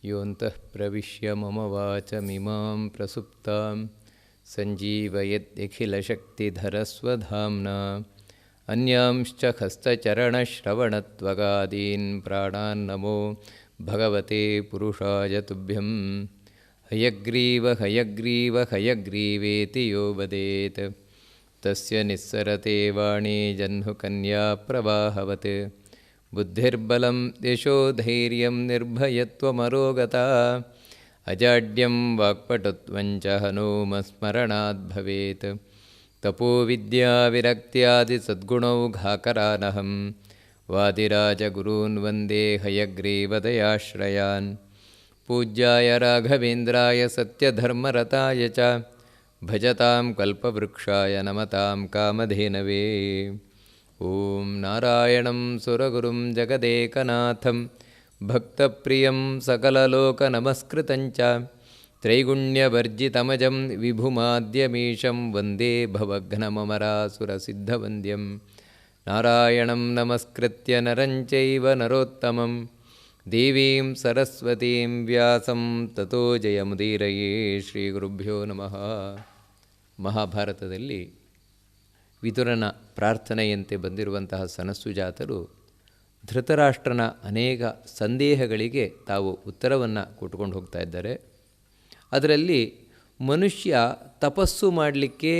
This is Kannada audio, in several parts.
ಯೋಂತಃ ಪ್ರವಿಶ್ಯ ಮಮ ವಾಚಮಿಮಾಂ ಪ್ರಸುಪ್ತಾಂ ಸಂಜೀವಯತ್ಯಖಿಲಶಕ್ತಿಧರಸ್ವಧಾಮ್ನಾ ಅನ್ಯಾಂಶ್ಚ ಹಸ್ತಚರಣಶ್ರವಣತ್ವಗಾದೀನ್ ಪ್ರಾಣಾನ್ನಮೋ ಭಗವತೆ ಪುರುಷಾಯ ತುಭ್ಯಂ ಹಯಗ್ರೀವ ಹಯಗ್ರೀವ ಹಯಗ್ರೀವೇತಿ ಯೋ ವದೇತ್ ತಸ್ಯ ನಿಸ್ಸರತೆ ವಾಣಿ ಜಹ್ನುಕನ್ಯಾ ಪ್ರವಾಹವತ್ ಬುದ್ಧಿರ್ಬಲಂ ಯಶೋಧೈರ್ಯಂ ನಿರ್ಭಯತ್ವಮರೋಗತಾ ಅಜಾಡ್ಯಂ ವಾಕ್ಪಟುತ್ವಂಚ ಹನುಮಸ್ಮರಣಾದ್ ಭವೇತ್ ತಪೋವಿದ್ಯಾವಿರಕ್ತ್ಯಾದಿಸದ್ಗುಣೌಘಾಕರಾನಹಂ ವಾದಿರಾಜಗುರೂನ್ ವಂದೇ ಹಯಗ್ರೀವದಯಾಶ್ರಯಾನ್ ಪೂಜ್ಯಾಯ ರಾಘವೇಂದ್ರಾಯ ಸತ್ಯಧರ್ಮರತಾಯ ಚ ಭಜತಾಂ ಕಲ್ಪವೃಕ್ಷಾಯ ನಮತಾಂ ಕಾಮಧೇನವೇ. ಓಂ ನಾರಾಯಣಂ ಸುರಗುರುಂ ಜಗದೇಕನಾಥಂ ಭಕ್ತಪ್ರಿಯಂ ಸಕಲಲೋಕನಮಸ್ಕೃತಂಚ ತ್ರೈಗುಣ್ಯವರ್ಜಿತಮಜಂ ವಿಭುಮಾದ್ಯಮೀಶಂ ವಂದೇ ಭವಘ್ನಮಮರಾಸುರಸಿದ್ಧವಂದ್ಯಂ. ನಾರಾಯಣಂ ನಮಸ್ಕೃತ್ಯ ನರಂ ಚೈವ ನರೋತ್ತಮಂ ದೇವೀಂ ಸರಸ್ವತೀಂ ವ್ಯಾಸಂ ತತೋ ಜಯಮುದೀರಯೇ. ಶ್ರೀ ಗುರುಭ್ಯೋ ನಮಃ. ಮಹಾಭಾರತದಲ್ಲಿ ವಿದುರನ ಪ್ರಾರ್ಥನೆಯಂತೆ ಬಂದಿರುವಂತಹ ಸನತ್ಸುಜಾತರು ಧೃತರಾಷ್ಟ್ರನ ಅನೇಕ ಸಂದೇಹಗಳಿಗೆ ತಾವು ಉತ್ತರವನ್ನು ಕೊಟ್ಟುಕೊಂಡು ಹೋಗ್ತಾ ಇದ್ದಾರೆ. ಅದರಲ್ಲಿ ಮನುಷ್ಯ ತಪಸ್ಸು ಮಾಡಲಿಕ್ಕೆ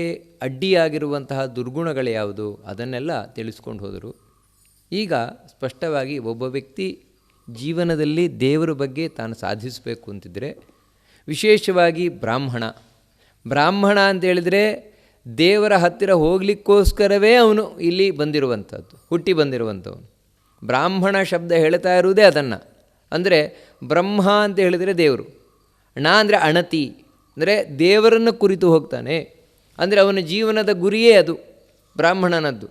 ಅಡ್ಡಿಯಾಗಿರುವಂತಹ ದುರ್ಗುಣಗಳು ಯಾವುದು ಅದನ್ನೆಲ್ಲ ತಿಳಿಸ್ಕೊಂಡು ಹೋದರು. ಈಗ ಸ್ಪಷ್ಟವಾಗಿ ಒಬ್ಬ ವ್ಯಕ್ತಿ ಜೀವನದಲ್ಲಿ ದೇವರ ಬಗ್ಗೆ ತಾನು ಸಾಧಿಸಬೇಕು ಅಂತಿದ್ದರೆ, ವಿಶೇಷವಾಗಿ ಬ್ರಾಹ್ಮಣ ಅಂತೇಳಿದರೆ ದೇವರ ಹತ್ತಿರ ಹೋಗಲಿಕ್ಕೋಸ್ಕರವೇ ಅವನು ಇಲ್ಲಿ ಬಂದಿರುವಂಥದ್ದು, ಹುಟ್ಟಿ ಬಂದಿರುವಂಥವನು. ಬ್ರಾಹ್ಮಣ ಶಬ್ದ ಹೇಳ್ತಾ ಇರುವುದೇ ಅದನ್ನು. ಅಂದರೆ ಬ್ರಹ್ಮ ಅಂತ ಹೇಳಿದರೆ ದೇವರು, ಅಂದರೆ ಅಣತಿ ಅಂದರೆ ದೇವರನ್ನು ಕುರಿತು ಹೋಗ್ತಾನೆ. ಅಂದರೆ ಅವನ ಜೀವನದ ಗುರಿಯೇ ಅದು ಬ್ರಾಹ್ಮಣನದ್ದು.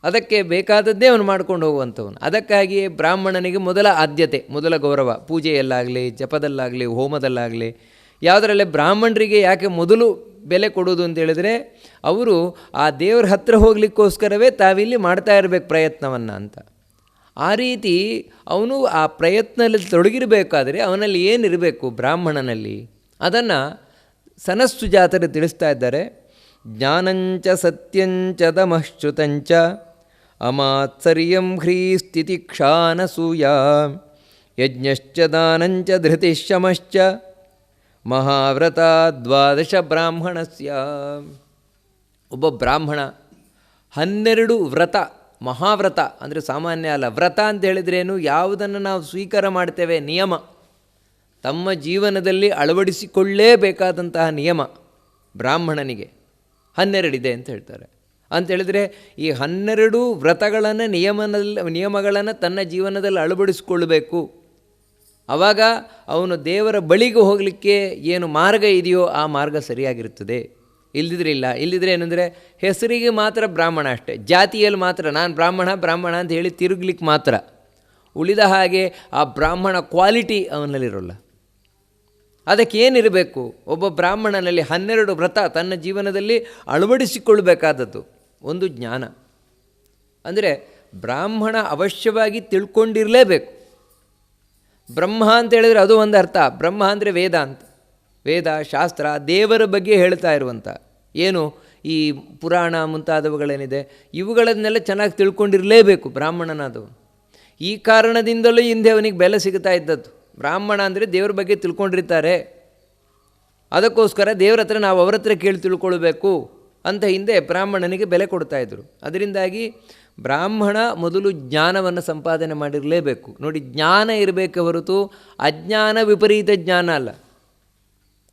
ಅದಕ್ಕೆ ಬೇಕಾದದ್ದೇ ಅವನು ಮಾಡ್ಕೊಂಡು ಹೋಗುವಂಥವನು. ಅದಕ್ಕಾಗಿಯೇ ಬ್ರಾಹ್ಮಣನಿಗೆ ಮೊದಲ ಆದ್ಯತೆ, ಮೊದಲ ಗೌರವ, ಪೂಜೆಯಲ್ಲಾಗಲಿ, ಜಪದಲ್ಲಾಗಲಿ, ಹೋಮದಲ್ಲಾಗಲಿ, ಯಾವುದರಲ್ಲೇ ಬ್ರಾಹ್ಮಣರಿಗೆ ಯಾಕೆ ಮೊದಲು ಬೆಲೆ ಕೊಡೋದು ಅಂತೇಳಿದರೆ, ಅವರು ಆ ದೇವರ ಹತ್ತಿರ ಹೋಗಲಿಕ್ಕೋಸ್ಕರವೇ ತಾವಿಲ್ಲಿ ಮಾಡ್ತಾ ಇರಬೇಕು ಪ್ರಯತ್ನವನ್ನು ಅಂತ. ಆ ರೀತಿ ಅವನು ಆ ಪ್ರಯತ್ನದಲ್ಲಿ ತೊಡಗಿರಬೇಕಾದರೆ ಅವನಲ್ಲಿ ಏನಿರಬೇಕು ಬ್ರಾಹ್ಮಣನಲ್ಲಿ, ಅದನ್ನು ಸನತ್ಸುಜಾತರು ತಿಳಿಸ್ತಾ ಇದ್ದಾರೆ. ಜ್ಞಾನಂಚ ಸತ್ಯಂಚ ದಮಶ್ಚ್ಯುತಂಚ ಅಮಾತ್ಸರ್ಯಂ ಹ್ರೀಸ್ತಿತಿಕ್ಷಾನಸೂಯ ಯಜ್ಞಶ್ಚ ದಾನಂಚ ಧೃತಿಶಮಶ್ಚ ಮಹಾವ್ರತ ದ್ವಾದಶ ಬ್ರಾಹ್ಮಣಸ್ಯ. ಒಬ್ಬ ಬ್ರಾಹ್ಮಣ 12 ವ್ರತ, ಮಹಾವ್ರತ ಅಂದರೆ ಸಾಮಾನ್ಯ ಅಲ್ಲ. ವ್ರತ ಅಂತ ಹೇಳಿದ್ರೇನು, ಯಾವುದನ್ನು ನಾವು ಸ್ವೀಕಾರ ಮಾಡ್ತೇವೆ, ನಿಯಮ, ತಮ್ಮ ಜೀವನದಲ್ಲಿ ಅಳವಡಿಸಿಕೊಳ್ಳೇಬೇಕಾದಂತಹ ನಿಯಮ ಬ್ರಾಹ್ಮಣನಿಗೆ 12 ಇದೆ ಅಂತ ಹೇಳ್ತಾರೆ. ಅಂತೇಳಿದರೆ ಈ 12 ವ್ರತಗಳನ್ನು ನಿಯಮಗಳನ್ನು ತನ್ನ ಜೀವನದಲ್ಲಿ ಅಳವಡಿಸಿಕೊಳ್ಳಬೇಕು. ಆವಾಗ ಅವನು ದೇವರ ಬಳಿಗೆ ಹೋಗಲಿಕ್ಕೆ ಏನು ಮಾರ್ಗ ಇದೆಯೋ ಆ ಮಾರ್ಗ ಸರಿಯಾಗಿರುತ್ತದೆ. ಇಲ್ಲದಿದ್ರೆ ಏನಂದರೆ ಹೆಸರಿಗೆ ಮಾತ್ರ ಬ್ರಾಹ್ಮಣ ಅಷ್ಟೇ, ಜಾತಿಯಲ್ಲಿ ಮಾತ್ರ ನಾನು ಬ್ರಾಹ್ಮಣ ಅಂತ ಹೇಳಿ ತಿರುಗ್ಲಿಕ್ಕೆ ಮಾತ್ರ. ಉಳಿದ ಹಾಗೆ ಆ ಬ್ರಾಹ್ಮಣ ಕ್ವಾಲಿಟಿ ಅವನಲ್ಲಿರೋಲ್ಲ. ಅದಕ್ಕೇನಿರಬೇಕು, ಒಬ್ಬ ಬ್ರಾಹ್ಮಣನಲ್ಲಿ 12 ವ್ರತ ತನ್ನ ಜೀವನದಲ್ಲಿ ಅಳವಡಿಸಿಕೊಳ್ಳಬೇಕಾದದ್ದು. ಒಂದು ಜ್ಞಾನ, ಅಂದರೆ ಬ್ರಾಹ್ಮಣ ಅವಶ್ಯವಾಗಿ ತಿಳ್ಕೊಂಡಿರಲೇಬೇಕು. ಬ್ರಹ್ಮ ಅಂತ ಹೇಳಿದರೆ ಅದು ಒಂದು ಅರ್ಥ. ಬ್ರಹ್ಮ ಅಂದರೆ ವೇದ ಅಂತ, ವೇದ ಶಾಸ್ತ್ರ ದೇವರ ಬಗ್ಗೆ ಹೇಳ್ತಾ ಇರುವಂಥ ಏನು ಈ ಪುರಾಣ ಮುಂತಾದವುಗಳೇನಿದೆ ಇವುಗಳನ್ನೆಲ್ಲ ಚೆನ್ನಾಗಿ ತಿಳ್ಕೊಂಡಿರಲೇಬೇಕು ಬ್ರಾಹ್ಮಣನಾದವನು. ಈ ಕಾರಣದಿಂದಲೂ ಹಿಂದೆ ಅವನಿಗೆ ಬೆಲೆ ಸಿಗ್ತಾ ಇದ್ದದ್ದು. ಬ್ರಾಹ್ಮಣ ಅಂದರೆ ದೇವ್ರ ಬಗ್ಗೆ ತಿಳ್ಕೊಂಡಿರ್ತಾರೆ, ಅದಕ್ಕೋಸ್ಕರ ದೇವ್ರ ಹತ್ರ ನಾವು ಅವರ ಹತ್ರ ಕೇಳಿ ತಿಳ್ಕೊಳ್ಬೇಕು ಅಂತ ಹಿಂದೆ ಬ್ರಾಹ್ಮಣನಿಗೆ ಬೆಲೆ ಕೊಡ್ತಾಯಿದ್ರು. ಅದರಿಂದಾಗಿ ಬ್ರಾಹ್ಮಣ ಮೊದಲು ಜ್ಞಾನವನ್ನು ಸಂಪಾದನೆ ಮಾಡಿರಲೇಬೇಕು. ನೋಡಿ, ಜ್ಞಾನ ಇರಬೇಕೆ ಹೊರತು ಅಜ್ಞಾನ ವಿಪರೀತ ಜ್ಞಾನ ಅಲ್ಲ.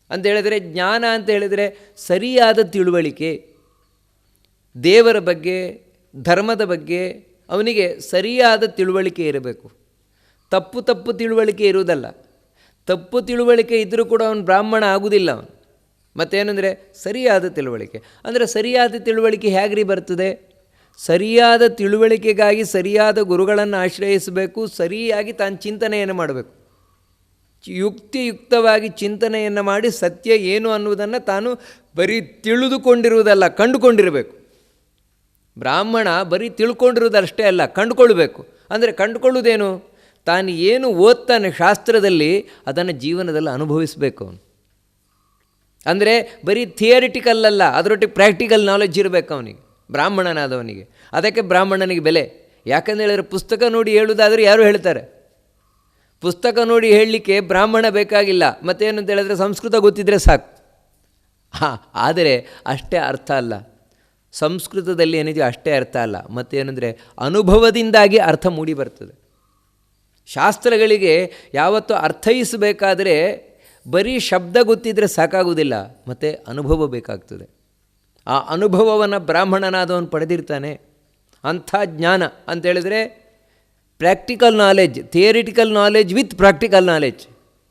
ಅಂತ ಹೇಳಿದರೆ ಜ್ಞಾನ ಅಂತ ಹೇಳಿದರೆ ಸರಿಯಾದ ತಿಳುವಳಿಕೆ, ದೇವರ ಬಗ್ಗೆ, ಧರ್ಮದ ಬಗ್ಗೆ ಅವನಿಗೆ ಸರಿಯಾದ ತಿಳುವಳಿಕೆ ಇರಬೇಕು. ತಪ್ಪು ತಿಳುವಳಿಕೆ ಇರುವುದಲ್ಲ. ತಪ್ಪು ತಿಳುವಳಿಕೆ ಇದ್ದರೂ ಕೂಡ ಅವನು ಬ್ರಾಹ್ಮಣ ಆಗುವುದಿಲ್ಲ. ಅವನು ಮತ್ತೇನೆಂದರೆ ಸರಿಯಾದ ತಿಳುವಳಿಕೆ. ಅಂದರೆ ಸರಿಯಾದ ತಿಳುವಳಿಕೆ ಹೇಗ್ರಿ ಬರ್ತದೆ? ಸರಿಯಾದ ತಿಳುವಳಿಕೆಗಾಗಿ ಸರಿಯಾದ ಗುರುಗಳನ್ನು ಆಶ್ರಯಿಸಬೇಕು, ಸರಿಯಾಗಿ ತಾನು ಚಿಂತನೆಯನ್ನು ಮಾಡಬೇಕು. ಯುಕ್ತಿಯುಕ್ತವಾಗಿ ಚಿಂತನೆಯನ್ನು ಮಾಡಿ ಸತ್ಯ ಏನು ಅನ್ನುವುದನ್ನು ತಾನು ಬರೀ ತಿಳಿದುಕೊಂಡಿರುವುದಲ್ಲ, ಕಂಡುಕೊಂಡಿರಬೇಕು. ಬ್ರಾಹ್ಮಣ ಬರೀ ತಿಳ್ಕೊಂಡಿರುವುದಷ್ಟೇ ಅಲ್ಲ, ಕಂಡುಕೊಳ್ಬೇಕು. ಅಂದರೆ ಕಂಡುಕೊಳ್ಳುವುದೇನು? ತಾನು ಏನು ಓದ್ತಾನೆ ಶಾಸ್ತ್ರದಲ್ಲಿ ಅದನ್ನು ಜೀವನದಲ್ಲಿ ಅನುಭವಿಸಬೇಕು ಅವನು. ಅಂದರೆ ಬರೀ ಥಿಯರಿಟಿಕಲ್ ಅಲ್ಲ, ಅದರೊಟ್ಟಿಗೆ ಪ್ರಾಕ್ಟಿಕಲ್ ನಾಲೆಡ್ಜ್ ಇರಬೇಕು ಅವನಿಗೆ, ಬ್ರಾಹ್ಮಣನಾದವನಿಗೆ. ಅದಕ್ಕೆ ಬ್ರಾಹ್ಮಣನಿಗೆ ಬೆಲೆ. ಯಾಕಂತ ಹೇಳಿದ್ರೆ ಪುಸ್ತಕ ನೋಡಿ ಹೇಳುವುದಾದರೆ ಯಾರು ಹೇಳ್ತಾರೆ, ಪುಸ್ತಕ ನೋಡಿ ಹೇಳಲಿಕ್ಕೆ ಬ್ರಾಹ್ಮಣ ಬೇಕಾಗಿಲ್ಲ. ಮತ್ತೇನು ಅಂತ ಹೇಳಿದ್ರೆ ಸಂಸ್ಕೃತ ಗೊತ್ತಿದ್ದರೆ ಸಾಕು. ಆದರೆ ಅಷ್ಟೇ ಅರ್ಥ ಅಲ್ಲ, ಸಂಸ್ಕೃತದಲ್ಲಿ ಏನಿದೆಯೋ ಅಷ್ಟೇ ಅರ್ಥ ಅಲ್ಲ. ಮತ್ತೇನೆಂದರೆ ಅನುಭವದಿಂದಾಗಿ ಅರ್ಥ ಮೂಡಿ ಬರ್ತದೆ. ಶಾಸ್ತ್ರಗಳಿಗೆ ಯಾವತ್ತೂ ಅರ್ಥೈಸಬೇಕಾದರೆ ಬರೀ ಶಬ್ದ ಗೊತ್ತಿದ್ದರೆ ಸಾಕಾಗುವುದಿಲ್ಲ, ಮತ್ತು ಅನುಭವ ಬೇಕಾಗ್ತದೆ. ಆ ಅನುಭವವನ್ನು ಬ್ರಾಹ್ಮಣನಾದವನು ಪಡೆದಿರ್ತಾನೆ. ಅಂಥ ಜ್ಞಾನ ಅಂತೇಳಿದರೆ practical knowledge, theoretical knowledge with practical knowledge,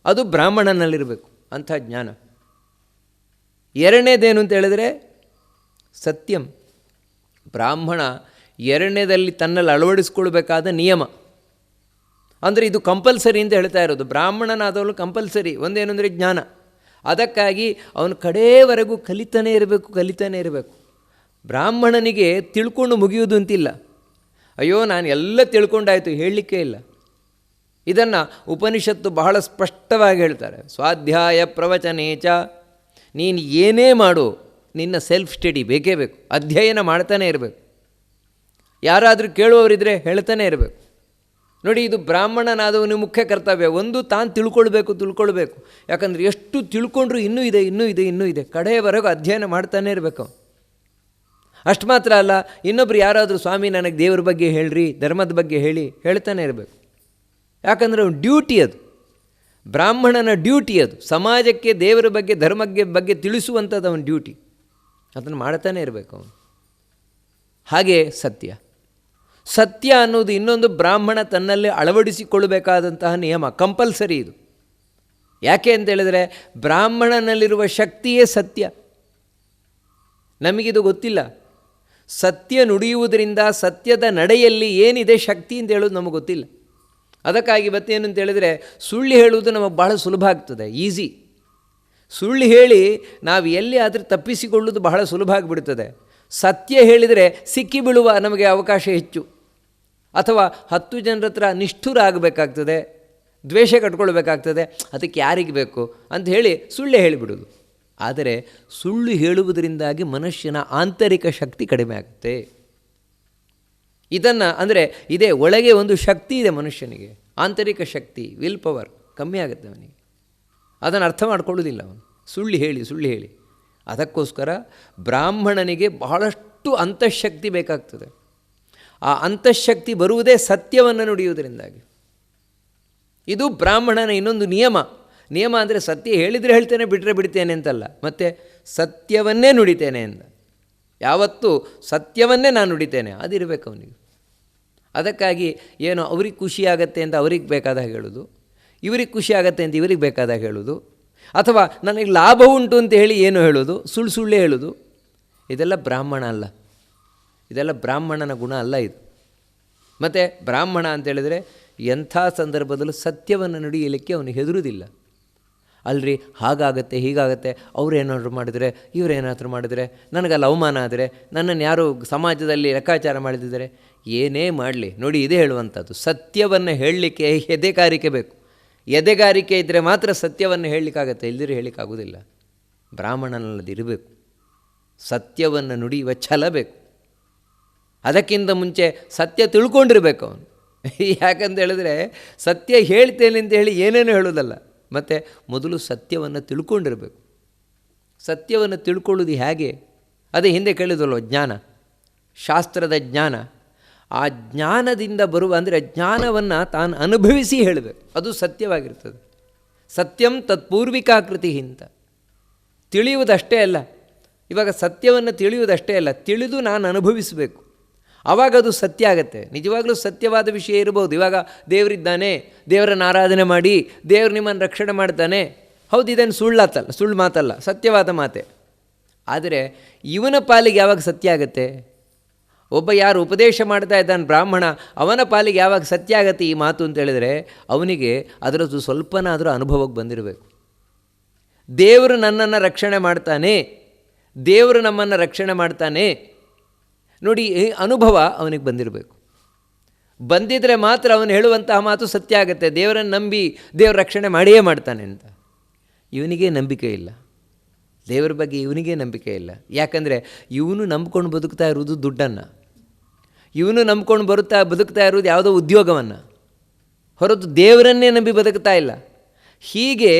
ಅದು ಬ್ರಾಹ್ಮಣನಲ್ಲಿರಬೇಕು ಅಂಥ ಜ್ಞಾನ. ಎರಡನೇದೇನು ಅಂತ ಹೇಳಿದರೆ ಸತ್ಯಂ. ಬ್ರಾಹ್ಮಣ ಎರಡನೇದಲ್ಲಿ ತನ್ನಲ್ಲಿ ಅಳವಡಿಸ್ಕೊಳ್ಬೇಕಾದ ನಿಯಮ, ಅಂದರೆ ಇದು ಕಂಪಲ್ಸರಿ ಅಂತ ಹೇಳ್ತಾ ಇರೋದು. ಬ್ರಾಹ್ಮಣನಾದವನು ಕಂಪಲ್ಸರಿ ಒಂದೇನು ಅಂದರೆ ಜ್ಞಾನ. ಅದಕ್ಕಾಗಿ ಅವನು ಕಡೆಯವರೆಗೂ ಕಲಿತಾನೇ ಇರಬೇಕು. ಬ್ರಾಹ್ಮಣನಿಗೆ ತಿಳ್ಕೊಂಡು ಮುಗಿಯುವುದು ಅಂತಿಲ್ಲ. ಅಯ್ಯೋ ನಾನು ಎಲ್ಲ ತಿಳ್ಕೊಂಡಾಯಿತು ಹೇಳಲಿಕ್ಕೆ ಇಲ್ಲ. ಇದನ್ನು ಉಪನಿಷತ್ತು ಬಹಳ ಸ್ಪಷ್ಟವಾಗಿ ಹೇಳ್ತಾರೆ. ಸ್ವಾಧ್ಯಾಯ ಪ್ರವಚನೇಚ, ನೀನು ಏನೇ ಮಾಡು ನಿನ್ನ ಸೆಲ್ಫ್ ಸ್ಟಡಿ ಬೇಕೇ ಬೇಕು, ಅಧ್ಯಯನ ಮಾಡ್ತಾನೆ ಇರಬೇಕು. ಯಾರಾದರೂ ಕೇಳುವವರಿದ್ದರೆ ಹೇಳ್ತಾನೆ ಇರಬೇಕು. ನೋಡಿ, ಇದು ಬ್ರಾಹ್ಮಣನಾದವನು ಮುಖ್ಯ ಕರ್ತವ್ಯ. ಒಂದು ತಾನು ತಿಳ್ಕೊಳ್ಬೇಕು. ಯಾಕಂದರೆ ಎಷ್ಟು ತಿಳ್ಕೊಂಡ್ರೂ ಇನ್ನೂ ಇದೆ, ಕಡೆಯವರೆಗೂ ಅಧ್ಯಯನ ಮಾಡ್ತಾನೆ ಇರಬೇಕು. ಅಷ್ಟು ಮಾತ್ರ ಅಲ್ಲ, ಇನ್ನೊಬ್ರು ಯಾರಾದರೂ ಸ್ವಾಮಿ ನನಗೆ ದೇವ್ರ ಬಗ್ಗೆ ಹೇಳ್ರಿ, ಧರ್ಮದ ಬಗ್ಗೆ ಹೇಳ್ತಾನೆ ಇರಬೇಕು. ಯಾಕಂದರೆ ಅವನ ಡ್ಯೂಟಿ ಅದು, ಬ್ರಾಹ್ಮಣನ ಡ್ಯೂಟಿ ಅದು. ಸಮಾಜಕ್ಕೆ ದೇವರ ಬಗ್ಗೆ ಧರ್ಮದ ಬಗ್ಗೆ ತಿಳಿಸುವಂಥದ್ದು ಅವನ ಡ್ಯೂಟಿ, ಅದನ್ನು ಮಾಡ್ತಾನೆ ಇರಬೇಕು ಅವನು. ಹಾಗೆ ಸತ್ಯ ಅನ್ನೋದು ಇನ್ನೊಂದು ಬ್ರಾಹ್ಮಣ ತನ್ನಲ್ಲಿ ಅಳವಡಿಸಿಕೊಳ್ಳಬೇಕಾದಂತಹ ನಿಯಮ, ಕಂಪಲ್ಸರಿ ಇದು. ಯಾಕೆ ಅಂತೇಳಿದರೆ ಬ್ರಾಹ್ಮಣನಲ್ಲಿರುವ ಶಕ್ತಿಯೇ ಸತ್ಯ. ನಮಗಿದು ಗೊತ್ತಿಲ್ಲ. ಸತ್ಯ ನುಡಿಯುವುದರಿಂದ ಸತ್ಯದ ನಡೆಯಲ್ಲಿ ಏನಿದೆ ಶಕ್ತಿ ಅಂತ ಹೇಳೋದು ನಮಗೆ ಗೊತ್ತಿಲ್ಲ. ಅದಕ್ಕಾಗಿ ಮತ್ತೇನು ಅಂತೇಳಿದರೆ ಸುಳ್ಳು ಹೇಳುವುದು ನಮಗೆ ಬಹಳ ಸುಲಭ ಆಗ್ತದೆ, ಈಸಿ. ಸುಳ್ಳು ಹೇಳಿ ನಾವು ಎಲ್ಲಿ ಆದರೆ ತಪ್ಪಿಸಿಕೊಳ್ಳುವುದು ಬಹಳ ಸುಲಭ ಆಗಿಬಿಡ್ತದೆ. ಸತ್ಯ ಹೇಳಿದರೆ ಸಿಕ್ಕಿ ಬೀಳುವ ನಮಗೆ ಅವಕಾಶ ಹೆಚ್ಚು. ಅಥವಾ 10 ಜನರ ಹತ್ರ ನಿಷ್ಠುರ ಆಗಬೇಕಾಗ್ತದೆ, ದ್ವೇಷ ಕಟ್ಕೊಳ್ಬೇಕಾಗ್ತದೆ, ಅದಕ್ಕೆ ಯಾರಿಗೆ ಬೇಕು ಅಂತ ಹೇಳಿ ಸುಳ್ಳೇ ಹೇಳಿಬಿಡೋದು. ಆದರೆ ಸುಳ್ಳು ಹೇಳುವುದರಿಂದಾಗಿ ಮನುಷ್ಯನ ಆಂತರಿಕ ಶಕ್ತಿ ಕಡಿಮೆ ಆಗುತ್ತೆ. ಇದನ್ನು ಅಂದರೆ ಇದೇ ಒಳಗೆ ಒಂದು ಶಕ್ತಿ ಇದೆ ಮನುಷ್ಯನಿಗೆ, ಆಂತರಿಕ ಶಕ್ತಿ, ವಿಲ್ ಪವರ್ ಕಮ್ಮಿ ಆಗುತ್ತೆ ಅವನಿಗೆ. ಅದನ್ನು ಅರ್ಥ ಮಾಡ್ಕೊಳ್ಳೋದಿಲ್ಲ ಅವನು, ಸುಳ್ಳು ಹೇಳಿ. ಅದಕ್ಕೋಸ್ಕರ ಬ್ರಾಹ್ಮಣನಿಗೆ ಬಹಳಷ್ಟು ಅಂತಃಶಕ್ತಿ ಬೇಕಾಗ್ತದೆ. ಆ ಅಂತಃಶಕ್ತಿ ಬರುವುದೇ ಸತ್ಯವನ್ನು ನುಡಿಯುವುದರಿಂದಾಗಿ. ಇದು ಬ್ರಾಹ್ಮಣನ ಇನ್ನೊಂದು ನಿಯಮ ಅಂದರೆ ಸತ್ಯ ಹೇಳಿದರೆ ಹೇಳ್ತೇನೆ, ಬಿಟ್ಟರೆ ಬಿಡ್ತೇನೆ ಅಂತಲ್ಲ, ಮತ್ತು ಸತ್ಯವನ್ನೇ ನುಡಿತೇನೆ ಅಂತ. ಯಾವತ್ತೂ ಸತ್ಯವನ್ನೇ ನಾನು ನುಡಿತೇನೆ, ಅದಿರಬೇಕು ಅವನಿಗೆ. ಅದಕ್ಕಾಗಿ ಏನೋ ಅವ್ರಿಗೆ ಖುಷಿಯಾಗತ್ತೆ ಅಂತ ಅವ್ರಿಗೆ ಬೇಕಾದಾಗ ಹೇಳೋದು, ಇವ್ರಿಗೆ ಖುಷಿ ಆಗುತ್ತೆ ಅಂತ ಇವ್ರಿಗೆ ಬೇಕಾದಾಗ ಹೇಳೋದು, ಅಥವಾ ನನಗೆ ಲಾಭ ಉಂಟು ಅಂತ ಹೇಳಿ ಏನು ಹೇಳೋದು, ಸುಳ್ಳೇ ಹೇಳೋದು, ಇದೆಲ್ಲ ಬ್ರಾಹ್ಮಣ ಅಲ್ಲ. ಇದೆಲ್ಲ ಬ್ರಾಹ್ಮಣನ ಗುಣ ಅಲ್ಲ ಇದು. ಮತ್ತು ಬ್ರಾಹ್ಮಣ ಅಂತೇಳಿದರೆ ಎಂಥ ಸಂದರ್ಭದಲ್ಲೂ ಸತ್ಯವನ್ನು ನುಡಿಯಲಿಕ್ಕೆ ಅವನು ಹೆದರುವುದಿಲ್ಲ. ಅಲ್ರಿ ಹಾಗಾಗತ್ತೆ ಹೀಗಾಗತ್ತೆ, ಅವರೇನಾದರೂ ಮಾಡಿದರೆ ಇವರೇನಾದರೂ ಮಾಡಿದರೆ, ನನಗಲ್ಲಿ ಅವಮಾನ ಆದರೆ, ನನ್ನನ್ನು ಯಾರು ಸಮಾಜದಲ್ಲಿ ಲೆಕ್ಕಾಚಾರ ಮಾಡಿದ್ದಾರೆ, ಏನೇ ಮಾಡಲಿ ನೋಡಿ ಇದೇ ಹೇಳುವಂಥದ್ದು. ಸತ್ಯವನ್ನು ಹೇಳಲಿಕ್ಕೆ ಎದೆಗಾರಿಕೆ ಬೇಕು. ಎದೆಗಾರಿಕೆ ಇದ್ದರೆ ಮಾತ್ರ ಸತ್ಯವನ್ನು ಹೇಳಲಿಕ್ಕಾಗತ್ತೆ, ಇಲ್ಲದಿರೋ ಹೇಳಲಿಕ್ಕಾಗೋದಿಲ್ಲ. ಬ್ರಾಹ್ಮಣನಲ್ಲದಿರಬೇಕು, ಸತ್ಯವನ್ನು ನುಡಿಯುವ ಛಲ ಬೇಕು. ಅದಕ್ಕಿಂತ ಮುಂಚೆ ಸತ್ಯ ತಿಳ್ಕೊಂಡಿರ್ಬೇಕು ಅವನು. ಯಾಕಂತ ಹೇಳಿದ್ರೆ ಸತ್ಯ ಹೇಳ್ತೇನೆ ಅಂತ ಹೇಳಿ ಏನೇನು ಹೇಳೋದಲ್ಲ, ಮತ್ತು ಮೊದಲು ಸತ್ಯವನ್ನು ತಿಳ್ಕೊಂಡಿರಬೇಕು. ಸತ್ಯವನ್ನು ತಿಳ್ಕೊಳ್ಳೋದು ಹೇಗೆ? ಅದೇ ಹಿಂದೆ ಕೇಳಿದಲ್ವ, ಜ್ಞಾನ, ಶಾಸ್ತ್ರದ ಜ್ಞಾನ. ಆ ಜ್ಞಾನದಿಂದ ಬರುವ ಅಂದರೆ ಜ್ಞಾನವನ್ನು ತಾನು ಅನುಭವಿಸಿ ಹೇಳಬೇಕು, ಅದು ಸತ್ಯವಾಗಿರ್ತದೆ. ಸತ್ಯಂ ತತ್ಪೂರ್ವಿಕಾಕೃತಿ ಅಂತ ತಿಳಿಯುವುದಷ್ಟೇ ಅಲ್ಲ. ಇವಾಗ ಸತ್ಯವನ್ನು ತಿಳಿಯುವುದಷ್ಟೇ ಅಲ್ಲ, ತಿಳಿದು ನಾನು ಅನುಭವಿಸಬೇಕು, ಆವಾಗ ಅದು ಸತ್ಯ ಆಗುತ್ತೆ. ನಿಜವಾಗಲೂ ಸತ್ಯವಾದ ವಿಷಯ ಇರ್ಬೋದು. ಇವಾಗ ದೇವರಿದ್ದಾನೆ, ದೇವರನ್ನು ಆರಾಧನೆ ಮಾಡಿ ದೇವರು ನಿಮ್ಮನ್ನು ರಕ್ಷಣೆ ಮಾಡ್ತಾನೆ, ಹೌದು, ಇದನ್ನು ಸುಳ್ಳು ಮಾತಲ್ಲ, ಸತ್ಯವಾದ ಮಾತೆ. ಆದರೆ ಇವನ ಪಾಲಿಗೆ ಯಾವಾಗ ಸತ್ಯ ಆಗುತ್ತೆ? ಒಬ್ಬ ಯಾರು ಉಪದೇಶ ಮಾಡ್ತಾ ಇದ್ದಾನೆ ಬ್ರಾಹ್ಮಣ, ಅವನ ಪಾಲಿಗೆ ಯಾವಾಗ ಸತ್ಯ ಆಗತ್ತೆ ಈ ಮಾತು ಅಂತ ಹೇಳಿದರೆ ಅವನಿಗೆ ಅದರದ್ದು ಸ್ವಲ್ಪನಾದರೂ ಅನುಭವಕ್ಕೆ ಬಂದಿರಬೇಕು. ದೇವರು ನನ್ನನ್ನು ರಕ್ಷಣೆ ಮಾಡ್ತಾನೆ, ದೇವರು ನಮ್ಮನ್ನು ರಕ್ಷಣೆ ಮಾಡ್ತಾನೆ ನೋಡಿ, ಈ ಅನುಭವ ಅವನಿಗೆ ಬಂದಿರಬೇಕು. ಬಂದಿದ್ದರೆ ಮಾತ್ರ ಅವನು ಹೇಳುವಂತಹ ಮಾತು ಸತ್ಯ ಆಗುತ್ತೆ. ದೇವರನ್ನು ನಂಬಿ ದೇವರ ರಕ್ಷಣೆ ಮಾಡಿಯೇ ಮಾಡ್ತಾನೆ ಅಂತ. ಇವನಿಗೇ ನಂಬಿಕೆ ಇಲ್ಲ, ದೇವರ ಬಗ್ಗೆ ಇವನಿಗೇ ನಂಬಿಕೆ ಇಲ್ಲ. ಯಾಕಂದರೆ ಇವನು ನಂಬ್ಕೊಂಡು ಬದುಕ್ತಾ ಇರುವುದು ದುಡ್ಡನ್ನು, ಇವನು ನಂಬ್ಕೊಂಡು ಬದುಕ್ತಾ ಇರುವುದು ಯಾವುದೋ ಉದ್ಯೋಗವನ್ನು, ಹೊರತು ದೇವರನ್ನೇ ನಂಬಿ ಬದುಕ್ತಾ ಇಲ್ಲ. ಹೀಗೆ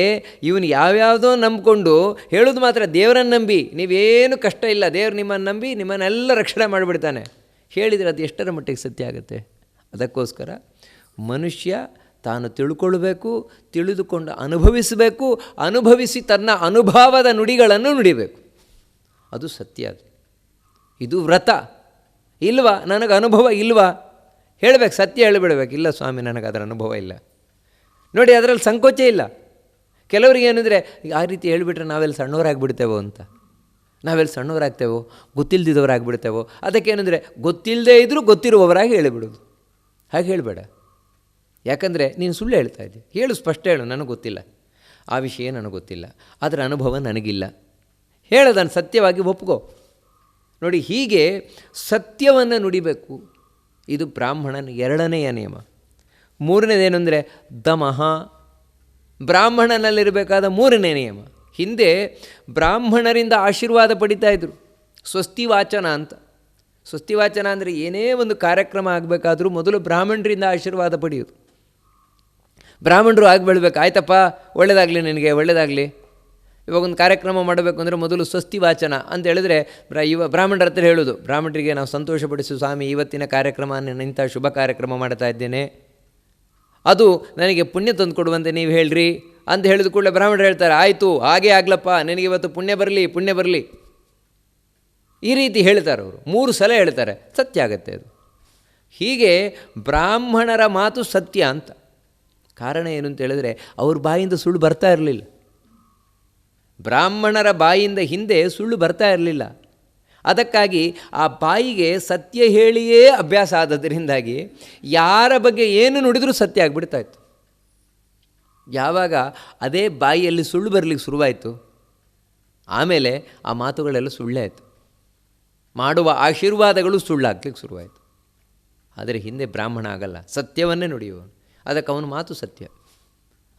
ಇವನು ಯಾವ್ಯಾವುದೋ ನಂಬಿಕೊಂಡು ಹೇಳೋದು ಮಾತ್ರ ದೇವರನ್ನು ನಂಬಿ ನೀವೇನು ಕಷ್ಟ ಇಲ್ಲ, ದೇವರು ನಿಮ್ಮನ್ನು ನಂಬಿ ನಿಮ್ಮನ್ನೆಲ್ಲ ರಕ್ಷಣೆ ಮಾಡಿಬಿಡ್ತಾನೆ ಹೇಳಿದರೆ ಅದು ಎಷ್ಟರ ಮಟ್ಟಿಗೆ ಸತ್ಯ ಆಗುತ್ತೆ? ಅದಕ್ಕೋಸ್ಕರ ಮನುಷ್ಯ ತಾನು ತಿಳ್ಕೊಳ್ಬೇಕು, ತಿಳಿದುಕೊಂಡು ಅನುಭವಿಸಬೇಕು, ಅನುಭವಿಸಿ ತನ್ನ ಅನುಭವದ ನುಡಿಗಳನ್ನು ನುಡಿಬೇಕು. ಅದು ಸತ್ಯ. ಅದು ಇದು ವ್ರತ. ಇಲ್ವಾ, ನನಗೆ ಅನುಭವ ಇಲ್ವಾ, ಹೇಳಬೇಕು, ಸತ್ಯ ಹೇಳಿಬಿಡ್ಬೇಕು. ಇಲ್ಲ ಸ್ವಾಮಿ, ನನಗೆ ಅದರ ಅನುಭವ ಇಲ್ಲ. ನೋಡಿ, ಅದರಲ್ಲಿ ಸಂಕೋಚ ಇಲ್ಲ. ಕೆಲವರಿಗೆ ಏನಂದರೆ ಆ ರೀತಿ ಹೇಳಿಬಿಟ್ರೆ ನಾವೆಲ್ಲಿ ಸಣ್ಣವರಾಗಿಬಿಡ್ತೇವೋ ಅಂತ. ನಾವೆಲ್ಲಿ ಸಣ್ಣವರಾಗ್ತೇವೋ, ಗೊತ್ತಿಲ್ಲದಿದ್ದವರಾಗಿಬಿಡ್ತೇವೋ. ಅದಕ್ಕೇನೆಂದರೆ ಗೊತ್ತಿಲ್ಲದೇ ಇದ್ದರೂ ಗೊತ್ತಿರುವವರಾಗಿ ಹೇಳಿಬಿಡೋದು. ಹಾಗೆ ಹೇಳಬೇಡ. ಯಾಕಂದರೆ ನೀನು ಸುಳ್ಳು ಹೇಳ್ತಾ ಇದ್ದೆ. ಹೇಳು, ಸ್ಪಷ್ಟ ಹೇಳು, ನನಗೆ ಗೊತ್ತಿಲ್ಲ, ಆ ವಿಷಯ ನನಗೆ ಗೊತ್ತಿಲ್ಲ, ಅದರ ಅನುಭವ ನನಗಿಲ್ಲ. ಹೇಳೋದನ್ನು ಸತ್ಯವಾಗಿ ಒಪ್ಕೋ. ನೋಡಿ, ಹೀಗೆ ಸತ್ಯವನ್ನು ನುಡಿಬೇಕು. ಇದು ಬ್ರಾಹ್ಮಣನ ಎರಡನೆಯ ನಿಯಮ. ಮೂರನೇದೇನೆಂದರೆ ದಮಃ, ಬ್ರಾಹ್ಮಣನಲ್ಲಿರಬೇಕಾದ ಮೂರನೇ ನಿಯಮ. ಹಿಂದೆ ಬ್ರಾಹ್ಮಣರಿಂದ ಆಶೀರ್ವಾದ ಪಡಿತಾ ಇದ್ದರು, ಸ್ವಸ್ತಿ ವಾಚನ ಅಂತ. ಸ್ವಸ್ತಿ ವಾಚನ ಅಂದರೆ ಏನೇ ಒಂದು ಕಾರ್ಯಕ್ರಮ ಆಗಬೇಕಾದ್ರೂ ಮೊದಲು ಬ್ರಾಹ್ಮಣರಿಂದ ಆಶೀರ್ವಾದ ಪಡೆಯೋದು. ಬ್ರಾಹ್ಮಣರು ಆಗಿಬಿಡ್ಬೇಕು, ಆಯ್ತಪ್ಪ ಒಳ್ಳೆಯದಾಗಲಿ, ನಿನಗೆ ಒಳ್ಳೆಯದಾಗಲಿ. ಇವಾಗ ಒಂದು ಕಾರ್ಯಕ್ರಮ ಮಾಡಬೇಕು ಅಂದರೆ ಮೊದಲು ಸ್ವಸ್ತಿ ವಾಚನ ಅಂತ ಹೇಳಿದ್ರೆ ಬ್ರಾಹ್ಮಣರ ಹತ್ರ ಹೇಳೋದು, ಬ್ರಾಹ್ಮಣರಿಗೆ ನಾವು ಸಂತೋಷಪಡಿಸು ಸ್ವಾಮಿ, ಇವತ್ತಿನ ಕಾರ್ಯಕ್ರಮ ಇಂಥ ಶುಭ ಕಾರ್ಯಕ್ರಮ ಮಾಡ್ತಾ ಇದ್ದೇನೆ, ಅದು ನನಗೆ ಪುಣ್ಯ ತಂದು ಕೊಡುವಂತೆ ನೀವು ಹೇಳ್ರಿ ಅಂತ ಹೇಳಿದ ಕೂಡಲೇ ಬ್ರಾಹ್ಮಣರು ಹೇಳ್ತಾರೆ, ಆಯಿತು ಹಾಗೇ ಆಗ್ಲಪ್ಪ, ನಿನಗೆ ಇವತ್ತು ಪುಣ್ಯ ಬರಲಿ, ಪುಣ್ಯ ಬರಲಿ, ಈ ರೀತಿ ಹೇಳ್ತಾರೆ ಅವರು. 3 ಸಲ ಹೇಳ್ತಾರೆ, ಸತ್ಯ ಆಗತ್ತೆ ಅದು. ಹೀಗೆ ಬ್ರಾಹ್ಮಣರ ಮಾತು ಸತ್ಯ ಅಂತ. ಕಾರಣ ಏನು ಅಂತ ಹೇಳಿದ್ರೆ ಅವ್ರ ಬಾಯಿಂದ ಸುಳ್ಳು ಬರ್ತಾ ಇರಲಿಲ್ಲ. ಬ್ರಾಹ್ಮಣರ ಬಾಯಿಂದ ಹಿಂದೆ ಸುಳ್ಳು ಬರ್ತಾ ಇರಲಿಲ್ಲ. ಅದಕ್ಕಾಗಿ ಆ ಬಾಯಿಗೆ ಸತ್ಯ ಹೇಳಿಯೇ ಅಭ್ಯಾಸ ಆದದರಿಂದಾಗಿ ಯಾರ ಬಗ್ಗೆ ಏನು ನುಡಿದರೂ ಸತ್ಯ ಆಗಿಬಿಡ್ತಾಯಿತ್ತು. ಯಾವಾಗ ಅದೇ ಬಾಯಿಯಲ್ಲಿ ಸುಳ್ಳು ಬರಲಿಕ್ಕೆ ಶುರುವಾಯಿತು, ಆಮೇಲೆ ಆ ಮಾತುಗಳೆಲ್ಲ ಸುಳ್ಳೇ ಆಯಿತು. ಮಾಡುವ ಆಶೀರ್ವಾದಗಳು ಸುಳ್ಳಾಗ್ಲಿಕ್ಕೆ ಶುರುವಾಯಿತು. ಆದರೆ ಹಿಂದೆ ಬ್ರಾಹ್ಮಣ ಆಗಲ್ಲ, ಸತ್ಯವನ್ನೇ ನುಡಿಯುವನು. ಅದಕ್ಕೆ ಅವನ ಮಾತು ಸತ್ಯ.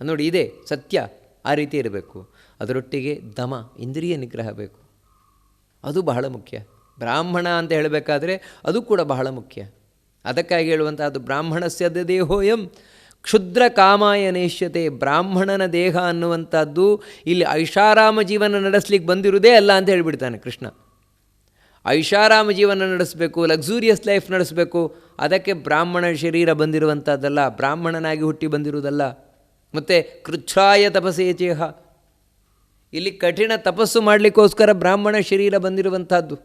ನೋಡಿ, ಇದೇ ಸತ್ಯ, ಆ ರೀತಿ ಇರಬೇಕು. ಅದರೊಟ್ಟಿಗೆ ದಮ, ಇಂದ್ರಿಯ ನಿಗ್ರಹ ಬೇಕು. ಅದು ಬಹಳ ಮುಖ್ಯ. ಬ್ರಾಹ್ಮಣ ಅಂತ ಹೇಳಬೇಕಾದ್ರೆ ಅದು ಕೂಡ ಬಹಳ ಮುಖ್ಯ. ಅದಕ್ಕಾಗಿ ಹೇಳುವಂಥದ್ದು ಬ್ರಾಹ್ಮಣಸ್ಯ ದೇಹೋಯಂ ಕ್ಷುದ್ರ ಕಾಮಾಯ ನೇಷ್ಯತೆ. ಬ್ರಾಹ್ಮಣನ ದೇಹ ಅನ್ನುವಂಥದ್ದು ಇಲ್ಲಿ ಐಷಾರಾಮ ಜೀವನ ನಡೆಸಲಿಕ್ಕೆ ಬಂದಿರುವುದೇ ಅಲ್ಲ ಅಂತ ಹೇಳಿಬಿಡ್ತಾನೆ ಕೃಷ್ಣ. ಐಷಾರಾಮ ಜೀವನ ನಡೆಸಬೇಕು, ಲಕ್ಸುರಿಯಸ್ ಲೈಫ್ ನಡೆಸಬೇಕು, ಅದಕ್ಕೆ ಬ್ರಾಹ್ಮಣ ಶರೀರ ಬಂದಿರುವಂಥದ್ದಲ್ಲ, ಬ್ರಾಹ್ಮಣನಾಗಿ ಹುಟ್ಟಿ ಬಂದಿರುವುದಲ್ಲ. ಮತ್ತು ಕೃಚ್ಛಾಯ ತಪಸೇಚೇಹ, ಇಲ್ಲಿ ಕಠಿಣ ತಪಸ್ಸು ಮಾಡಲಿಕ್ಕೋಸ್ಕರ ಬ್ರಾಹ್ಮಣ ಶರೀರ ಬಂದಿರುವಂಥದ್ದು.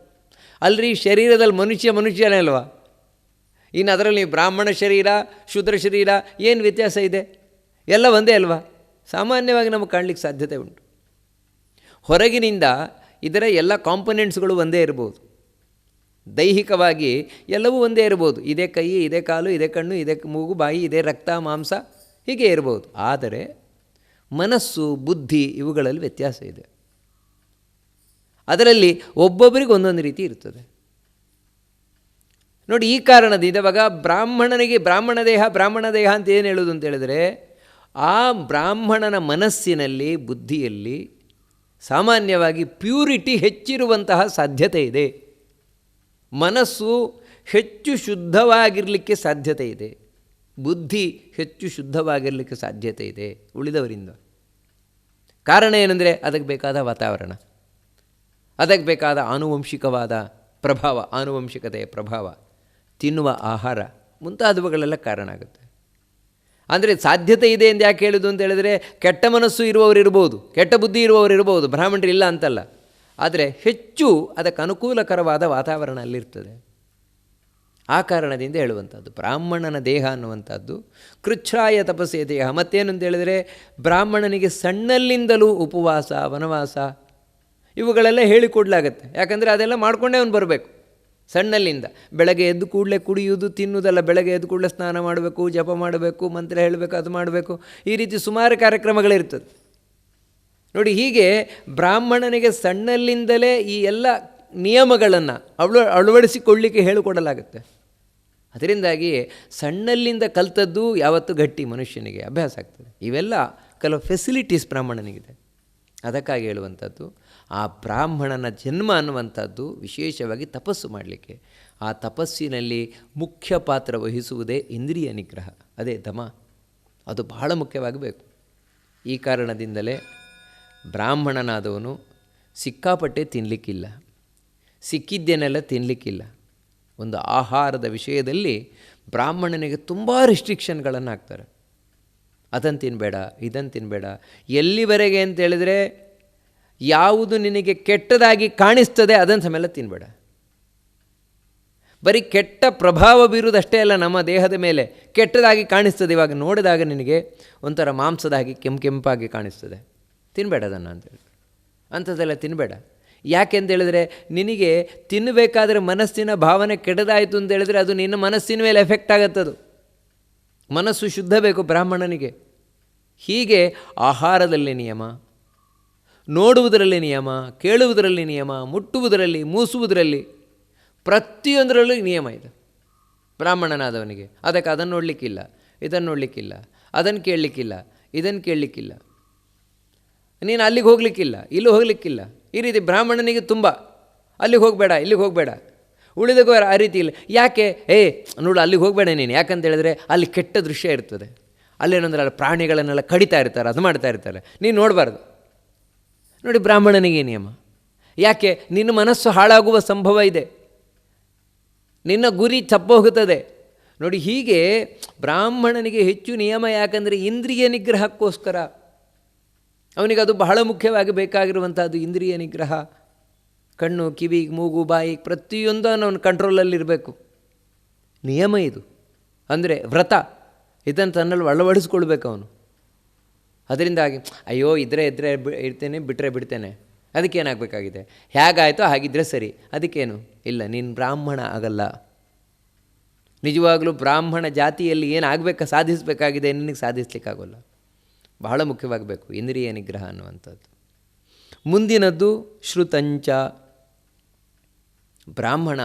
ಅಲ್ರಿ, ಶರೀರದಲ್ಲಿ ಮನುಷ್ಯನೇ ಅಲ್ವಾ? ಇನ್ನು ಅದರಲ್ಲಿ ಬ್ರಾಹ್ಮಣ ಶರೀರ, ಶೂದ್ರ ಶರೀರ, ಏನು ವ್ಯತ್ಯಾಸ ಇದೆ? ಎಲ್ಲ ಒಂದೇ ಅಲ್ವಾ? ಸಾಮಾನ್ಯವಾಗಿ ನಮಗೆ ಕಾಣಲಿಕ್ಕೆ ಸಾಧ್ಯತೆ ಉಂಟು. ಹೊರಗಿನಿಂದ ಇದರ ಎಲ್ಲ ಕಾಂಪೊನೆಂಟ್ಸ್ಗಳು ಒಂದೇ ಇರ್ಬೋದು, ದೈಹಿಕವಾಗಿ ಎಲ್ಲವೂ ಒಂದೇ ಇರ್ಬೋದು. ಇದೇ ಕೈ, ಇದೇ ಕಾಲು, ಇದೇ ಕಣ್ಣು, ಇದೇ ಮೂಗು, ಬಾಯಿ, ಇದೇ ರಕ್ತ, ಮಾಂಸ, ಹೀಗೆ ಇರ್ಬೋದು. ಆದರೆ ಮನಸ್ಸು, ಬುದ್ಧಿ ಇವುಗಳಲ್ಲಿ ವ್ಯತ್ಯಾಸ ಇದೆ. ಅದರಲ್ಲಿ ಒಬ್ಬೊಬ್ಬರಿಗೆ ಒಂದೊಂದು ರೀತಿ ಇರ್ತದೆ. ನೋಡಿ, ಈ ಕಾರಣದಿಂದ ಇವಾಗ ಬ್ರಾಹ್ಮಣನಿಗೆ ಬ್ರಾಹ್ಮಣ ದೇಹ ಅಂತ ಏನು ಹೇಳೋದು ಅಂತ ಹೇಳಿದರೆ, ಆ ಬ್ರಾಹ್ಮಣನ ಮನಸ್ಸಿನಲ್ಲಿ, ಬುದ್ಧಿಯಲ್ಲಿ ಸಾಮಾನ್ಯವಾಗಿ ಪ್ಯೂರಿಟಿ ಹೆಚ್ಚಿರುವಂತಹ ಸಾಧ್ಯತೆ ಇದೆ. ಮನಸ್ಸು ಹೆಚ್ಚು ಶುದ್ಧವಾಗಿರಲಿಕ್ಕೆ ಸಾಧ್ಯತೆ ಇದೆ, ಬುದ್ಧಿ ಹೆಚ್ಚು ಶುದ್ಧವಾಗಿರಲಿಕ್ಕೆ ಸಾಧ್ಯತೆ ಇದೆ ಉಳಿದವರಿಂದ. ಕಾರಣ ಏನಂದರೆ ಅದಕ್ಕೆ ಬೇಕಾದ ವಾತಾವರಣ, ಅದಕ್ಕೆ ಬೇಕಾದ ಆನುವಂಶಿಕವಾದ ಪ್ರಭಾವ, ಆನುವಂಶಿಕತೆಯ ಪ್ರಭಾವ, ತಿನ್ನುವ ಆಹಾರ ಮುಂತಾದವುಗಳೆಲ್ಲ ಕಾರಣ ಆಗುತ್ತೆ. ಅಂದರೆ ಸಾಧ್ಯತೆ ಇದೆ ಎಂದು ಯಾಕೆ ಹೇಳೋದು ಅಂತ ಹೇಳಿದರೆ, ಕೆಟ್ಟ ಮನಸ್ಸು ಇರುವವರು ಇರ್ಬೋದು, ಕೆಟ್ಟ ಬುದ್ಧಿ ಇರುವವರು ಇರ್ಬೋದು, ಬ್ರಾಹ್ಮಣರು ಇಲ್ಲ ಅಂತಲ್ಲ. ಆದರೆ ಹೆಚ್ಚು ಅದಕ್ಕೆ ಅನುಕೂಲಕರವಾದ ವಾತಾವರಣ ಅಲ್ಲಿರ್ತದೆ. ಆ ಕಾರಣದಿಂದ ಹೇಳುವಂಥದ್ದು ಬ್ರಾಹ್ಮಣನ ದೇಹ ಅನ್ನುವಂಥದ್ದು ಕೃಚ್ಛಾಯ ತಪಸ್ಸೇ ದೇಹ. ಮತ್ತೇನು ಅಂತ ಹೇಳಿದರೆ, ಬ್ರಾಹ್ಮಣನಿಗೆ ಸಣ್ಣಲ್ಲಿಂದಲೂ ಉಪವಾಸ, ವನವಾಸ ಇವುಗಳೆಲ್ಲ ಹೇಳಿಕೊಡ್ಲಾಗತ್ತೆ. ಯಾಕಂದರೆ ಅದೆಲ್ಲ ಮಾಡಿಕೊಂಡೇ ಅವನು ಬರಬೇಕು ಸಣ್ಣಲ್ಲಿಂದ. ಬೆಳಗ್ಗೆ ಎದ್ದು ಕೂಡಲೇ ಕುಡಿಯುವುದು, ತಿನ್ನುವುದಲ್ಲ, ಬೆಳಗ್ಗೆ ಎದ್ದು ಕೂಡಲೇ ಸ್ನಾನ ಮಾಡಬೇಕು, ಜಪ ಮಾಡಬೇಕು, ಮಂತ್ರ ಹೇಳಬೇಕು, ಅದು ಮಾಡಬೇಕು, ಈ ರೀತಿ ಸುಮಾರು ಕಾರ್ಯಕ್ರಮಗಳಿರ್ತದೆ. ನೋಡಿ, ಹೀಗೆ ಬ್ರಾಹ್ಮಣನಿಗೆ ಸಣ್ಣಲ್ಲಿಂದಲೇ ಈ ಎಲ್ಲ ನಿಯಮಗಳನ್ನು ಅಳವಡಿಸಿಕೊಳ್ಳಲಿಕ್ಕೆ ಹೇಳಿಕೊಡಲಾಗುತ್ತೆ. ಅದರಿಂದಾಗಿ ಸಣ್ಣಲ್ಲಿಂದ ಕಲ್ತದ್ದು ಯಾವತ್ತೂ ಗಟ್ಟಿ ಮನುಷ್ಯನಿಗೆ ಅಭ್ಯಾಸ ಆಗ್ತದೆ. ಇವೆಲ್ಲ ಕೆಲವು ಫೆಸಿಲಿಟೀಸ್ ಬ್ರಾಹ್ಮಣನಿಗಿದೆ. ಅದಕ್ಕಾಗಿ ಹೇಳುವಂಥದ್ದು ಆ ಬ್ರಾಹ್ಮಣನ ಜನ್ಮ ಅನ್ನುವಂಥದ್ದು ವಿಶೇಷವಾಗಿ ತಪಸ್ಸು ಮಾಡಲಿಕ್ಕೆ. ಆ ತಪಸ್ಸಿನಲ್ಲಿ ಮುಖ್ಯ ಪಾತ್ರ ವಹಿಸುವುದೇ ಇಂದ್ರಿಯ ನಿಗ್ರಹ, ಅದೇ ದಮ. ಅದು ಬಹಳ ಮುಖ್ಯವಾಗಬೇಕು. ಈ ಕಾರಣದಿಂದಲೇ ಬ್ರಾಹ್ಮಣನಾದವನು ಸಿಕ್ಕಾಪಟ್ಟೆ ತಿನ್ನಲಿಕ್ಕಿಲ್ಲ, ಸಿಕ್ಕಿದ್ದೇನೆಲ್ಲ ತಿನ್ನಲಿಕ್ಕಿಲ್ಲ. ಒಂದು ಆಹಾರದ ವಿಷಯದಲ್ಲಿ ಬ್ರಾಹ್ಮಣನಿಗೆ ತುಂಬ ರಿಸ್ಟ್ರಿಕ್ಷನ್ಗಳನ್ನು ಹಾಕ್ತಾರೆ. ಅದನ್ನು ತಿನ್ನಬೇಡ, ಇದನ್ನು ತಿನ್ನಬೇಡ. ಎಲ್ಲಿವರೆಗೆ ಅಂತೇಳಿದರೆ ಯಾವುದು ನಿನಗೆ ಕೆಟ್ಟದಾಗಿ ಕಾಣಿಸ್ತದೆ ಅದನ್ನು ಸಮೇತ ತಿನ್ನಬೇಡ. ಬರೀ ಕೆಟ್ಟ ಪ್ರಭಾವ ಬೀರುವುದಷ್ಟೇ ಅಲ್ಲ ನಮ್ಮ ದೇಹದ ಮೇಲೆ, ಕೆಟ್ಟದಾಗಿ ಕಾಣಿಸ್ತದೆ. ಇವಾಗ ನೋಡಿದಾಗ ನಿನಗೆ ಒಂಥರ ಮಾಂಸದ ಹಾಗೆ ಕೆಂಪಾಗಿ ಕಾಣಿಸ್ತದೆ, ತಿನ್ನಬೇಡ ಅದನ್ನು ಅಂತೇಳಿ. ಅಂಥದ್ದೆಲ್ಲ ತಿನ್ನಬೇಡ. ಯಾಕೆಂತೇಳಿದ್ರೆ ನಿನಗೆ ತಿನ್ನಬೇಕಾದ್ರೆ ಮನಸ್ಸಿನ ಭಾವನೆ ಕೆಟ್ಟದಾಯಿತು ಅಂತೇಳಿದರೆ ಅದು ನಿನ್ನ ಮನಸ್ಸಿನ ಮೇಲೆ ಎಫೆಕ್ಟ್ ಆಗುತ್ತದು. ಮನಸ್ಸು ಶುದ್ಧ ಬೇಕು ಬ್ರಾಹ್ಮಣನಿಗೆ. ಹೀಗೆ ಆಹಾರದಲ್ಲಿ ನಿಯಮ, ನೋಡುವುದರಲ್ಲಿ ನಿಯಮ, ಕೇಳುವುದರಲ್ಲಿ ನಿಯಮ, ಮುಟ್ಟುವುದರಲ್ಲಿ, ಮೂಸುವುದರಲ್ಲಿ, ಪ್ರತಿಯೊಂದರಲ್ಲೂ ನಿಯಮ ಇದೆ ಬ್ರಾಹ್ಮಣನಾದವನಿಗೆ. ಅದಕ್ಕೆ ಅದನ್ನು ನೋಡಲಿಕ್ಕಿಲ್ಲ, ಇದನ್ನು ನೋಡಲಿಕ್ಕಿಲ್ಲ, ಅದನ್ನು ಕೇಳಲಿಕ್ಕಿಲ್ಲ, ಇದನ್ನು ಕೇಳಲಿಕ್ಕಿಲ್ಲ, ನೀನು ಅಲ್ಲಿಗೆ ಹೋಗಲಿಕ್ಕಿಲ್ಲ, ಇಲ್ಲೂ ಹೋಗಲಿಕ್ಕಿಲ್ಲ. ಈ ರೀತಿ ಬ್ರಾಹ್ಮಣನಿಗೆ ತುಂಬ ಅಲ್ಲಿಗೆ ಹೋಗಬೇಡ, ಇಲ್ಲಿಗೆ ಹೋಗಬೇಡ. ಉಳಿದಗೂ ಆ ರೀತಿ ಇಲ್ಲ. ಯಾಕೆ? ನೋಡು ಅಲ್ಲಿಗೆ ಹೋಗಬೇಡ ನೀನು. ಯಾಕಂತ ಹೇಳಿದ್ರೆ ಅಲ್ಲಿ ಕೆಟ್ಟ ದೃಶ್ಯ ಇರ್ತದೆ. ಅಲ್ಲೇನಂದ್ರೆ ಅಲ್ಲಿ ಪ್ರಾಣಿಗಳನ್ನೆಲ್ಲ ಕಡಿತಾ ಇರ್ತಾರೆ, ಅದು ಮಾಡ್ತಾ ಇರ್ತಾರೆ, ನೀನು ನೋಡಬಾರ್ದು. ನೋಡಿ ಬ್ರಾಹ್ಮಣನಿಗೆ ನಿಯಮ. ಯಾಕೆ? ನಿನ್ನ ಮನಸ್ಸು ಹಾಳಾಗುವ ಸಂಭವ ಇದೆ, ನಿನ್ನ ಗುರಿ ತಪ್ಪೋಗುತ್ತದೆ. ನೋಡಿ ಹೀಗೆ ಬ್ರಾಹ್ಮಣನಿಗೆ ಹೆಚ್ಚು ನಿಯಮ. ಯಾಕಂದರೆ ಇಂದ್ರಿಯ ನಿಗ್ರಹಕ್ಕೋಸ್ಕರ ಅವನಿಗೆ ಅದು ಬಹಳ ಮುಖ್ಯವಾಗಿ ಬೇಕಾಗಿರುವಂಥದ್ದು. ಇಂದ್ರಿಯ ನಿಗ್ರಹ, ಕಣ್ಣು, ಕಿವಿ, ಮೂಗು, ಬಾಯಿ ಪ್ರತಿಯೊಂದು ಅವನ ಕಂಟ್ರೋಲಲ್ಲಿರಬೇಕು. ನಿಯಮ ಇದು ಅಂದರೆ ವ್ರತ. ಇದನ್ನು ತನ್ನಲ್ಲಿ ಅಳವಡಿಸ್ಕೊಳ್ಬೇಕು ಅವನು. ಅದರಿಂದಾಗಿ ಅಯ್ಯೋ ಇದ್ರೆ ಇರ್ತೇನೆ, ಬಿಟ್ಟರೆ ಬಿಡ್ತೇನೆ, ಅದಕ್ಕೇನಾಗಬೇಕಾಗಿದೆ, ಹೇಗಾಯಿತೋ ಹಾಗಿದ್ದರೆ ಸರಿ, ಅದಕ್ಕೇನು ಇಲ್ಲ, ನೀನು ಬ್ರಾಹ್ಮಣ ಆಗಲ್ಲ. ನಿಜವಾಗಲೂ ಬ್ರಾಹ್ಮಣ ಜಾತಿಯಲ್ಲಿ ಏನಾಗಬೇಕು, ಸಾಧಿಸಬೇಕಾಗಿದೆ, ನಿನಗೆ ಸಾಧಿಸಲಿಕ್ಕಾಗೋಲ್ಲ. ಬಹಳ ಮುಖ್ಯವಾಗಬೇಕು ಇಂದ್ರಿಯ ನಿಗ್ರಹ ಅನ್ನುವಂಥದ್ದು. ಮುಂದಿನದ್ದು ಶ್ರುತಂಚ. ಬ್ರಾಹ್ಮಣ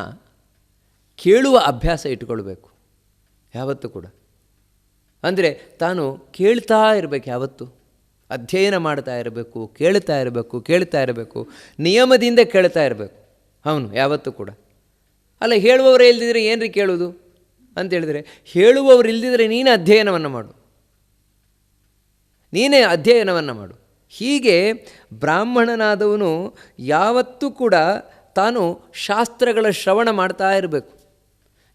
ಕೇಳುವ ಅಭ್ಯಾಸ ಇಟ್ಕೊಳ್ಬೇಕು ಯಾವತ್ತೂ ಕೂಡ. ಅಂದರೆ ತಾನು ಕೇಳ್ತಾ ಇರಬೇಕು, ಯಾವತ್ತು ಅಧ್ಯಯನ ಮಾಡ್ತಾ ಇರಬೇಕು, ಕೇಳ್ತಾ ಇರಬೇಕು, ನಿಯಮದಿಂದ ಕೇಳ್ತಾ ಇರಬೇಕು ಅವನು ಯಾವತ್ತೂ ಕೂಡ. ಅಲ್ಲ, ಹೇಳುವವರೇ ಇಲ್ದಿದ್ರೆ ಏನು ರೀ ಕೇಳೋದು ಅಂತೇಳಿದರೆ, ಹೇಳುವವರು ಇಲ್ದಿದ್ರೆ ನೀನೇ ಅಧ್ಯಯನವನ್ನು ಮಾಡು, ನೀನೇ ಅಧ್ಯಯನವನ್ನು ಮಾಡು. ಹೀಗೆ ಬ್ರಾಹ್ಮಣನಾದವನು ಯಾವತ್ತೂ ಕೂಡ ತಾನು ಶಾಸ್ತ್ರಗಳ ಶ್ರವಣ ಮಾಡ್ತಾ ಇರಬೇಕು,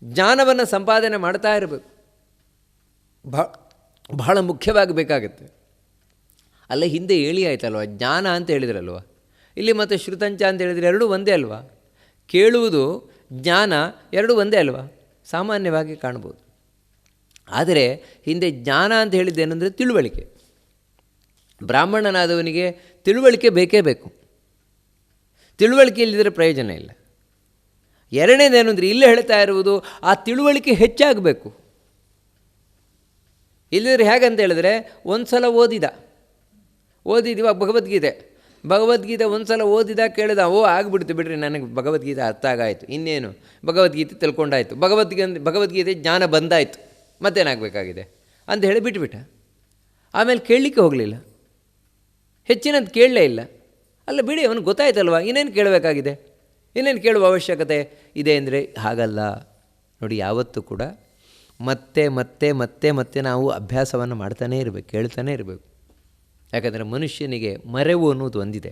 ಜ್ಞಾನವನ್ನು ಸಂಪಾದನೆ ಮಾಡ್ತಾ ಇರಬೇಕು. ಬಹಳ ಮುಖ್ಯವಾಗಿ ಬೇಕಾಗುತ್ತೆ. ಅಲ್ಲ, ಹಿಂದೆ ಹೇಳಿ ಆಯ್ತಲ್ವ, ಜ್ಞಾನ ಅಂತ ಹೇಳಿದ್ರಲ್ವ, ಇಲ್ಲಿ ಮತ್ತು ಶ್ರುತಂಚ ಅಂತ ಹೇಳಿದರೆ ಎರಡೂ ಒಂದೇ ಅಲ್ವಾ? ಕೇಳುವುದು ಜ್ಞಾನ ಎರಡೂ ಒಂದೇ ಅಲ್ವಾ? ಸಾಮಾನ್ಯವಾಗಿ ಕಾಣ್ಬೋದು. ಆದರೆ ಹಿಂದೆ ಜ್ಞಾನ ಅಂತ ಹೇಳಿದ್ದೇನೆಂದರೆ ತಿಳುವಳಿಕೆ. ಬ್ರಾಹ್ಮಣನಾದವನಿಗೆ ತಿಳುವಳಿಕೆ ಬೇಕೇ ಬೇಕು. ತಿಳುವಳಿಕೆ ಇಲ್ಲದಿದ್ದರೆ ಪ್ರಯೋಜನ ಇಲ್ಲ. ಎರಡನೇದೇನು ಅಂದರೆ ಇಲ್ಲೇ ಹೇಳ್ತಾ ಇರುವುದು ಆ ತಿಳುವಳಿಕೆ ಹೆಚ್ಚಾಗಬೇಕು. ಇಲ್ಲದಿದ್ರೆ ಹೇಗಂತ ಹೇಳಿದ್ರೆ, ಒಂದು ಸಲ ಓದಿದ್ದೀವ ಭಗವದ್ಗೀತೆ ಒಂದು ಸಲ ಓದಿದ ಕೇಳಿದ, ಆಗಿಬಿಡ್ತು ಬಿಡ್ರಿ, ನನಗೆ ಭಗವದ್ಗೀತೆ ಅರ್ಥ ಆಗಾಯಿತು, ಇನ್ನೇನು ಭಗವದ್ಗೀತೆ ತಿಳ್ಕೊಂಡಾಯಿತು, ಭಗವದ್ಗೀತೆ ಜ್ಞಾನ ಬಂದಾಯಿತು, ಮತ್ತೇನಾಗಬೇಕಾಗಿದೆ ಅಂತ ಹೇಳಿ ಬಿಟ್ಬಿಟ್ಟ. ಆಮೇಲೆ ಕೇಳಲಿಕ್ಕೆ ಹೋಗಲಿಲ್ಲ, ಹೆಚ್ಚಿನದು ಕೇಳಲೇ ಇಲ್ಲ. ಅಲ್ಲ ಬಿಡಿ, ಅವನಿಗೆ ಗೊತ್ತಾಯ್ತಲ್ವ, ಇನ್ನೇನು ಕೇಳಬೇಕಾಗಿದೆ, ಇನ್ನೇನು ಕೇಳುವ ಅವಶ್ಯಕತೆ ಇದೆ ಅಂದರೆ ಹಾಗಲ್ಲ. ನೋಡಿ, ಯಾವತ್ತೂ ಕೂಡ ಮತ್ತೆ ಮತ್ತೆ ಮತ್ತೆ ಮತ್ತೆ ನಾವು ಅಭ್ಯಾಸವನ್ನು ಮಾಡ್ತಾನೇ ಇರಬೇಕು, ಕೇಳ್ತಾನೇ ಇರಬೇಕು. ಯಾಕಂದರೆ ಮನುಷ್ಯನಿಗೆ ಮರೆವು ಅನ್ನೋದು ಒಂದಿದೆ.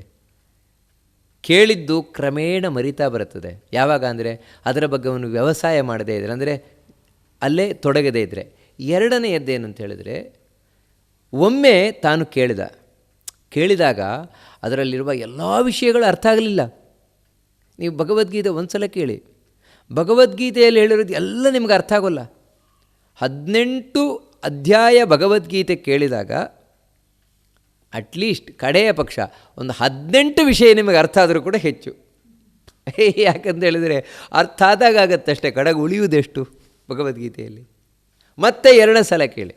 ಕೇಳಿದ್ದು ಕ್ರಮೇಣ ಮರಿತಾ ಬರುತ್ತದೆ. ಯಾವಾಗ ಅಂದರೆ ಅದರ ಬಗ್ಗೆ ಅವನು ವ್ಯವಸಾಯ ಮಾಡದೇ ಇದ್ದರೆ, ಅಂದರೆ ಅಲ್ಲೇ ತೊಡಗದೇ ಇದ್ದರೆ. ಎರಡನೆಯದ್ದೇನು ಅಂತ ಹೇಳಿದರೆ, ಒಮ್ಮೆ ತಾನು ಕೇಳಿದಾಗ ಅದರಲ್ಲಿರುವ ಎಲ್ಲ ವಿಷಯಗಳು ಅರ್ಥ ಆಗಲಿಲ್ಲ. ನೀವು ಭಗವದ್ಗೀತೆ ಒಂದು ಸಲ ಕೇಳಿ, ಭಗವದ್ಗೀತೆಯಲ್ಲಿ ಹೇಳಿರೋದು ಎಲ್ಲ ನಿಮ್ಗೆ ಅರ್ಥ ಆಗೋಲ್ಲ. 18 ಅಧ್ಯಾಯ ಭಗವದ್ಗೀತೆ ಕೇಳಿದಾಗ ಅಟ್ಲೀಸ್ಟ್ ಕಡೆಯ ಪಕ್ಷ ಒಂದು 18 ವಿಷಯ ನಿಮಗೆ ಅರ್ಥ ಆದರೂ ಕೂಡ ಹೆಚ್ಚು. ಯಾಕಂತ ಹೇಳಿದರೆ ಅರ್ಥ ಆದಾಗ ಆಗತ್ತಷ್ಟೇ, ಕಡೆಗೆ ಉಳಿಯುವುದೆಷ್ಟು ಭಗವದ್ಗೀತೆಯಲ್ಲಿ. ಮತ್ತೆ 2 ಸಲ ಕೇಳಿ,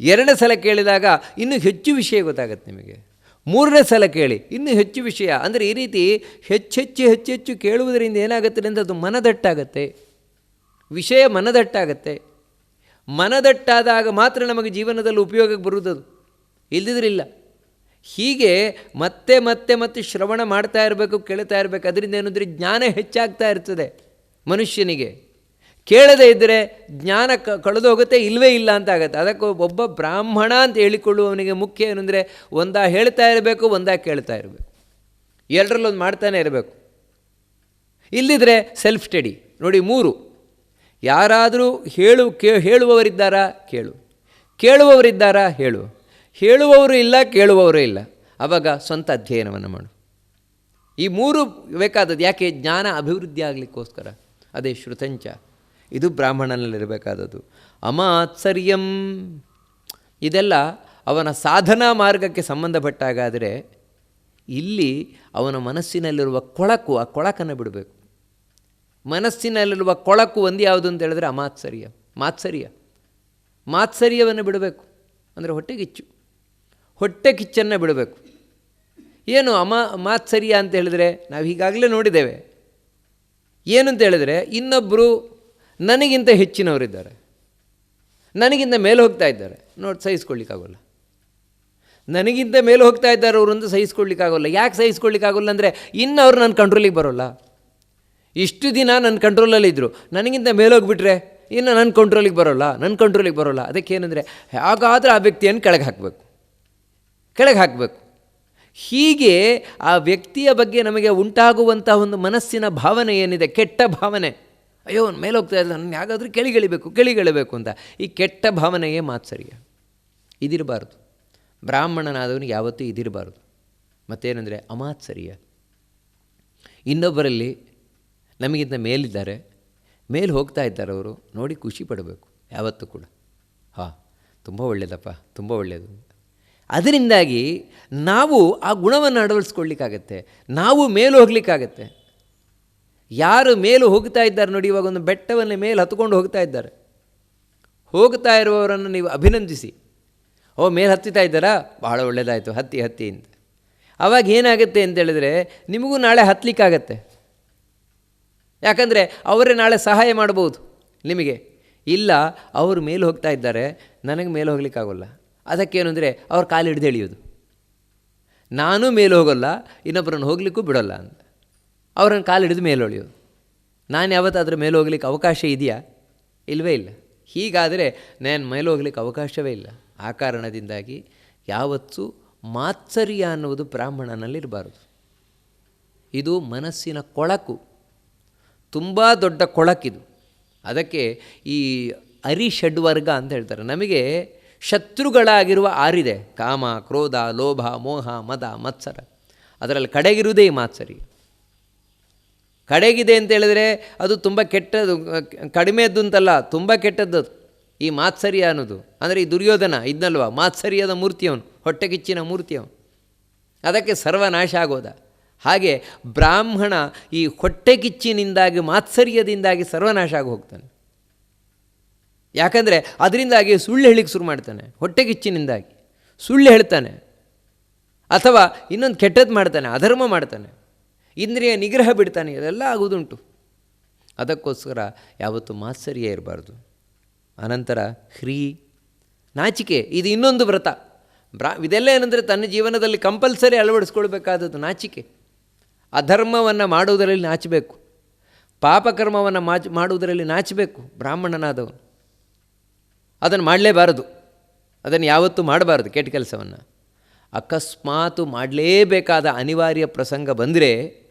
2 ಸಲ ಕೇಳಿದಾಗ ಇನ್ನೂ ಹೆಚ್ಚು ವಿಷಯ ಗೊತ್ತಾಗತ್ತೆ ನಿಮಗೆ. 3ನೇ ಸಲ ಕೇಳಿ, ಇನ್ನೂ ಹೆಚ್ಚು ವಿಷಯ. ಅಂದರೆ ಈ ರೀತಿ ಹೆಚ್ಚೆಚ್ಚು ಕೇಳುವುದರಿಂದ ಏನಾಗುತ್ತೆ ಅಂದರೆ ಅದು ಮನದಟ್ಟಾಗತ್ತೆ. ವಿಷಯ ಮನದಟ್ಟಾಗತ್ತೆ. ಮನದಟ್ಟಾದಾಗ ಮಾತ್ರ ನಮಗೆ ಜೀವನದಲ್ಲಿ ಉಪಯೋಗಕ್ಕೆ ಬರುವುದದು, ಇಲ್ಲದಿದ್ರಿಲ್ಲ. ಹೀಗೆ ಮತ್ತೆ ಮತ್ತೆ ಮತ್ತೆ ಶ್ರವಣ ಮಾಡ್ತಾ ಇರಬೇಕು, ಕೇಳ್ತಾ ಇರಬೇಕು. ಅದರಿಂದ ಏನಂದರೆ ಜ್ಞಾನ ಹೆಚ್ಚಾಗ್ತಾ ಇರ್ತದೆ ಮನುಷ್ಯನಿಗೆ. ಕೇಳದೇ ಇದ್ದರೆ ಜ್ಞಾನ ಕಳೆದು ಹೋಗುತ್ತೆ, ಇಲ್ಲವೇ ಇಲ್ಲ ಅಂತ ಆಗುತ್ತೆ. ಅದಕ್ಕೆ ಒಬ್ಬ ಬ್ರಾಹ್ಮಣ ಅಂತ ಹೇಳಿಕೊಳ್ಳುವವನಿಗೆ ಮುಖ್ಯ ಏನಂದರೆ ಒಂದಾ ಹೇಳ್ತಾ ಇರಬೇಕು, ಒಂದಾ ಕೇಳ್ತಾ ಇರಬೇಕು, ಎರಡರಲ್ಲೊಂದು ಮಾಡ್ತಾನೆ ಇರಬೇಕು. ಇಲ್ಲಿದ್ದರೆ ಸೆಲ್ಫ್ ಸ್ಟಡಿ ನೋಡಿ. 3 ಯಾರಾದರೂ ಹೇಳುವವರಿದ್ದಾರಾ ಕೇಳು, ಕೇಳುವವರಿದ್ದಾರಾ ಹೇಳು, ಹೇಳುವವರು ಇಲ್ಲ ಕೇಳುವವರು ಇಲ್ಲ, ಆವಾಗ ಸ್ವಂತ ಅಧ್ಯಯನವನ್ನು ಮಾಡು. ಈ 3 ಬೇಕಾದದ್ದು ಯಾಕೆ? ಜ್ಞಾನ ಅಭಿವೃದ್ಧಿ ಆಗಲಿಕ್ಕೋಸ್ಕರ. ಅದೇ ಶ್ರುತಂಚ, ಇದು ಬ್ರಾಹ್ಮಣನಲ್ಲಿರಬೇಕಾದದ್ದು. ಅಮಾತ್ಸರ್ಯಂ, ಇದೆಲ್ಲ ಅವನ ಸಾಧನಾ ಮಾರ್ಗಕ್ಕೆ ಸಂಬಂಧಪಟ್ಟಾಗಾದರೆ ಇಲ್ಲಿ ಅವನ ಮನಸ್ಸಿನಲ್ಲಿರುವ ಕೊಳಕು, ಆ ಕೊಳಕನ್ನು ಬಿಡಬೇಕು. ಮನಸ್ಸಿನಲ್ಲಿರುವ ಕೊಳಕು ಒಂದು ಯಾವುದು ಅಂತ ಹೇಳಿದ್ರೆ ಅಮಾತ್ಸರ್ಯ, ಮಾತ್ಸರ್ಯವನ್ನು ಬಿಡಬೇಕು. ಅಂದರೆ ಹೊಟ್ಟೆ ಕಿಚ್ಚನ್ನು ಬಿಡಬೇಕು. ಏನು ಮಾತ್ಸರ್ಯ ಅಂತ ಹೇಳಿದರೆ ನಾವು ಈಗಾಗಲೇ ನೋಡಿದ್ದೇವೆ. ಏನು ಅಂತ ಹೇಳಿದರೆ ಇನ್ನೊಬ್ಬರು ನನಗಿಂತ ಹೆಚ್ಚಿನವರಿದ್ದಾರೆ, ನನಗಿಂತ ಮೇಲೆ ಹೋಗ್ತಾ ಇದ್ದಾರೆ, ನೋಡಿ ಸಹಿಸ್ಕೊಳ್ಳಿಕ್ಕಾಗೋಲ್ಲ. ನನಗಿಂತ ಮೇಲೆ ಹೋಗ್ತಾ ಇದ್ದಾರೆ ಅವರೊಂದು ಸಹಿಸ್ಕೊಳ್ಳಿಕ್ಕಾಗೋಲ್ಲ. ಯಾಕೆ ಸಹಿಸ್ಕೊಳ್ಳಿಕ್ಕಾಗೋಲ್ಲ ಅಂದರೆ ಇನ್ನು ಅವರು ನನ್ನ ಕಂಟ್ರೋಲಿಗೆ ಬರೋಲ್ಲ. ಇಷ್ಟು ದಿನ ನನ್ನ ಕಂಟ್ರೋಲಲ್ಲಿದ್ದರು, ನನಗಿಂತ ಮೇಲೆ ಹೋಗಿಬಿಟ್ರೆ ಇನ್ನು ನನ್ನ ಕಂಟ್ರೋಲಿಗೆ ಬರೋಲ್ಲ. ಅದಕ್ಕೇನೆಂದರೆ ಹಾಗಾದರೆ ಆ ವ್ಯಕ್ತಿಯನ್ನು ಕೆಳಗೆ ಹಾಕಬೇಕು. ಹೀಗೆ ಆ ವ್ಯಕ್ತಿಯ ಬಗ್ಗೆ ನಮಗೆ ಉಂಟಾಗುವಂಥ ಒಂದು ಮನಸ್ಸಿನ ಭಾವನೆ ಏನಿದೆ, ಕೆಟ್ಟ ಭಾವನೆ, ಅಯ್ಯೋ ಅವ್ನು ಮೇಲೆ ಹೋಗ್ತಾ ಇದ್ದ, ನಾನು ಯಾಗಾದರೂ ಕೆಳಿಗೆಳಿಬೇಕು ಅಂತ, ಈ ಕೆಟ್ಟ ಭಾವನೆಯೇ ಮಾತ್ಸರ್ಯ. ಇದಿರಬಾರ್ದು. ಬ್ರಾಹ್ಮಣನಾದವನಿಗೆ ಯಾವತ್ತೂ ಇದಿರಬಾರ್ದು. ಮತ್ತೇನೆಂದರೆ ಅಮಾತ್ಸರ್ಯ. ಇನ್ನೊಬ್ಬರಲ್ಲಿ ನಮಗಿಂತ ಮೇಲಿದ್ದಾರೆ, ಮೇಲೆ ಹೋಗ್ತಾ ಇದ್ದಾರೆ, ಅವರು ನೋಡಿ ಖುಷಿ ಪಡಬೇಕು ಯಾವತ್ತೂ ಕೂಡ. ತುಂಬ ಒಳ್ಳೆಯದಪ್ಪ, ತುಂಬ ಒಳ್ಳೆಯದು. ಅದರಿಂದಾಗಿ ನಾವು ಆ ಗುಣವನ್ನು ಅಳವಡಿಸ್ಕೊಳ್ಳಿಕ್ಕಾಗತ್ತೆ, ನಾವು ಮೇಲು ಹೋಗಲಿಕ್ಕಾಗತ್ತೆ. ಯಾರು ಮೇಲು ಹೋಗ್ತಾ ಇದ್ದಾರೆ ನೋಡಿ, ಇವಾಗ ಒಂದು ಬೆಟ್ಟವನ್ನೇ ಮೇಲೆ ಹತ್ಕೊಂಡು ಹೋಗ್ತಾ ಇದ್ದಾರೆ, ಹೋಗ್ತಾ ಇರುವವರನ್ನು ನೀವು ಅಭಿನಂದಿಸಿ, ಮೇಲೆ ಹತ್ತಿತಾ ಇದ್ದಾರಾ, ಭಾಳ ಒಳ್ಳೆಯದಾಯಿತು, ಹತ್ತಿ ಅಂತ. ಆವಾಗ ಏನಾಗುತ್ತೆ ಅಂತೇಳಿದರೆ ನಿಮಗೂ ನಾಳೆ ಹತ್ತಲಿಕ್ಕಾಗತ್ತೆ. ಯಾಕಂದರೆ ಅವರೇ ನಾಳೆ ಸಹಾಯ ಮಾಡ್ಬೋದು ನಿಮಗೆ. ಇಲ್ಲ, ಅವರು ಮೇಲೆ ಹೋಗ್ತಾ ಇದ್ದಾರೆ, ನನಗೆ ಮೇಲೆ ಹೋಗ್ಲಿಕ್ಕಾಗೋಲ್ಲ. ಅದಕ್ಕೇನು ಅಂದರೆ ಅವ್ರ ಕಾಲು ಹಿಡಿದು ಎಳೆಯೋದು. ನಾನು ಮೇಲೆ ಹೋಗೋಲ್ಲ, ಇನ್ನೊಬ್ಬರನ್ನು ಹೋಗಲಿಕ್ಕೂ ಬಿಡೋಲ್ಲ ಅಂತ ಅವರನ್ನು ಕಾಲು ಹಿಡಿದು ಮೇಲೆ ಎಳೆಯೋದು. ನಾನು ಯಾವತ್ತಾದರೂ ಮೇಲೆ ಹೋಗ್ಲಿಕ್ಕೆ ಅವಕಾಶ ಇದೆಯಾ? ಇಲ್ಲವೇ ಇಲ್ಲ. ಹೀಗಾದರೆ ನಾನು ಮೇಲೆ ಹೋಗ್ಲಿಕ್ಕೆ ಅವಕಾಶವೇ ಇಲ್ಲ. ಆ ಕಾರಣದಿಂದಾಗಿ ಯಾವತ್ತೂ ಮಾತ್ಸರ್ಯ ಅನ್ನುವುದು ಬ್ರಾಹ್ಮಣನಲ್ಲಿರಬಾರದು. ಇದು ಮನಸ್ಸಿನ ಕೊಳಕು, ತುಂಬ ದೊಡ್ಡ ಕೊಳಕಿದು. ಅದಕ್ಕೆ ಈ ಅರಿಷಡ್ವರ್ಗ ಅಂತ ಹೇಳ್ತಾರೆ. ನಮಗೆ ಶತ್ರುಗಳಾಗಿರುವ 6 ಕಾಮ, ಕ್ರೋಧ, ಲೋಭ, ಮೋಹ, ಮದ, ಮತ್ಸರ. ಅದರಲ್ಲಿ ಕಡೆಗಿರುವುದೇ ಈ ಮಾತ್ಸರ್ಯ. ಕಡೆಗಿದೆ ಅಂತ ಹೇಳಿದರೆ ಅದು ತುಂಬ ಕೆಟ್ಟದ್ದು, ಕಡಿಮೆದ್ದು ಅಂತಲ್ಲ, ತುಂಬ ಕೆಟ್ಟದ್ದು ಈ ಮಾತ್ಸರ್ಯ ಅನ್ನೋದು. ಅಂದರೆ ಈ ದುರ್ಯೋಧನ ಇದ್ನಲ್ವ, ಮಾತ್ಸರ್ಯದ ಮೂರ್ತಿಯವನು, ಹೊಟ್ಟೆ ಕಿಚ್ಚಿನ ಮೂರ್ತಿಯವನು, ಅದಕ್ಕೆ ಸರ್ವನಾಶ ಆಗೋದ. ಹಾಗೆ ಬ್ರಾಹ್ಮಣ ಈ ಹೊಟ್ಟೆ ಕಿಚ್ಚಿನಿಂದಾಗಿ, ಮಾತ್ಸರ್ಯದಿಂದಾಗಿ ಸರ್ವನಾಶ ಆಗಿ ಹೋಗ್ತಾನೆ. ಯಾಕಂದರೆ ಅದರಿಂದಾಗಿ ಸುಳ್ಳು ಹೇಳಿಕ್ಕೆ ಶುರು ಮಾಡ್ತಾನೆ. ಹೊಟ್ಟೆ ಕಿಚ್ಚಿನಿಂದಾಗಿ ಸುಳ್ಳು ಹೇಳ್ತಾನೆ, ಅಥವಾ ಇನ್ನೊಂದು ಕೆಟ್ಟದ್ದು ಮಾಡ್ತಾನೆ, ಅಧರ್ಮ ಮಾಡ್ತಾನೆ, ಇಂದ್ರಿಯ ನಿಗ್ರಹ ಬಿಡ್ತಾನೆ. ಇದೆಲ್ಲ ಆಗುವುದುಂಟು. ಅದಕ್ಕೋಸ್ಕರ ಯಾವತ್ತೂ ಮಾತ್ಸರ್ಯ ಇರಬಾರ್ದು. ಅನಂತರ ನಾಚಿಕೆ, ಇದು ಇನ್ನೊಂದು ವ್ರತ. ಇದೆಲ್ಲ ಏನಂದರೆ ತನ್ನ ಜೀವನದಲ್ಲಿ ಕಂಪಲ್ಸರಿ ಅಳವಡಿಸ್ಕೊಳ್ಬೇಕಾದದ್ದು ನಾಚಿಕೆ. ಅಧರ್ಮವನ್ನು ಮಾಡುವುದರಲ್ಲಿ ನಾಚಬೇಕು, ಪಾಪಕರ್ಮವನ್ನು ಮಾಡುವುದರಲ್ಲಿ ನಾಚಬೇಕು. ಬ್ರಾಹ್ಮಣನಾದವನು ಅದನ್ನು ಮಾಡಲೇಬಾರದು, ಅದನ್ನು ಯಾವತ್ತೂ ಮಾಡಬಾರದು. ಕೆಟ್ಟ ಕೆಲಸವನ್ನು ಅಕಸ್ಮಾತು ಮಾಡಲೇಬೇಕಾದ ಅನಿವಾರ್ಯ ಪ್ರಸಂಗ ಬಂದರೆ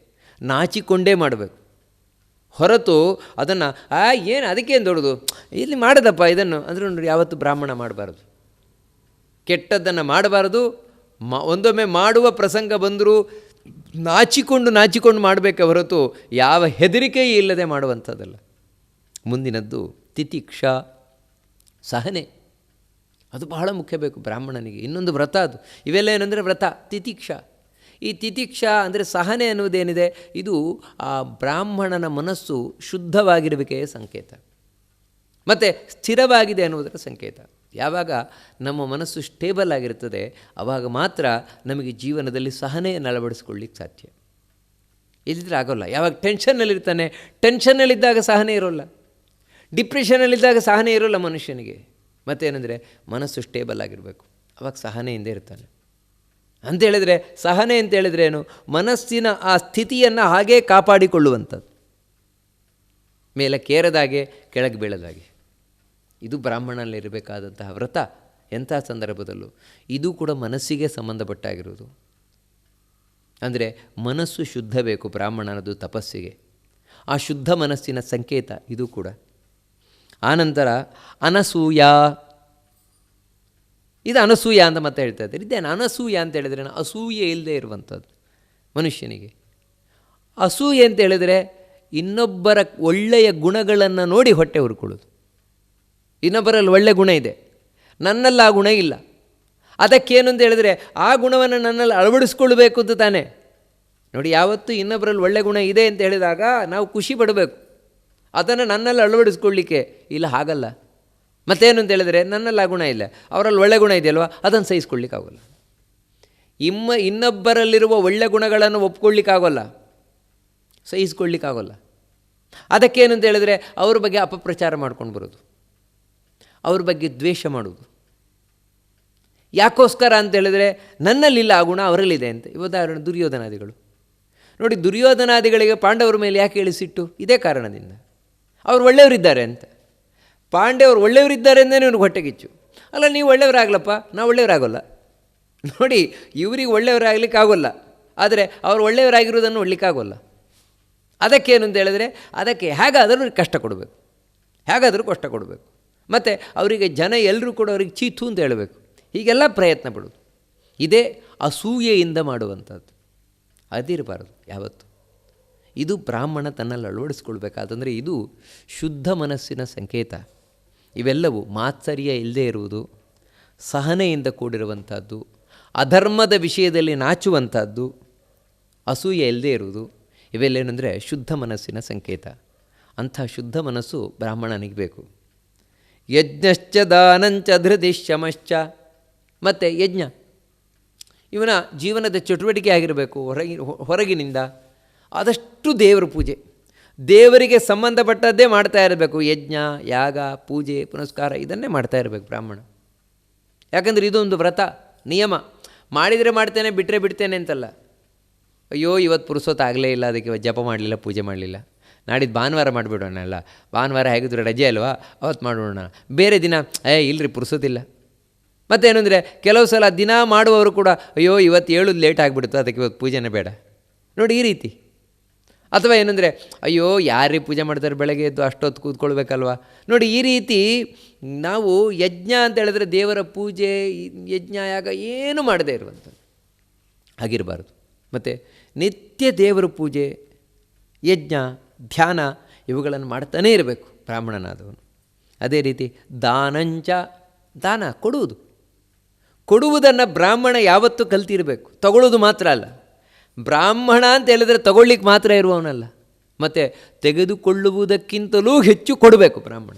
ನಾಚಿಕೊಂಡೇ ಮಾಡಬೇಕು. ಹೊರತು ಅದನ್ನು ಏನು ಅದಕ್ಕೇನು ದೊಡ್ಡದು, ಇಲ್ಲಿ ಮಾಡೋದಪ್ಪ ಇದನ್ನು ಅಂದರೆ ನೋಡಿ, ಯಾವತ್ತೂ ಬ್ರಾಹ್ಮಣ ಮಾಡಬಾರ್ದು. ಕೆಟ್ಟದ್ದನ್ನು ಮಾಡಬಾರದು. ಒಂದೊಮ್ಮೆ ಮಾಡುವ ಪ್ರಸಂಗ ಬಂದರೂ ನಾಚಿಕೊಂಡು ಮಾಡಬೇಕೆ ಹೊರತು ಯಾವ ಹೆದರಿಕೆಯೂ ಇಲ್ಲದೆ ಮಾಡುವಂಥದ್ದಲ್ಲ. ಮುಂದಿನದ್ದು ತಿತಿಕ್ಷಾ, ಸಹನೆ. ಅದು ಬಹಳ ಮುಖ್ಯ ಬೇಕು ಬ್ರಾಹ್ಮಣನಿಗೆ. ಇನ್ನೊಂದು ವ್ರತ ಅದು. ಇವೆಲ್ಲ ಏನಂದರೆ ವ್ರತ, ತಿತಿಕ್ಷಾ. ಈ ತಿತಿಕ್ಷಾ ಅಂದರೆ ಸಹನೆ ಅನ್ನುವುದೇನಿದೆ, ಇದು ಆ ಬ್ರಾಹ್ಮಣನ ಮನಸ್ಸು ಶುದ್ಧವಾಗಿರಬೇಕೆಯ ಸಂಕೇತ, ಮತ್ತು ಸ್ಥಿರವಾಗಿದೆ ಅನ್ನುವುದರ ಸಂಕೇತ. ಯಾವಾಗ ನಮ್ಮ ಮನಸ್ಸು ಸ್ಟೇಬಲ್ ಆಗಿರ್ತದೆ, ಆವಾಗ ಮಾತ್ರ ನಮಗೆ ಜೀವನದಲ್ಲಿ ಸಹನೆಯನ್ನು ಅಳವಡಿಸ್ಕೊಳ್ಳಿಕ್ಕೆ ಸಾಧ್ಯ. ಇಲ್ಲದಿದ್ದರೆ ಆಗೋಲ್ಲ. ಯಾವಾಗ ಟೆನ್ಷನ್ನಲ್ಲಿರ್ತಾನೆ, ಟೆನ್ಷನ್ನಲ್ಲಿದ್ದಾಗ ಸಹನೆ ಇರೋಲ್ಲ. ಡಿಪ್ರೆಷನಲ್ಲಿದ್ದಾಗ ಸಹನೆ ಇರೋಲ್ಲ ಮನುಷ್ಯನಿಗೆ. ಮತ್ತೇನೆಂದರೆ ಮನಸ್ಸು ಸ್ಟೇಬಲ್ ಆಗಿರಬೇಕು, ಅವಾಗ ಸಹನೆಯಿಂದ ಇರ್ತಾನೆ. ಅಂತೇಳಿದರೆ ಸಹನೆ ಅಂತೇಳಿದ್ರೆ ಏನು? ಮನಸ್ಸಿನ ಆ ಸ್ಥಿತಿಯನ್ನು ಹಾಗೇ ಕಾಪಾಡಿಕೊಳ್ಳುವಂಥದ್ದು, ಮೇಲಕ್ಕೇರದಾಗೆ ಕೆಳಗೆ ಬೀಳದಾಗೆ. ಇದು ಬ್ರಾಹ್ಮಣನಲ್ಲಿರಬೇಕಾದಂತಹ ವ್ರತ. ಎಂಥ ಸಂದರ್ಭದಲ್ಲೂ ಇದು ಕೂಡ ಮನಸ್ಸಿಗೆ ಸಂಬಂಧಪಟ್ಟಾಗಿರುವುದು. ಅಂದರೆ ಮನಸ್ಸು ಶುದ್ಧ ಬೇಕು ಬ್ರಾಹ್ಮಣನದು ತಪಸ್ಸಿಗೆ. ಆ ಶುದ್ಧ ಮನಸ್ಸಿನ ಸಂಕೇತ ಇದು ಕೂಡ. ಆನಂತರ ಅನಸೂಯ, ಇದು ಅನಸೂಯ ಅಂತ ಮತ್ತೆ ಹೇಳ್ತಾ ಇದ್ದಾರೆ. ಇದೇನು ಅನಸೂಯ ಅಂತ ಹೇಳಿದ್ರೆ ಅಸೂಯೆ ಇಲ್ಲದೆ ಇರುವಂಥದ್ದು ಮನುಷ್ಯನಿಗೆ. ಅಸೂಯೆ ಅಂತ ಹೇಳಿದರೆ ಇನ್ನೊಬ್ಬರ ಒಳ್ಳೆಯ ಗುಣಗಳನ್ನು ನೋಡಿ ಹೊಟ್ಟೆ ಹುರ್ಕೊಳ್ಳೋದು. ಇನ್ನೊಬ್ಬರಲ್ಲಿ ಒಳ್ಳೆಯ ಗುಣ ಇದೆ, ನನ್ನಲ್ಲಿ ಆ ಗುಣ ಇಲ್ಲ, ಅದಕ್ಕೇನು ಅಂತ ಹೇಳಿದ್ರೆ ಆ ಗುಣವನ್ನು ನನ್ನಲ್ಲಿ ಅಳವಡಿಸ್ಕೊಳ್ಬೇಕು ಅಂತ ತಾನೇ. ನೋಡಿ, ಯಾವತ್ತೂ ಇನ್ನೊಬ್ಬರಲ್ಲಿ ಒಳ್ಳೆಯ ಗುಣ ಇದೆ ಅಂತ ಹೇಳಿದಾಗ ನಾವು ಖುಷಿ ಪಡಬೇಕು, ಅದನ್ನು ನನ್ನಲ್ಲಿ ಅಳವಡಿಸ್ಕೊಳ್ಳಿಕ್ಕೆ. ಇಲ್ಲ, ಹಾಗಲ್ಲ. ಮತ್ತೇನು ಅಂತ ಹೇಳಿದ್ರೆ ನನ್ನಲ್ಲಿ ಆ ಗುಣ ಇಲ್ಲ, ಅವರಲ್ಲಿ ಒಳ್ಳೆ ಗುಣ ಇದೆಯಲ್ವ, ಅದನ್ನು ಸಹಿಸ್ಕೊಳ್ಳಿಕ್ಕಾಗೋಲ್ಲ. ಇನ್ನೊಬ್ಬರಲ್ಲಿರುವ ಒಳ್ಳೆ ಗುಣಗಳನ್ನು ಒಪ್ಕೊಳ್ಳಿಕ್ಕಾಗೋಲ್ಲ, ಸಹಿಸ್ಕೊಳ್ಳಿಕ್ಕಾಗೋಲ್ಲ. ಅದಕ್ಕೇನು ಅಂತ ಹೇಳಿದ್ರೆ ಅವ್ರ ಬಗ್ಗೆ ಅಪಪ್ರಚಾರ ಮಾಡ್ಕೊಂಡು ಬರೋದು, ಅವ್ರ ಬಗ್ಗೆ ದ್ವೇಷ ಮಾಡೋದು. ಯಾಕೋಸ್ಕರ ಅಂತ ಹೇಳಿದ್ರೆ ನನ್ನಲ್ಲಿಲ್ಲ ಆ ಗುಣ, ಅವರಲ್ಲಿದೆ ಅಂತ. ಉದಾಹರಣೆ ದುರ್ಯೋಧನಾದಿಗಳು ನೋಡಿ, ದುರ್ಯೋಧನಾದಿಗಳಿಗೆ ಪಾಂಡವರ ಮೇಲೆ ಯಾಕೆ ಇಳಿಸಿಟ್ಟು? ಇದೇ ಕಾರಣದಿಂದ, ಅವ್ರು ಒಳ್ಳೆಯವರಿದ್ದಾರೆ ಅಂತ. ಪಾಂಡವರು ಒಳ್ಳೆಯವರಿದ್ದಾರೆ ಅಂದರೆ ನಿನಗೆ ಹೊಟ್ಟೆಗಿಚ್ಚು. ಅಲ್ಲ, ನೀವು ಒಳ್ಳೆಯವರಾಗಲಪ್ಪ, ನಾವು ಒಳ್ಳೆಯವರಾಗೋಲ್ಲ. ನೋಡಿ, ಇವರಿಗೆ ಒಳ್ಳೆಯವರಾಗಲಿಕ್ಕೆ ಆಗೋಲ್ಲ, ಆದರೆ ಅವರು ಒಳ್ಳೆಯವರಾಗಿರೋದನ್ನು ಒಳ್ಳಿಕ್ಕಾಗೋಲ್ಲ. ಅದಕ್ಕೇನು ಅಂತ ಹೇಳಿದ್ರೆ ಅದಕ್ಕೆ ಹೇಗಾದರೂ ಕಷ್ಟ ಕೊಡಬೇಕು, ಹೇಗಾದರೂ ಕಷ್ಟ ಕೊಡಬೇಕು. ಮತ್ತು ಅವರಿಗೆ ಜನ ಎಲ್ಲರೂ ಕೂಡ ಅವ್ರಿಗೆ ಚೀತು ಅಂತ ಹೇಳಬೇಕು. ಹೀಗೆಲ್ಲ ಪ್ರಯತ್ನ ಪಡೋದು, ಇದೇ ಅಸೂಯೆಯಿಂದ ಮಾಡುವಂಥದ್ದು. ಅದಿರಬಾರ್ದು ಯಾವತ್ತು. ಇದು ಬ್ರಾಹ್ಮಣ ತನ್ನಲ್ಲಿ ಅಳವಡಿಸ್ಕೊಳ್ಬೇಕಾದಂದರೆ ಇದು ಶುದ್ಧ ಮನಸ್ಸಿನ ಸಂಕೇತ. ಇವೆಲ್ಲವೂ ಮಾತ್ಸರ್ಯ ಇಲ್ಲದೆ ಇರುವುದು, ಸಹನೆಯಿಂದ ಕೂಡಿರುವಂಥದ್ದು, ಅಧರ್ಮದ ವಿಷಯದಲ್ಲಿ ನಾಚುವಂಥದ್ದು, ಅಸೂಯೆ ಇಲ್ಲದೆ ಇರುವುದು, ಇವೆಲ್ಲೇನೆಂದರೆ ಶುದ್ಧ ಮನಸ್ಸಿನ ಸಂಕೇತ. ಅಂಥ ಶುದ್ಧ ಮನಸ್ಸು ಬ್ರಾಹ್ಮಣನಿಗೆ ಬೇಕು. ಯಜ್ಞಶ್ಚ ದಾನಂಚ ಧೃತಿ ಶಮಶ್ಚ. ಮತ್ತು ಯಜ್ಞ ಇವನ ಜೀವನದ ಚಟುವಟಿಕೆ ಆಗಿರಬೇಕು. ಹೊರಗಿನಿಂದ ಆದಷ್ಟು ದೇವರ ಪೂಜೆ, ದೇವರಿಗೆ ಸಂಬಂಧಪಟ್ಟದ್ದೇ ಮಾಡ್ತಾ ಇರಬೇಕು. ಯಜ್ಞ, ಯಾಗ, ಪೂಜೆ, ಪುನಸ್ಕಾರ ಇದನ್ನೇ ಮಾಡ್ತಾ ಇರಬೇಕು ಬ್ರಾಹ್ಮಣ. ಯಾಕಂದರೆ ಇದೊಂದು ವ್ರತ, ನಿಯಮ. ಮಾಡಿದರೆ ಮಾಡ್ತೇನೆ, ಬಿಟ್ಟರೆ ಬಿಡ್ತೇನೆ ಅಂತಲ್ಲ. ಅಯ್ಯೋ, ಇವತ್ತು ಪುರುಸೊತ್ತು ಆಗಲೇ ಇಲ್ಲ, ಅದಕ್ಕೆ ಜಪ ಮಾಡಲಿಲ್ಲ, ಪೂಜೆ ಮಾಡಲಿಲ್ಲ, ನಾಡಿದ್ದು ಭಾನುವಾರ ಮಾಡಿಬಿಡೋಣ. ಅಲ್ಲ, ಭಾನುವಾರ ಹೇಗಿದ್ರು ರಜೆ ಅಲ್ವಾ, ಅವತ್ತು ಮಾಡೋಣ. ಬೇರೆ ದಿನ ಇಲ್ಲರಿ ಪುರುಸೊತ್ತಿಲ್ಲ. ಮತ್ತೇನು ಅಂದರೆ ಕೆಲವು ಸಲ ದಿನ ಮಾಡುವವರು ಕೂಡ ಅಯ್ಯೋ ಇವತ್ತು ಹೇಳೋದು ಲೇಟ್ ಆಗಿಬಿಡ್ತು, ಅದಕ್ಕೆ ಇವತ್ತು ಪೂಜೆನೇ ಬೇಡ. ನೋಡಿ, ಈ ರೀತಿ. ಅಥವಾ ಏನಂದರೆ ಅಯ್ಯೋ ಯಾರೇ ಪೂಜೆ ಮಾಡ್ತಾರೆ, ಬೆಳಗ್ಗೆ ಎದ್ದು ಅಷ್ಟೊತ್ತು ಕೂತ್ಕೊಳ್ಬೇಕಲ್ವ. ನೋಡಿ, ಈ ರೀತಿ ನಾವು ಯಜ್ಞ ಅಂತ ಹೇಳಿದ್ರೆ ದೇವರ ಪೂಜೆ, ಯಜ್ಞ, ಯಾಗ ಏನು ಮಾಡದೇ ಇರುವಂಥದ್ದು ಆಗಿರಬಾರ್ದು. ಮತ್ತು ನಿತ್ಯ ದೇವರ ಪೂಜೆ, ಯಜ್ಞ, ಧ್ಯಾನ ಇವುಗಳನ್ನು ಮಾಡ್ತಾನೇ ಇರಬೇಕು ಬ್ರಾಹ್ಮಣನಾದವನು. ಅದೇ ರೀತಿ ದಾನಂಚ, ದಾನ ಕೊಡುವುದನ್ನು ಬ್ರಾಹ್ಮಣ ಯಾವತ್ತೂ ಕಲ್ತಿರಬೇಕು. ತಗೊಳ್ಳೋದು ಮಾತ್ರ ಅಲ್ಲ. ಬ್ರಾಹ್ಮಣ ಅಂತ ಹೇಳಿದ್ರೆ ತಗೊಳ್ಳಿಕ್ಕೆ ಮಾತ್ರ ಇರುವವನಲ್ಲ, ಮತ್ತು ತೆಗೆದುಕೊಳ್ಳುವುದಕ್ಕಿಂತಲೂ ಹೆಚ್ಚು ಕೊಡಬೇಕು ಬ್ರಾಹ್ಮಣ.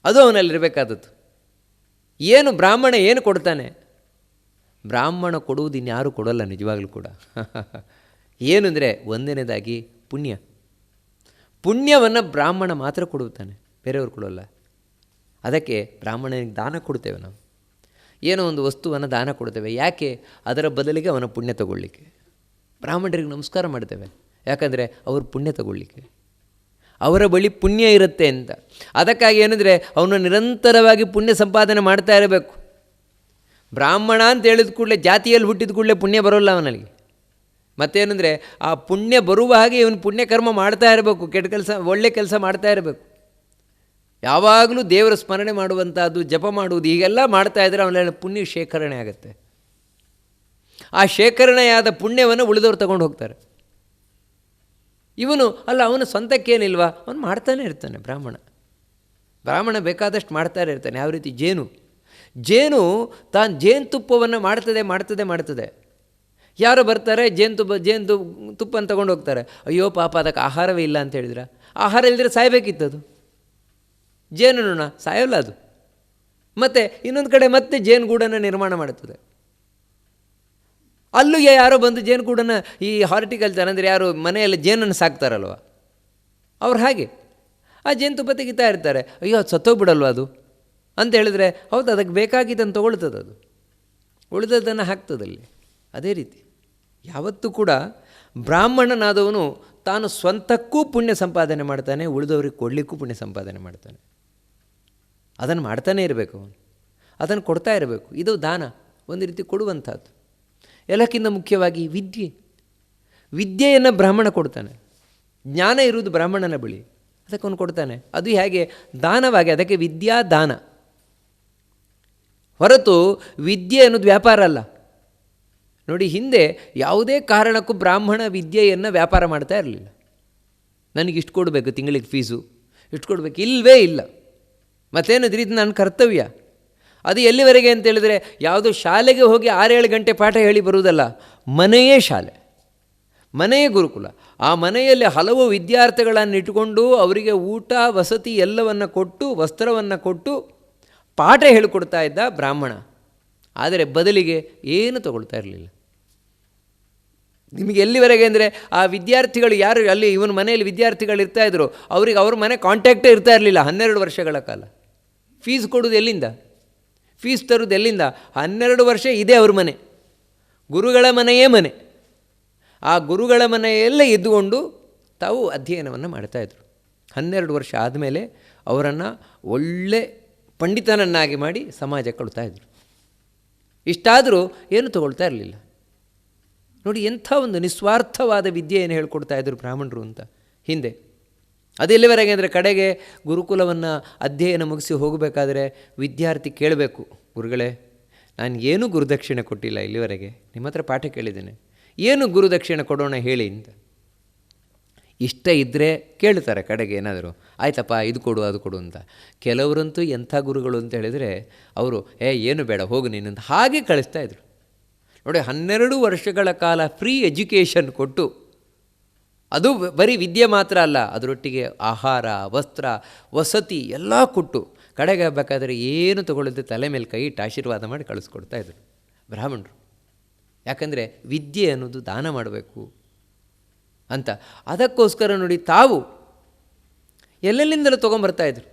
ಅದು ಅವನಲ್ಲಿರಬೇಕಾದದ್ದು. ಏನು ಬ್ರಾಹ್ಮಣ ಏನು ಕೊಡ್ತಾನೆ? ಬ್ರಾಹ್ಮಣ ಕೊಡುವುದು ಇನ್ಯಾರೂ ಕೊಡೋಲ್ಲ ನಿಜವಾಗಲೂ ಕೂಡ. ಏನು ಅಂದರೆ ಒಂದನೇದಾಗಿ ಪುಣ್ಯವನ್ನು ಬ್ರಾಹ್ಮಣ ಮಾತ್ರ ಕೊಡುತ್ತಾನೆ, ಬೇರೆಯವರು ಕೊಡೋಲ್ಲ. ಅದಕ್ಕೆ ಬ್ರಾಹ್ಮಣನಿಗೆ ದಾನ ಕೊಡ್ತೇವೆ ನಾವು. ಏನೋ ಒಂದು ವಸ್ತುವನ್ನು ದಾನ ಕೊಡ್ತೇವೆ, ಯಾಕೆ? ಅದರ ಬದಲಿಗೆ ಅವನ ಪುಣ್ಯ ತಗೊಳ್ಳಿಕ್ಕೆ. ಬ್ರಾಹ್ಮಣರಿಗೆ ನಮಸ್ಕಾರ ಮಾಡ್ತೇವೆ, ಯಾಕಂದರೆ ಅವರು ಪುಣ್ಯ ತಗೊಳ್ಳಿಕ್ಕೆ, ಅವರ ಬಳಿ ಪುಣ್ಯ ಇರುತ್ತೆ ಅಂತ. ಅದಕ್ಕಾಗಿ ಏನಂದರೆ ಅವನು ನಿರಂತರವಾಗಿ ಪುಣ್ಯ ಸಂಪಾದನೆ ಮಾಡ್ತಾ ಇರಬೇಕು. ಬ್ರಾಹ್ಮಣ ಅಂತ ಹೇಳಿದ ಕೂಡಲೇ, ಜಾತಿಯಲ್ಲಿ ಹುಟ್ಟಿದ ಕೂಡಲೇ ಪುಣ್ಯ ಬರೋಲ್ಲ ಅವನಲ್ಲಿ. ಮತ್ತೇನೆಂದರೆ ಆ ಪುಣ್ಯ ಬರುವ ಹಾಗೆ ಇವನು ಪುಣ್ಯಕರ್ಮ ಮಾಡ್ತಾ ಇರಬೇಕು, ಕೆಟ್ಟ ಕೆಲಸ ಒಳ್ಳೆ ಕೆಲಸ ಮಾಡ್ತಾ ಇರಬೇಕು. ಯಾವಾಗಲೂ ದೇವರ ಸ್ಮರಣೆ ಮಾಡುವಂಥದ್ದು, ಜಪ ಮಾಡುವುದು, ಹೀಗೆಲ್ಲ ಮಾಡ್ತಾ ಇದ್ದರೆ ಅವನಲ್ಲಿ ಪುಣ್ಯ ಶೇಖರಣೆ ಆಗುತ್ತೆ. ಆ ಶೇಖರಣೆಯಾದ ಪುಣ್ಯವನ್ನು ಉಳಿದವರು ತಗೊಂಡು ಹೋಗ್ತಾರೆ. ಇವನು ಅಲ್ಲ, ಅವನು ಸ್ವಂತಕ್ಕೇನಿಲ್ವಾ, ಅವನು ಮಾಡ್ತಾನೆ ಇರ್ತಾನೆ. ಬ್ರಾಹ್ಮಣ ಬೇಕಾದಷ್ಟು ಮಾಡ್ತಾನೆ ಇರ್ತಾನೆ. ಯಾವ ರೀತಿ ಜೇನು ತಾನು ಜೇನುತುಪ್ಪವನ್ನು ಮಾಡ್ತದೆ. ಯಾರು ಬರ್ತಾರೆ, ಜೇನುತುಪ್ಪನ್ನು ತಗೊಂಡು ಹೋಗ್ತಾರೆ. ಅಯ್ಯೋ ಪಾಪ, ಅದಕ್ಕೆ ಆಹಾರವೇ ಇಲ್ಲ ಅಂತ ಹೇಳಿದ್ರೆ, ಆಹಾರ ಇಲ್ಲದ್ರೆ ಸಾಯಬೇಕಿತ್ತದು. ಜೇನುನೊಣ ಸಾಯೋಲ್ಲ ಅದು. ಮತ್ತು ಇನ್ನೊಂದು ಕಡೆ ಮತ್ತೆ ಜೇನುಗೂಡನ್ನು ನಿರ್ಮಾಣ ಮಾಡುತ್ತದೆ. ಅಲ್ಲೂ ಯಾರೋ ಬಂದು ಜೇನುಗೂಡನ್ನು, ಈ ಹಾರ್ಟಿಕಲ್ಚರ್ ಅಂದರೆ ಯಾರು ಮನೆಯಲ್ಲಿ ಜೇನನ್ನು ಸಾಕ್ತಾರಲ್ವ, ಅವ್ರು ಹಾಗೆ ಆ ಜೇನುತುಪ್ಪ ತೆಗಿತಾ ಇರ್ತಾರೆ. ಅಯ್ಯೋ ಅದು ಸತ್ತೋಗ್ಬಿಡಲ್ವ ಅದು ಅಂತ ಹೇಳಿದ್ರೆ, ಹೌದು ಅದಕ್ಕೆ ಬೇಕಾಗಿದ್ದನ್ನು ತೊಗೊಳ್ತದೆ, ಅದು ಉಳಿದದ್ದನ್ನು ಹಾಕ್ತದಲ್ಲಿ. ಅದೇ ರೀತಿ ಯಾವತ್ತೂ ಕೂಡ ಬ್ರಾಹ್ಮಣನಾದವನು ತಾನು ಸ್ವಂತಕ್ಕೂ ಪುಣ್ಯ ಸಂಪಾದನೆ ಮಾಡ್ತಾನೆ, ಉಳಿದವ್ರಿಗೆ ಕೊಡಲಿಕ್ಕೂ ಪುಣ್ಯ ಸಂಪಾದನೆ ಮಾಡ್ತಾನೆ. ಅದನ್ನು ಮಾಡ್ತಾನೇ ಇರಬೇಕು ಅವನು, ಅದನ್ನು ಕೊಡ್ತಾ ಇರಬೇಕು. ಇದು ದಾನ, ಒಂದು ರೀತಿ ಕೊಡುವಂಥದ್ದು. ಎಲ್ಲಕ್ಕಿಂತ ಮುಖ್ಯವಾಗಿ ವಿದ್ಯೆಯನ್ನು ಬ್ರಾಹ್ಮಣ ಕೊಡ್ತಾನೆ. ಜ್ಞಾನ ಇರುವುದು ಬ್ರಾಹ್ಮಣನ ಬಳಿ, ಅದಕ್ಕೆ ಅವನು ಕೊಡ್ತಾನೆ. ಅದು ಹೇಗೆ ದಾನವಾಗಿ, ಅದಕ್ಕೆ ವಿದ್ಯಾ ದಾನ ಹೊರತು ವಿದ್ಯೆ ಅನ್ನೋದು ವ್ಯಾಪಾರ ಅಲ್ಲ. ನೋಡಿ, ಹಿಂದೆ ಯಾವುದೇ ಕಾರಣಕ್ಕೂ ಬ್ರಾಹ್ಮಣ ವಿದ್ಯೆಯನ್ನು ವ್ಯಾಪಾರ ಮಾಡ್ತಾ ಇರಲಿಲ್ಲ. ನನಗಿಷ್ಟು ಕೊಡಬೇಕು ತಿಂಗಳಿಗೆ ಫೀಸು, ಇಷ್ಟು ಕೊಡಬೇಕು, ಇಲ್ಲವೇ ಇಲ್ಲ. ಮತ್ತೇನಿದ್ರಿ, ಇದು ನನ್ನ ಕರ್ತವ್ಯ. ಅದು ಎಲ್ಲಿವರೆಗೆ ಅಂತೇಳಿದರೆ, ಯಾವುದೋ ಶಾಲೆಗೆ ಹೋಗಿ 6-7 ಗಂಟೆ ಪಾಠ ಹೇಳಿ ಬರುವುದಲ್ಲ. ಮನೆಯೇ ಶಾಲೆ, ಮನೆಯೇ ಗುರುಕುಲ. ಆ ಮನೆಯಲ್ಲಿ ಹಲವು ವಿದ್ಯಾರ್ಥಿಗಳನ್ನು ಇಟ್ಟುಕೊಂಡು ಅವರಿಗೆ ಊಟ ವಸತಿ ಎಲ್ಲವನ್ನು ಕೊಟ್ಟು, ವಸ್ತ್ರವನ್ನು ಕೊಟ್ಟು ಪಾಠ ಹೇಳಿಕೊಡ್ತಾ ಇದ್ದ ಬ್ರಾಹ್ಮಣ. ಆದರೆ ಬದಲಿಗೆ ಏನು ತಗೊಳ್ತಾ ಇರಲಿಲ್ಲ. ನಿಮಗೆ ಎಲ್ಲಿವರೆಗೆ ಅಂದರೆ, ಆ ವಿದ್ಯಾರ್ಥಿಗಳು ಯಾರು ಅಲ್ಲಿ ಇವನ ಮನೆಯಲ್ಲಿ ವಿದ್ಯಾರ್ಥಿಗಳು ಇರ್ತಾಯಿದ್ರು, ಅವ್ರಿಗೆ ಅವ್ರ ಮನೆ ಕಾಂಟ್ಯಾಕ್ಟೇ ಇರ್ತಾ ಇರಲಿಲ್ಲ 12 ವರ್ಷಗಳ ಕಾಲ. ಫೀಸ್ ಕೊಡೋದು ಎಲ್ಲಿಂದ, ಫೀಸ್ ತರೋದು ಎಲ್ಲಿಂದ? 12 ವರ್ಷ ಇದೆ ಅವ್ರ ಮನೆ, ಗುರುಗಳ ಮನೆಯೇ ಮನೆ. ಆ ಗುರುಗಳ ಮನೆಯಲ್ಲೇ ಇದ್ದುಕೊಂಡು ತಾವು ಅಧ್ಯಯನವನ್ನು ಮಾಡ್ತಾಯಿದ್ರು. 12 ವರ್ಷ ಆದಮೇಲೆ ಅವರನ್ನು ಒಳ್ಳೆ ಪಂಡಿತನನ್ನಾಗಿ ಮಾಡಿ ಸಮಾಜಕ್ಕೆ ಕೊಡ್ತಾಯಿದ್ರು. ಇಷ್ಟಾದರೂ ಏನು ತಗೊಳ್ತಾ ಇರಲಿಲ್ಲ. ನೋಡಿ, ಎಂಥ ಒಂದು ನಿಸ್ವಾರ್ಥವಾದ ವಿದ್ಯೆಯನ್ನು ಹೇಳ್ಕೊಡ್ತಾ ಇದ್ದರು ಬ್ರಾಹ್ಮಣರು ಅಂತ ಹಿಂದೆ. ಅದೆಲ್ಲಿವರೆಗೆ ಅಂದರೆ, ಕಡೆಗೆ ಗುರುಕುಲವನ್ನು ಅಧ್ಯಯನ ಮುಗಿಸಿ ಹೋಗಬೇಕಾದ್ರೆ ವಿದ್ಯಾರ್ಥಿ ಕೇಳಬೇಕು, ಗುರುಗಳೇ ನಾನು ಏನೂ ಗುರುದಕ್ಷಿಣೆ ಕೊಟ್ಟಿಲ್ಲ ಇಲ್ಲಿವರೆಗೆ, ನಿಮ್ಮ ಹತ್ರ ಪಾಠ ಕೇಳಿದ್ದೇನೆ, ಏನು ಗುರುದಕ್ಷಿಣೆ ಕೊಡೋಣ ಹೇಳಿ ಅಂತ. ಇಷ್ಟ ಇದ್ದರೆ ಕೇಳ್ತಾರೆ ಕಡೆಗೆ ಏನಾದರೂ, ಆಯ್ತಪ್ಪ ಇದು ಕೊಡು ಅದು ಕೊಡು ಅಂತ. ಕೆಲವರಂತೂ ಎಂಥ ಗುರುಗಳು ಅಂತ ಹೇಳಿದರೆ, ಅವರು ಏನು ಬೇಡ ಹೋಗು ನೀನಂತ ಹಾಗೆ ಕಳಿಸ್ತಾಯಿದ್ರು. ನೋಡಿ, 12 ವರ್ಷಗಳ ಕಾಲ ಫ್ರೀ ಎಜುಕೇಷನ್ ಕೊಟ್ಟು, ಅದು ಬರೀ ವಿದ್ಯೆ ಮಾತ್ರ ಅಲ್ಲ, ಅದರೊಟ್ಟಿಗೆ ಆಹಾರ ವಸ್ತ್ರ ವಸತಿ ಎಲ್ಲ ಕೊಟ್ಟು, ಕಡೆಗೆ ಬೇಕಾದರೆ ಏನು ತಗೊಳ್ಳದೆ ತಲೆ ಮೇಲೆ ಕೈ ಇಟ್ಟು ಆಶೀರ್ವಾದ ಮಾಡಿ ಕಳಿಸ್ಕೊಡ್ತಾಯಿದ್ರು ಬ್ರಾಹ್ಮಣರು. ಯಾಕಂದರೆ ವಿದ್ಯೆ ಅನ್ನೋದು ದಾನ ಮಾಡಬೇಕು ಅಂತ. ಅದಕ್ಕೋಸ್ಕರ ನೋಡಿ, ತಾವು ಎಲ್ಲೆಲ್ಲಿಂದಲೂ ತೊಗೊಂಬರ್ತಾಯಿದ್ರು.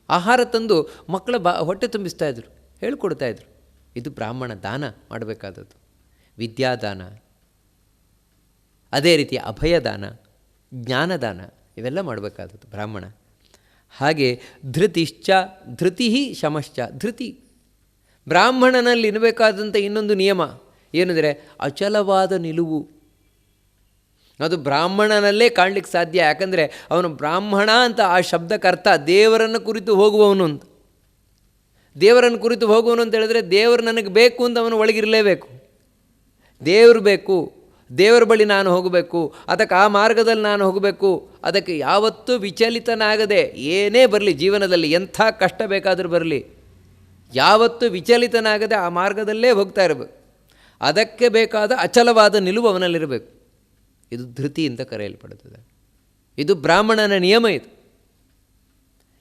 ಆಹಾರ ತಂದು ಮಕ್ಕಳ ಹೊಟ್ಟೆ ತುಂಬಿಸ್ತಾಯಿದ್ರು, ಹೇಳ್ಕೊಡ್ತಾಯಿದ್ರು. ಇದು ಬ್ರಾಹ್ಮಣ ದಾನ ಮಾಡಬೇಕಾದದ್ದು, ವಿದ್ಯಾದಾನ. ಅದೇ ರೀತಿ ಅಭಯದಾನ, ಜ್ಞಾನದಾನ, ಇವೆಲ್ಲ ಮಾಡಬೇಕಾದದ್ದು ಬ್ರಾಹ್ಮಣ. ಹಾಗೆ ಧೃತಿಶ್ಚ, ಧೃತಿ ಶಮಶ್ಚ. ಧೃತಿ ಬ್ರಾಹ್ಮಣನಲ್ಲಿ ಇರಬೇಕಾದಂಥ ಇನ್ನೊಂದು ನಿಯಮ ಏನೆಂದರೆ ಅಚಲವಾದ ನಿಲುವು. ಅದು ಬ್ರಾಹ್ಮಣನಲ್ಲೇ ಕಾಣಲಿಕ್ಕೆ ಸಾಧ್ಯ. ಯಾಕಂದರೆ ಅವನು ಬ್ರಾಹ್ಮಣ ಅಂತ ಆ ಶಬ್ದಕ್ಕರ್ಥ ದೇವರನ್ನು ಕುರಿತು ಹೋಗುವವನು ಅಂತ. ದೇವರನ್ನು ಕುರಿತು ಹೋಗುವನು ಅಂತ ಹೇಳಿದ್ರೆ, ದೇವರು ನನಗೆ ಬೇಕು ಅಂತ ಅವನು ಒಳಗಿರಲೇಬೇಕು. ದೇವರು ಬೇಕು, ದೇವರ ಬಳಿ ನಾನು ಹೋಗಬೇಕು, ಅದಕ್ಕೆ ಆ ಮಾರ್ಗದಲ್ಲಿ ನಾನು ಹೋಗಬೇಕು. ಅದಕ್ಕೆ ಯಾವತ್ತೂ ವಿಚಲಿತನಾಗದೆ, ಏನೇ ಬರಲಿ ಜೀವನದಲ್ಲಿ, ಎಂಥ ಕಷ್ಟ ಬೇಕಾದರೂ ಬರಲಿ, ಯಾವತ್ತೂ ವಿಚಲಿತನಾಗದೆ ಆ ಮಾರ್ಗದಲ್ಲೇ ಹೋಗ್ತಾ ಇರಬೇಕು. ಅದಕ್ಕೆ ಬೇಕಾದ ಅಚಲವಾದ ನಿಲುವು ಅವನಲ್ಲಿರಬೇಕು. ಇದು ಧೃತಿ ಅಂತ ಕರೆಯಲ್ಪಡುತ್ತದೆ. ಇದು ಬ್ರಾಹ್ಮಣನ ನಿಯಮ. ಇದು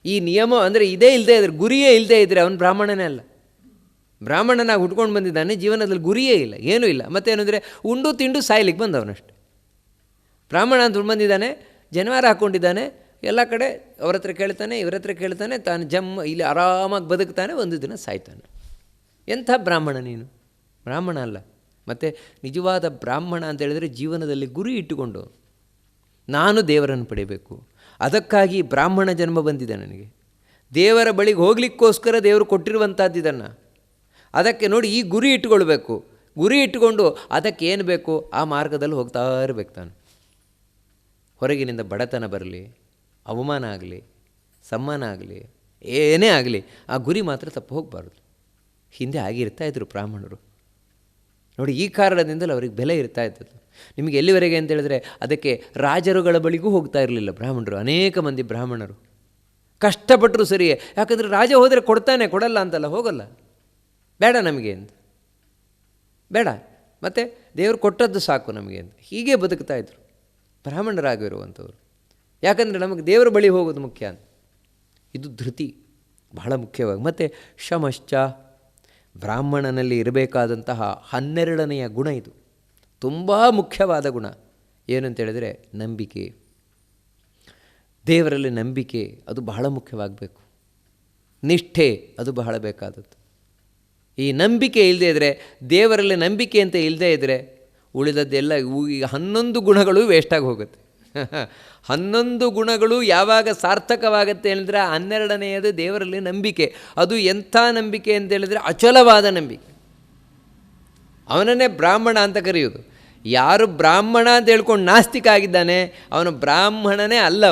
ಈ ನಿಯಮ ಅಂದರೆ ಇದೇ ಇಲ್ಲದೆ ಇದ್ದರೆ, ಗುರಿಯೇ ಇಲ್ಲದೆ ಇದ್ದರೆ ಅವನು ಬ್ರಾಹ್ಮಣನೇ ಅಲ್ಲ. ಬ್ರಾಹ್ಮಣನಾಗಿ ಹುಟ್ಕೊಂಡು ಬಂದಿದ್ದಾನೆ, ಜೀವನದಲ್ಲಿ ಗುರಿಯೇ ಇಲ್ಲ, ಏನೂ ಇಲ್ಲ. ಮತ್ತೇನೆಂದರೆ ಉಂಡು ತಿಂಡು ಸಾಯ್ಲಿಕ್ಕೆ ಬಂದವನಷ್ಟೆ. ಬ್ರಾಹ್ಮಣ ಅಂತ ಬಂದಿದ್ದಾನೆ, ಜನವಾರ ಹಾಕ್ಕೊಂಡಿದ್ದಾನೆ, ಎಲ್ಲ ಕಡೆ ಅವ್ರ ಹತ್ರ ಕೇಳ್ತಾನೆ, ಇವ್ರ ಹತ್ರ ಕೇಳ್ತಾನೆ, ತಾನು ಇಲ್ಲಿ ಆರಾಮಾಗಿ ಬದುಕ್ತಾನೆ, ಒಂದು ದಿನ ಸಾಯ್ತಾನೆ. ಎಂಥ ಬ್ರಾಹ್ಮಣ ನೀನು? ಬ್ರಾಹ್ಮಣ ಅಲ್ಲ. ಮತ್ತು ನಿಜವಾದ ಬ್ರಾಹ್ಮಣ ಅಂತ ಹೇಳಿದರೆ ಜೀವನದಲ್ಲಿ ಗುರಿ ಇಟ್ಟುಕೊಂಡು, ನಾನು ದೇವರನ್ನು ಪಡೆಯಬೇಕು, ಅದಕ್ಕಾಗಿ ಬ್ರಾಹ್ಮಣ ಜನ್ಮ ಬಂದಿದೆ ನನಗೆ, ದೇವರ ಬಳಿಗೆ ಹೋಗ್ಲಿಕ್ಕೋಸ್ಕರ ದೇವರು ಕೊಟ್ಟಿರುವಂಥದ್ದು ಇದನ್ನು. ಅದಕ್ಕೆ ನೋಡಿ, ಈ ಗುರಿ ಇಟ್ಟುಕೊಳ್ಬೇಕು. ಗುರಿ ಇಟ್ಟುಕೊಂಡು ಅದಕ್ಕೆ ಏನು ಬೇಕು ಆ ಮಾರ್ಗದಲ್ಲಿ ಹೋಗ್ತಾ ಇರಬೇಕು. ತಾನು ಹೊರಗಿನಿಂದ ಬಡತನ ಬರಲಿ, ಅವಮಾನ ಆಗಲಿ, ಸಮ್ಮಾನ ಆಗಲಿ, ಏನೇ ಆಗಲಿ, ಆ ಗುರಿ ಮಾತ್ರ ತಪ್ಪು ಹೋಗಬಾರ್ದು. ಹಿಂದೆ ಆಗಿರ್ತಾಯಿದ್ರು ಬ್ರಾಹ್ಮಣರು. ನೋಡಿ, ಈ ಕಾರಣದಿಂದಲೂ ಅವ್ರಿಗೆ ಬೆಲೆ ಇರ್ತಾ ಇದ್ದದ್ದು. ನಿಮಗೆ ಎಲ್ಲಿವರೆಗೆ ಅಂತೇಳಿದ್ರೆ, ಅದಕ್ಕೆ ರಾಜರುಗಳ ಬಳಿಗೂ ಹೋಗ್ತಾ ಇರಲಿಲ್ಲ ಬ್ರಾಹ್ಮಣರು. ಅನೇಕ ಮಂದಿ ಬ್ರಾಹ್ಮಣರು ಕಷ್ಟಪಟ್ಟರು ಸರಿಯೇ, ಯಾಕಂದರೆ ರಾಜ ಹೋದರೆ ಕೊಡ್ತಾನೆ, ಕೊಡಲ್ಲ ಅಂತಲ್ಲ, ಹೋಗಲ್ಲ, ಬೇಡ ನಮಗೆ ಅಂತ, ಬೇಡ, ಮತ್ತು ದೇವರು ಕೊಟ್ಟದ್ದು ಸಾಕು ನಮಗೆ ಅಂತ ಹೀಗೆ ಬದುಕ್ತಾಯಿದ್ರು ಬ್ರಾಹ್ಮಣರಾಗಿರುವಂಥವ್ರು. ಯಾಕಂದರೆ ನಮಗೆ ದೇವರ ಬಳಿ ಹೋಗೋದು ಮುಖ್ಯ ಅಂತ. ಇದು ಧೃತಿ ಬಹಳ ಮುಖ್ಯವಾಗಿ. ಮತ್ತು ಶಮಶ್ಚ, ಬ್ರಾಹ್ಮಣನಲ್ಲಿ ಇರಬೇಕಾದಂತಹ 12ನೆಯ ಗುಣ ಇದು. ತುಂಬ ಮುಖ್ಯವಾದ ಗುಣ ಏನಂತೇಳಿದರೆ ನಂಬಿಕೆ. ದೇವರಲ್ಲಿ ನಂಬಿಕೆ ಅದು ಬಹಳ ಮುಖ್ಯವಾಗಬೇಕು. ನಿಷ್ಠೆ ಅದು ಬಹಳ ಬೇಕಾದದ್ದು. ಈ ನಂಬಿಕೆ ಇಲ್ಲದೇ ಇದ್ದರೆ, ದೇವರಲ್ಲಿ ನಂಬಿಕೆ ಅಂತ ಇಲ್ಲದೇ ಇದ್ದರೆ ಉಳಿದದ್ದೆಲ್ಲ ಈ 11 ಗುಣಗಳು ವೇಸ್ಟಾಗಿ ಹೋಗುತ್ತೆ. 11 ಗುಣಗಳು ಯಾವಾಗ ಸಾರ್ಥಕವಾಗುತ್ತೆ ಹೇಳಿದ್ರೆ 12ನೆಯದು ದೇವರಲ್ಲಿ ನಂಬಿಕೆ. ಅದು ಎಂಥ ನಂಬಿಕೆ ಅಂತ ಹೇಳಿದ್ರೆ ಅಚಲವಾದ ನಂಬಿಕೆ. ಅವನನ್ನೇ ಬ್ರಾಹ್ಮಣ ಅಂತ ಕರೆಯುವುದು. ಯಾರು ಬ್ರಾಹ್ಮಣ ಅಂತ ಹೇಳ್ಕೊಂಡು ನಾಸ್ತಿಕ ಆಗಿದ್ದಾನೆ ಅವನು ಬ್ರಾಹ್ಮಣನೇ ಅಲ್ಲ.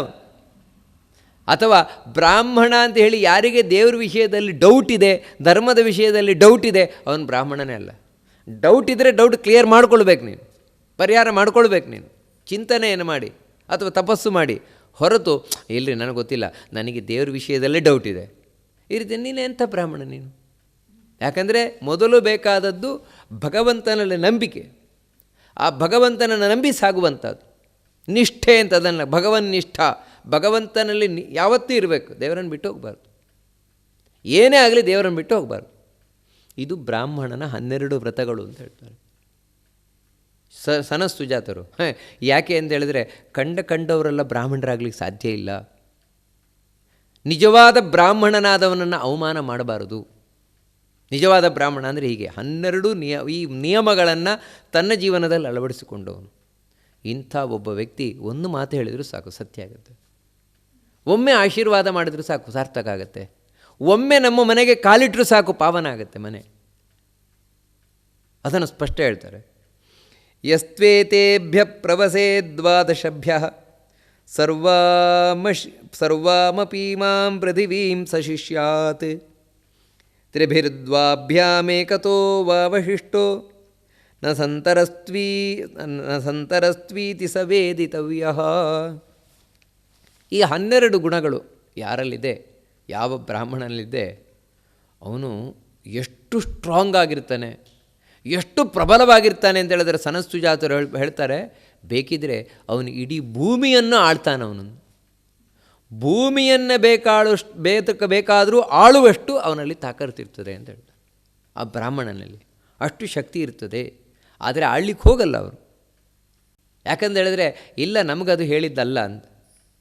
ಅಥವಾ ಬ್ರಾಹ್ಮಣ ಅಂತ ಹೇಳಿ ಯಾರಿಗೆ ದೇವ್ರ ವಿಷಯದಲ್ಲಿ ಡೌಟ್ ಇದೆ, ಧರ್ಮದ ವಿಷಯದಲ್ಲಿ ಡೌಟ್ ಇದೆ, ಅವನು ಬ್ರಾಹ್ಮಣನೇ ಅಲ್ಲ. ಡೌಟ್ ಇದ್ದರೆ ಡೌಟ್ ಕ್ಲಿಯರ್ ಮಾಡ್ಕೊಳ್ಬೇಕು, ನೀನು ಪರಿಹಾರ ಮಾಡ್ಕೊಳ್ಬೇಕು, ನೀನು ಚಿಂತನೆಯನ್ನು ಮಾಡಿ ಅಥವಾ ತಪಸ್ಸು ಮಾಡಿ. ಹೊರತು ಇಲ್ಲರಿ ನನಗೆ ಗೊತ್ತಿಲ್ಲ, ನನಗೆ ದೇವ್ರ ವಿಷಯದಲ್ಲೇ ಡೌಟ್ ಇದೆ, ಈ ರೀತಿ ನೀನು ಎಂಥ ಬ್ರಾಹ್ಮಣ ನೀನು? ಯಾಕಂದರೆ ಮೊದಲು ಬೇಕಾದದ್ದು ಭಗವಂತನಲ್ಲಿ ನಂಬಿಕೆ. ಆ ಭಗವಂತನನ್ನು ನಂಬಿ ಸಾಗುವಂಥದ್ದು ನಿಷ್ಠೆ ಅಂತ. ಅದನ್ನು ಭಗವನ್ ನಿಷ್ಠ, ಭಗವಂತನಲ್ಲಿ ಯಾವತ್ತೂ ಇರಬೇಕು, ದೇವರನ್ನು ಬಿಟ್ಟು ಹೋಗಬಾರ್ದು. ಏನೇ ಆಗಲಿ ದೇವರನ್ನು ಬಿಟ್ಟು ಹೋಗಬಾರ್ದು. ಇದು ಬ್ರಾಹ್ಮಣನ 12 ವ್ರತಗಳು ಅಂತ ಹೇಳ್ತಾರೆ ಸನತ್ಸುಜಾತರು. ಯಾಕೆ ಅಂತ ಹೇಳಿದ್ರೆ ಕಂಡವರೆಲ್ಲ ಬ್ರಾಹ್ಮಣರಾಗ್ಲಿಕ್ಕೆ ಸಾಧ್ಯ ಇಲ್ಲ. ನಿಜವಾದ ಬ್ರಾಹ್ಮಣನಾದವನನ್ನು ಅವಮಾನ ಮಾಡಬಾರದು. ನಿಜವಾದ ಬ್ರಾಹ್ಮಣ ಅಂದರೆ ಹೀಗೆ 12 ಈ ನಿಯಮಗಳನ್ನು ತನ್ನ ಜೀವನದಲ್ಲಿ ಅಳವಡಿಸಿಕೊಂಡವನು. ಇಂಥ ಒಬ್ಬ ವ್ಯಕ್ತಿ ಒಂದು ಮಾತು ಹೇಳಿದರೂ ಸಾಕು, ಸತ್ಯ ಆಗುತ್ತೆ. ಒಮ್ಮೆ ಆಶೀರ್ವಾದ ಮಾಡಿದರೂ ಸಾಕು, ಸಾರ್ಥಕ ಆಗುತ್ತೆ. ಒಮ್ಮೆ ನಮ್ಮ ಮನೆಗೆ ಕಾಲಿಟ್ಟರೂ ಸಾಕು, ಪಾವನ ಆಗುತ್ತೆ ಮನೆ. ಅದನ್ನು ಸ್ಪಷ್ಟ ಹೇಳ್ತಾರೆ. ಯಸ್ತ್ವೇತೇಭ್ಯ ಪ್ರವಸೇ 12ಭ್ಯ ಸರ್ವಾಮಪೀಮಾಂ ಪೃಥಿವೀಂ ಸಶಿಷ್ಯಾತ್ ತ್ರಿಭಿರ್ದ್ವಾಭ್ಯಾಮೇಕತೋ ವಾವಶಿಷ್ಟೋ ನ ಸಂತರಸ್ತ್ವೀತಿ ಸ ವೇದಿತವ್ಯಃ. ಈ 12 ಗುಣಗಳು ಯಾರಲ್ಲಿದೆ, ಯಾವ ಬ್ರಾಹ್ಮಣನಲ್ಲಿದೆ, ಅವನು ಎಷ್ಟು ಸ್ಟ್ರಾಂಗ್ ಆಗಿರ್ತಾನೆ, ಎಷ್ಟು ಪ್ರಬಲವಾಗಿರ್ತಾನೆ ಅಂತ ಹೇಳಿದ್ರೆ ಸನತ್ಸುಜಾತರು ಹೇಳ್ತಾರೆ, ಬೇಕಿದ್ರೆ ಅವನು ಇಡೀ ಭೂಮಿಯನ್ನು ಆಳ್ತಾನೆ. ಅವನನ್ನು ಭೂಮಿಯನ್ನು ಬೇಕಾದರೂ ಆಳುವಷ್ಟು ಅವನಲ್ಲಿ ತಾಕತ್ತಿರ್ತದೆ ಅಂತ ಹೇಳ್ತಾರೆ. ಆ ಬ್ರಾಹ್ಮಣನಲ್ಲಿ ಅಷ್ಟು ಶಕ್ತಿ ಇರ್ತದೆ. ಆದರೆ ಆಳ್ಲಿಕ್ಕೆ ಹೋಗಲ್ಲ ಅವರು. ಯಾಕಂತ ಹೇಳಿದ್ರೆ ಇಲ್ಲ ನಮಗದು ಹೇಳಿದ್ದಲ್ಲ ಅಂತ,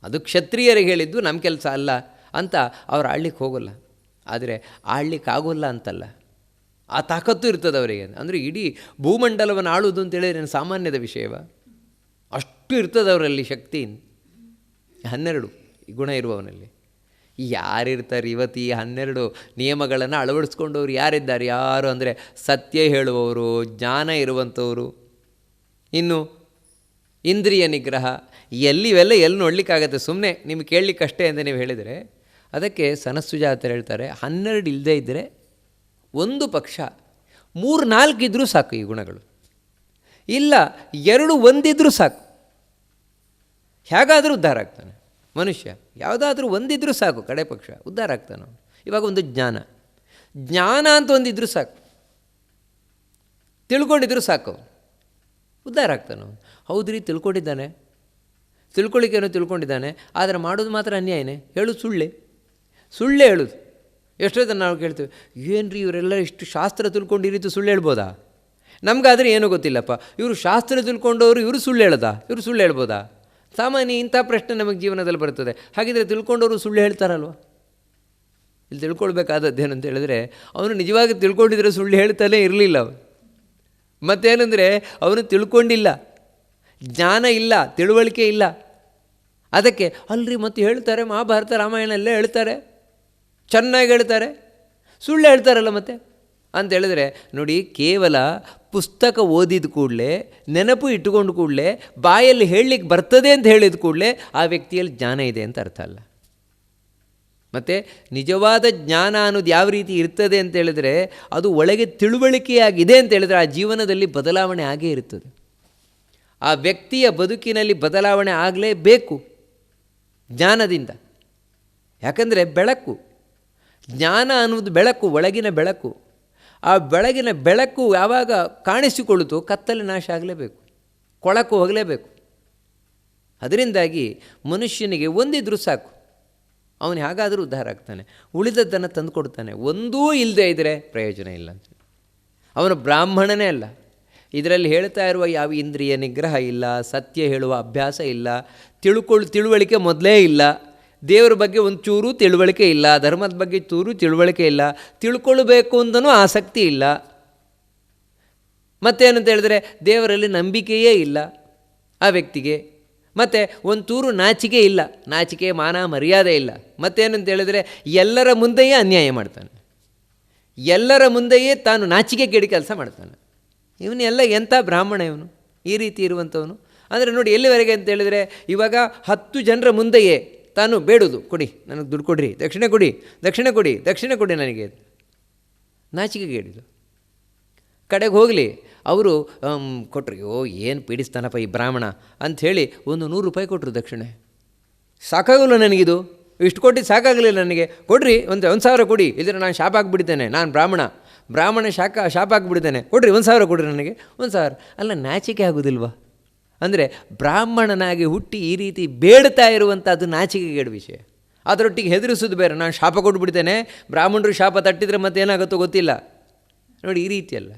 ಅದು ಕ್ಷತ್ರಿಯರಿಗೆ ಹೇಳಿದ್ದು, ನಮ್ಮ ಕೆಲಸ ಅಲ್ಲ ಅಂತ ಅವ್ರು ಆಳ್ಲಿಕ್ಕೆ ಹೋಗಲ್ಲ. ಆದರೆ ಆಳ್ಲಿಕ್ಕೆ ಆಗೋಲ್ಲ ಅಂತಲ್ಲ, ಆ ತಾಕತ್ತು ಇರ್ತದೆ ಅವರಿಗೆ. ಅಂದರೆ ಇಡೀ ಭೂಮಂಡಲವನ್ನು ಆಳುವುದು ಅಂತೇಳಿದ್ರೆ ಸಾಮಾನ್ಯದ ವಿಷಯವ, ಅಷ್ಟು ಇರ್ತದೆ ಅವರಲ್ಲಿ ಶಕ್ತಿ. 12 ಗುಣ ಇರುವವನಲ್ಲಿ ಯಾರಿರ್ತಾರೆ ಇವತ್ತು? ಈ 12 ನಿಯಮಗಳನ್ನು ಅಳವಡಿಸ್ಕೊಂಡವ್ರು ಯಾರಿದ್ದಾರೆ? ಯಾರು ಅಂದರೆ ಸತ್ಯ ಹೇಳುವವರು, ಜ್ಞಾನ ಇರುವಂಥವರು, ಇನ್ನು ಇಂದ್ರಿಯ ನಿಗ್ರಹ. ಇವೆಲ್ಲ ಎಲ್ಲಿ ನೋಡಲಿಕ್ಕಾಗತ್ತೆ? ಸುಮ್ಮನೆ ನಿಮ್ಗೆ ಕೇಳಲಿಕ್ಕಷ್ಟೇ ಅಂತ ನೀವು ಹೇಳಿದರೆ, ಅದಕ್ಕೆ ಸನತ್ಸುಜಾತರು ಹೇಳ್ತಾರೆ 12 ಇಲ್ಲದೇ ಇದ್ದರೆ ಒಂದು ಪಕ್ಷ 3-4 ಇದ್ದರೂ ಸಾಕು ಈ ಗುಣಗಳು. ಇಲ್ಲ 2 ಇದ್ದರೂ ಸಾಕು, ಹೇಗಾದರೂ ಉದ್ಧಾರ ಆಗ್ತಾನೆ ಮನುಷ್ಯ. ಯಾವುದಾದ್ರೂ ಒಂದಿದ್ರೂ ಸಾಕು, ಕಡೆ ಪಕ್ಷ ಉದ್ಧಾರ ಆಗ್ತಾನೆ. ಇವಾಗ ಒಂದು ಜ್ಞಾನ ಅಂತ ಒಂದಿದ್ರೂ ಸಾಕು, ತಿಳ್ಕೊಂಡಿದ್ರೂ ಸಾಕು, ಉದ್ಧಾರ ಆಗ್ತಾನೆ. ಹೌದ್ರಿ ತಿಳ್ಕೊಂಡಿದ್ದಾನೆ, ಆದರೆ ಮಾಡೋದು ಮಾತ್ರ ಅನ್ಯಾಯನೇ, ಹೇಳೋದು ಸುಳ್ಳೇ ಹೇಳೋದು. ಎಷ್ಟೊತ್ತನ್ನು ನಾವು ಕೇಳ್ತೇವೆ, ಏನು ರೀ ಇವರೆಲ್ಲ ಇಷ್ಟು ಶಾಸ್ತ್ರ ತಿಳ್ಕೊಂಡು ಈ ರೀತಿ ಸುಳ್ಳು ಹೇಳ್ಬೋದಾ? ನಮಗಾದರೆ ಏನೂ ಗೊತ್ತಿಲ್ಲಪ್ಪ, ಇವರು ಶಾಸ್ತ್ರ ತಿಳ್ಕೊಂಡವರು ಇವರು ಸುಳ್ಳು ಹೇಳ್ಬೋದಾ? ಸಾಮಾನ್ಯ ಇಂಥ ಪ್ರಶ್ನೆ ನಮಗೆ ಜೀವನದಲ್ಲಿ ಬರ್ತದೆ. ಹಾಗಿದ್ರೆ ತಿಳ್ಕೊಂಡವರು ಸುಳ್ಳು ಹೇಳ್ತಾರಲ್ವ? ಇಲ್ಲಿ ತಿಳ್ಕೊಳ್ಬೇಕಾದದ್ದೇನಂತ ಹೇಳಿದ್ರೆ, ಅವನು ನಿಜವಾಗಿ ತಿಳ್ಕೊಂಡಿದ್ರೆ ಸುಳ್ಳು ಹೇಳ್ತಾನೆ ಇರಲಿಲ್ಲ ಅವನು. ಮತ್ತೇನೆಂದರೆ ಅವನು ತಿಳ್ಕೊಂಡಿಲ್ಲ, ಜ್ಞಾನ ಇಲ್ಲ, ತಿಳುವಳಿಕೆ ಇಲ್ಲ. ಅದಕ್ಕೆ ಅಲ್ರಿ ಮತ್ತೆ ಹೇಳ್ತಾರೆ, ಮಹಾಭಾರತ ರಾಮಾಯಣ ಎಲ್ಲ ಹೇಳ್ತಾರೆ, ಚೆನ್ನಾಗಿ ಹೇಳ್ತಾರೆ, ಸುಳ್ಳು ಹೇಳ್ತಾರಲ್ಲ ಮತ್ತೆ ಅಂತ ಹೇಳಿದ್ರೆ ನೋಡಿ, ಕೇವಲ ಪುಸ್ತಕ ಓದಿದ ಕೂಡಲೇ, ನೆನಪು ಇಟ್ಟುಕೊಂಡು ಕೂಡಲೇ, ಬಾಯಲ್ಲಿ ಹೇಳಲಿಕ್ಕೆ ಬರ್ತದೆ ಅಂತ ಹೇಳಿದ ಕೂಡಲೇ ಆ ವ್ಯಕ್ತಿಯಲ್ಲಿ ಜ್ಞಾನ ಇದೆ ಅಂತ ಅರ್ಥ ಅಲ್ಲ. ಮತ್ತು ನಿಜವಾದ ಜ್ಞಾನ ಅನ್ನೋದು ಯಾವ ರೀತಿ ಇರ್ತದೆ ಅಂತ ಹೇಳಿದ್ರೆ, ಅದು ಒಳಗೆ ತಿಳುವಳಿಕೆಯಾಗಿದೆ ಅಂತ ಹೇಳಿದ್ರೆ ಆ ಜೀವನದಲ್ಲಿ ಬದಲಾವಣೆ ಆಗೇ ಇರ್ತದೆ. ಆ ವ್ಯಕ್ತಿಯ ಬದುಕಿನಲ್ಲಿ ಬದಲಾವಣೆ ಆಗಲೇಬೇಕು ಜ್ಞಾನದಿಂದ. ಯಾಕಂದರೆ ಬೆಳಕು, ಜ್ಞಾನ ಅನ್ನೋದು ಬೆಳಕು, ಒಳಗಿನ ಬೆಳಕು. ಆ ಬೆಳಗಿನ ಬೆಳಕು ಯಾವಾಗ ಕಾಣಿಸಿಕೊಳ್ಳುತ್ತೋ ಕತ್ತಲೆ ನಾಶ ಆಗಲೇಬೇಕು, ಕೊಳಕು ಹೋಗಲೇಬೇಕು. ಅದರಿಂದಾಗಿ ಮನುಷ್ಯನಿಗೆ ಒಂದಿದ್ರೂ ಸಾಕು, ಅವನು ಹೇಗಾದರೂ ಉದ್ಧಾರ ಆಗ್ತಾನೆ, ಉಳಿದದ್ದನ್ನು ತಂದುಕೊಡ್ತಾನೆ. ಒಂದೂ ಇಲ್ಲದೆ ಇದ್ದರೆ ಪ್ರಯೋಜನ ಇಲ್ಲ ಅಂತ. ಅವನು ಬ್ರಾಹ್ಮಣನೇ ಅಲ್ಲ. ಇದರಲ್ಲಿ ಹೇಳ್ತಾ ಇರುವ ಯಾವ ಇಂದ್ರಿಯ ನಿಗ್ರಹ ಇಲ್ಲ, ಸತ್ಯ ಹೇಳುವ ಅಭ್ಯಾಸ ಇಲ್ಲ, ತಿಳುವಳಿಕೆ ಮೊದಲೇ ಇಲ್ಲ, ದೇವರ ಬಗ್ಗೆ ಒಂದು ಚೂರು ತಿಳುವಳಿಕೆ ಇಲ್ಲ, ಧರ್ಮದ ಬಗ್ಗೆ ಚೂರು ತಿಳುವಳಿಕೆ ಇಲ್ಲ, ತಿಳ್ಕೊಳ್ಬೇಕು ಅಂತಲೂ ಆಸಕ್ತಿ ಇಲ್ಲ. ಮತ್ತೇನಂತ ಹೇಳಿದ್ರೆ ದೇವರಲ್ಲಿ ನಂಬಿಕೆಯೇ ಇಲ್ಲ ಆ ವ್ಯಕ್ತಿಗೆ. ಮತ್ತು ಒಂದು ಚೂರು ನಾಚಿಕೆ ಇಲ್ಲ, ನಾಚಿಕೆ ಮಾನ ಮರ್ಯಾದೆ ಇಲ್ಲ. ಮತ್ತೇನಂತ ಹೇಳಿದ್ರೆ ಎಲ್ಲರ ಮುಂದೆಯೇ ಅನ್ಯಾಯ ಮಾಡ್ತಾನೆ, ಎಲ್ಲರ ಮುಂದೆಯೇ ತಾನು ನಾಚಿಕೆ ಕೇಳಿ ಕೆಲಸ ಮಾಡ್ತಾನೆ. ಇವನ್ನೆಲ್ಲ ಎಂಥ ಬ್ರಾಹ್ಮಣ ಇವನು, ಈ ರೀತಿ ಇರುವಂಥವನು. ಅಂದರೆ ನೋಡಿ ಎಲ್ಲಿವರೆಗೆ ಅಂತ ಹೇಳಿದರೆ, ಇವಾಗ 10 ಜನರ ಮುಂದೆಯೇ ತಾನು ಬೇಡುವುದು, ಕೊಡಿ ನನಗೆ ದುಡ್ಡು ಕೊಡ್ರಿ, ದಕ್ಷಿಣೆ ಕೊಡಿ, ದಕ್ಷಿಣೆ ಕೊಡಿ, ದಕ್ಷಿಣೆ ಕೊಡಿ ನನಗೆ, ನಾಚಿಕೆ ಕೇಳಿದ್ದು. ಕಡೆಗೆ ಹೋಗಲಿ ಅವರು ಕೊಟ್ಟರು, ಓ ಏನು ಪೀಡಿಸ್ತಾನಪ್ಪ ಈ ಬ್ರಾಹ್ಮಣ ಅಂಥೇಳಿ ಒಂದು 100 ರೂಪಾಯಿ ಕೊಟ್ಟರು ದಕ್ಷಿಣೆ. ಸಾಕಾಗಲ್ಲ ನನಗಿದು, ಇಷ್ಟು ಕೊಟ್ಟಿದ್ದು ಸಾಕಾಗಲಿಲ್ಲ ನನಗೆ, ಕೊಡ್ರಿ ಒಂದು 1,000 ಕೊಡಿ, ಇದ್ರೆ ನಾನು ಶಾಪ ಆಗಿಬಿಡ್ತೇನೆ, ನಾನು ಬ್ರಾಹ್ಮಣ ಶಾಪ ಆಗಿಬಿಡ್ತೇನೆ, ಕೊಡ್ರಿ 1,000 ಕೊಡ್ರಿ ನನಗೆ 1,000. ಅಲ್ಲ, ನಾಚಿಕೆ ಆಗೋದಿಲ್ವಾ? ಅಂದರೆ ಬ್ರಾಹ್ಮಣನಾಗಿ ಹುಟ್ಟಿ ಈ ರೀತಿ ಬೇಡ್ತಾ ಇರುವಂಥದ್ದು ನಾಚಿಕೆಗೇಡು ವಿಷಯ. ಅದರೊಟ್ಟಿಗೆ ಹೆದರಿಸೋದು ಬೇರೆ, ನಾನು ಶಾಪ ಕೊಟ್ಬಿಡ್ತೇನೆ, ಬ್ರಾಹ್ಮಣರು ಶಾಪ ತಟ್ಟಿದರೆ ಮತ್ತೇನಾಗುತ್ತೋ ಗೊತ್ತಿಲ್ಲ. ನೋಡಿ ಈ ರೀತಿಯಲ್ಲ,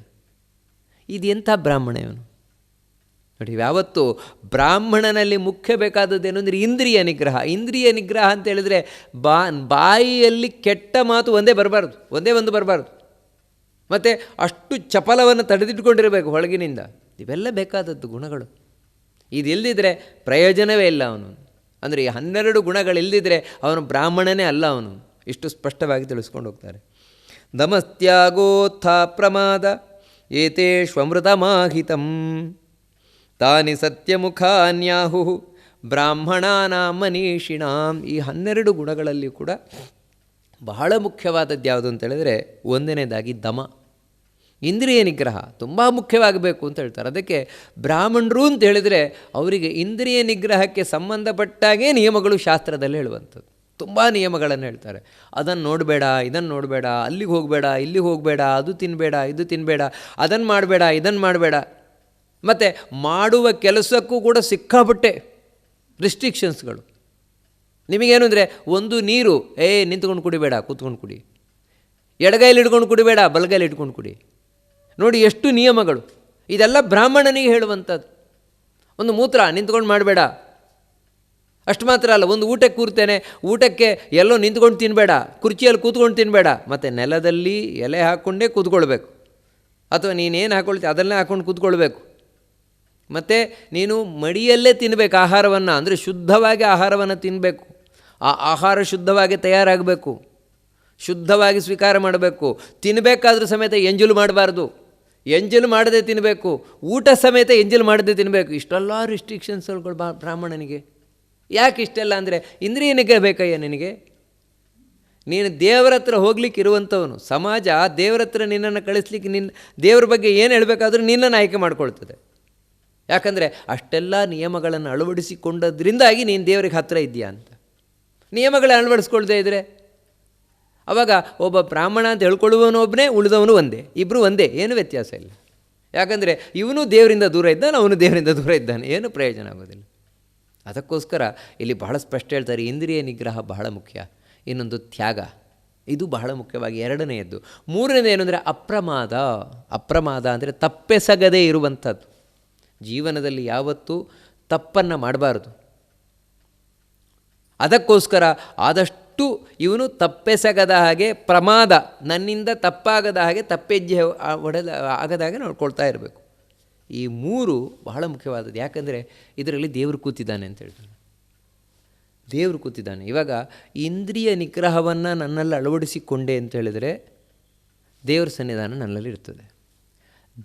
ಇದು ಎಂಥ ಬ್ರಾಹ್ಮಣ ಇವನು. ನೋಡಿ, ಯಾವತ್ತು ಬ್ರಾಹ್ಮಣನಲ್ಲಿ ಮುಖ್ಯ ಬೇಕಾದದ್ದೇನು ಅಂದರೆ ಇಂದ್ರಿಯ ನಿಗ್ರಹ. ಇಂದ್ರಿಯ ನಿಗ್ರಹ ಅಂತ ಹೇಳಿದರೆ ಬಾಯಿಯಲ್ಲಿ ಕೆಟ್ಟ ಮಾತು ಒಂದೇ ಬರಬಾರ್ದು. ಮತ್ತು ಅಷ್ಟು ಚಪಲವನ್ನು ತಡೆದಿಟ್ಕೊಂಡಿರಬೇಕು ಒಳಗಿನಿಂದ. ಇವೆಲ್ಲ ಬೇಕಾದದ್ದು ಗುಣಗಳು. ಇದು ಇಲ್ಲದಿದ್ದರೆ ಪ್ರಯೋಜನವೇ ಇಲ್ಲ ಅವನು. ಅಂದರೆ ಈ 12 ಗುಣಗಳಿಲ್ಲದಿದ್ದರೆ ಅವನು ಬ್ರಾಹ್ಮಣನೇ ಅಲ್ಲ ಅವನು. ಇಷ್ಟು ಸ್ಪಷ್ಟವಾಗಿ ತಿಳಿಸ್ಕೊಂಡು ಹೋಗ್ತಾರೆ. ದಮಸ್ತ್ಯಾಗೋತ್ಥ ಪ್ರಮಾದ ಏತೇಷ್ವಮೃತಮಾಹಿತಂ ತಾನಿ ಸತ್ಯಮುಖಾನ್ಯಾಹು ಬ್ರಾಹ್ಮಣಾನಾಂ ಮನೀಷಿಣಾಂ. ಈ 12 ಗುಣಗಳಲ್ಲಿ ಕೂಡ ಬಹಳ ಮುಖ್ಯವಾದದ್ದು ಯಾವುದು ಅಂತ ಹೇಳಿದರೆ, ಒಂದನೇದಾಗಿ ದಮ, ಇಂದ್ರಿಯ ನಿಗ್ರಹ ತುಂಬ ಮುಖ್ಯವಾಗಬೇಕು ಅಂತ ಹೇಳ್ತಾರೆ. ಅದಕ್ಕೆ ಬ್ರಾಹ್ಮಣರು ಅಂತ ಹೇಳಿದರೆ ಅವರಿಗೆ ಇಂದ್ರಿಯ ನಿಗ್ರಹಕ್ಕೆ ಸಂಬಂಧಪಟ್ಟಾಗೇ ನಿಯಮಗಳು ಶಾಸ್ತ್ರದಲ್ಲಿ ಹೇಳುವಂಥದ್ದು. ತುಂಬ ನಿಯಮಗಳನ್ನು ಹೇಳ್ತಾರೆ. ಅದನ್ನು ನೋಡಬೇಡ, ಇದನ್ನು ನೋಡಬೇಡ, ಅಲ್ಲಿಗೆ ಹೋಗಬೇಡ, ಇಲ್ಲಿಗೆ ಹೋಗಬೇಡ, ಅದು ತಿನ್ನಬೇಡ, ಇದು ತಿನ್ನಬೇಡ, ಅದನ್ನು ಮಾಡಬೇಡ, ಇದನ್ನು ಮಾಡಬೇಡ. ಮತ್ತು ಮಾಡುವ ಕೆಲಸಕ್ಕೂ ಕೂಡ ಸಿಕ್ಕಾಪಟ್ಟೆ ರಿಸ್ಟ್ರಿಕ್ಷನ್ಸ್ಗಳು. ನಿಮಗೇನು ಅಂದರೆ, ಒಂದು ನೀರು ನಿಂತ್ಕೊಂಡು ಕುಡಿಬೇಡ, ಕೂತ್ಕೊಂಡು ಕುಡಿ, ಎಡಗೈಲಿ ಇಟ್ಕೊಂಡು ಕುಡಿಬೇಡ, ಬಲಗೈಲಿ ಇಟ್ಕೊಂಡು ಕುಡಿ. ನೋಡಿ ಎಷ್ಟು ನಿಯಮಗಳು. ಇದೆಲ್ಲ ಬ್ರಾಹ್ಮಣನಿಗೆ ಹೇಳುವಂಥದ್ದು. ಒಂದು ಮೂತ್ರ ನಿಂತ್ಕೊಂಡು ಮಾಡಬೇಡ, ಅಷ್ಟು ಮಾತ್ರ ಅಲ್ಲ, ಒಂದು ಊಟಕ್ಕೆ ಕೂರ್ತೇನೆ, ಊಟಕ್ಕೆ ಎಲ್ಲೋ ನಿಂತ್ಕೊಂಡು ತಿನ್ನಬೇಡ, ಕುರ್ಚಿಯಲ್ಲಿ ಕೂತ್ಕೊಂಡು ತಿನ್ನಬೇಡ, ಮತ್ತು ನೆಲದಲ್ಲಿ ಎಲೆ ಹಾಕ್ಕೊಂಡೇ ಕೂತ್ಕೊಳ್ಬೇಕು, ಅಥವಾ ನೀನೇನು ಹಾಕ್ಕೊಳ್ತೀವಿ ಅದನ್ನೇ ಹಾಕ್ಕೊಂಡು ಕೂತ್ಕೊಳ್ಬೇಕು. ಮತ್ತು ನೀನು ಮಡಿಯಲ್ಲೇ ತಿನ್ನಬೇಕು ಆಹಾರವನ್ನು, ಅಂದರೆ ಶುದ್ಧವಾಗಿ ಆಹಾರವನ್ನು ತಿನ್ನಬೇಕು. ಆ ಆಹಾರ ಶುದ್ಧವಾಗಿ ತಯಾರಾಗಬೇಕು, ಶುದ್ಧವಾಗಿ ಸ್ವೀಕಾರ ಮಾಡಬೇಕು. ತಿನ್ನಬೇಕಾದ್ರೂ ಸಮೇತ ಎಂಜಲು ಮಾಡಬಾರ್ದು, ಎಂಜಲು ಮಾಡದೆ ತಿನ್ನಬೇಕು, ಊಟ ಸಮೇತ ಎಂಜಲು ಮಾಡದೆ ತಿನ್ನಬೇಕು. ಇಷ್ಟೆಲ್ಲ ರಿಸ್ಟ್ರಿಕ್ಷನ್ಸ್ಗಳು ಬ್ರಾಹ್ಮಣನಿಗೆ. ಯಾಕೆ ಇಷ್ಟೆಲ್ಲ ಅಂದರೆ, ಇಂದ್ರಿಯ ನಿಗ್ರಹ ಬೇಕಯ್ಯ ನಿನಗೆ. ನೀನು ದೇವರ ಹತ್ರ ಹೋಗ್ಲಿಕ್ಕೆ ಇರುವಂಥವನು. ಸಮಾಜ ದೇವರ ಹತ್ರ ನಿನ್ನನ್ನು ಕಳಿಸ್ಲಿಕ್ಕೆ, ದೇವರ ಬಗ್ಗೆ ಏನು ಹೇಳಬೇಕಾದ್ರೂ ನಿನ್ನನ್ನು ಆಯ್ಕೆ ಮಾಡ್ಕೊಳ್ತದೆ. ಯಾಕಂದರೆ ಅಷ್ಟೆಲ್ಲ ನಿಯಮಗಳನ್ನು ಅಳವಡಿಸಿಕೊಂಡದ್ರಿಂದಾಗಿ ನೀನು ದೇವರಿಗೆ ಹತ್ತಿರ ಇದೆಯಾ ಅಂತ. ನಿಯಮಗಳನ್ನ ಅಳವಡಿಸ್ಕೊಳ್ದೇ ಇದ್ದರೆ ಆವಾಗ ಒಬ್ಬ ಬ್ರಾಹ್ಮಣ ಅಂತ ಹೇಳ್ಕೊಳ್ಳುವವನು ಒಬ್ಬನೇ, ಉಳಿದವನು ಒಂದೇ, ಇಬ್ಬರು ಒಂದೇ, ಏನು ವ್ಯತ್ಯಾಸ ಇಲ್ಲ. ಯಾಕಂದರೆ ಇವನು ದೇವರಿಂದ ದೂರ ಇದ್ದಾನೆ, ಅವನು ದೇವರಿಂದ ದೂರ ಇದ್ದಾನೆ, ಏನು ಪ್ರಯೋಜನ ಆಗೋದಿಲ್ಲ. ಅದಕ್ಕೋಸ್ಕರ ಇಲ್ಲಿ ಬಹಳ ಸ್ಪಷ್ಟ ಹೇಳ್ತಾರೆ, ಇಂದ್ರಿಯ ನಿಗ್ರಹ ಬಹಳ ಮುಖ್ಯ. ಇನ್ನೊಂದು ತ್ಯಾಗ, ಇದು ಬಹಳ ಮುಖ್ಯವಾಗಿ ಎರಡನೆಯದ್ದು. ಮೂರನೇದು ಏನು ಅಂದರೆ ಅಪ್ರಮಾದ. ಅಪ್ರಮಾದ ಅಂದರೆ ತಪ್ಪೆಸಗದೇ ಇರುವಂಥದ್ದು. ಜೀವನದಲ್ಲಿ ಯಾವತ್ತೂ ತಪ್ಪನ್ನು ಮಾಡಬಾರ್ದು. ಅದಕ್ಕೋಸ್ಕರ ಆದಷ್ಟು ಇವನು ತಪ್ಪೆಸಗದ ಹಾಗೆ, ಪ್ರಮಾದ, ನನ್ನಿಂದ ತಪ್ಪಾಗದ ಹಾಗೆ, ತಪ್ಪೆಜ್ಜೆ ಆಗದ ಹಾಗೆ ನೋಡ್ಕೊಳ್ತಾ ಇರಬೇಕು. ಈ ಮೂರು ಬಹಳ ಮುಖ್ಯವಾದದ್ದು. ಯಾಕಂದರೆ ಇದರಲ್ಲಿ ದೇವರು ಕೂತಿದ್ದಾನೆ ಅಂತ ಹೇಳ್ತಾನೆ. ದೇವರು ಕೂತಿದ್ದಾನೆ. ಇವಾಗ ಇಂದ್ರಿಯ ನಿಗ್ರಹವನ್ನು ನನ್ನಲ್ಲಿ ಅಳವಡಿಸಿಕೊಂಡೆ ಅಂತ ಹೇಳಿದರೆ ದೇವರ ಸನ್ನಿಧಾನ ನನ್ನಲ್ಲಿ ಇರ್ತದೆ.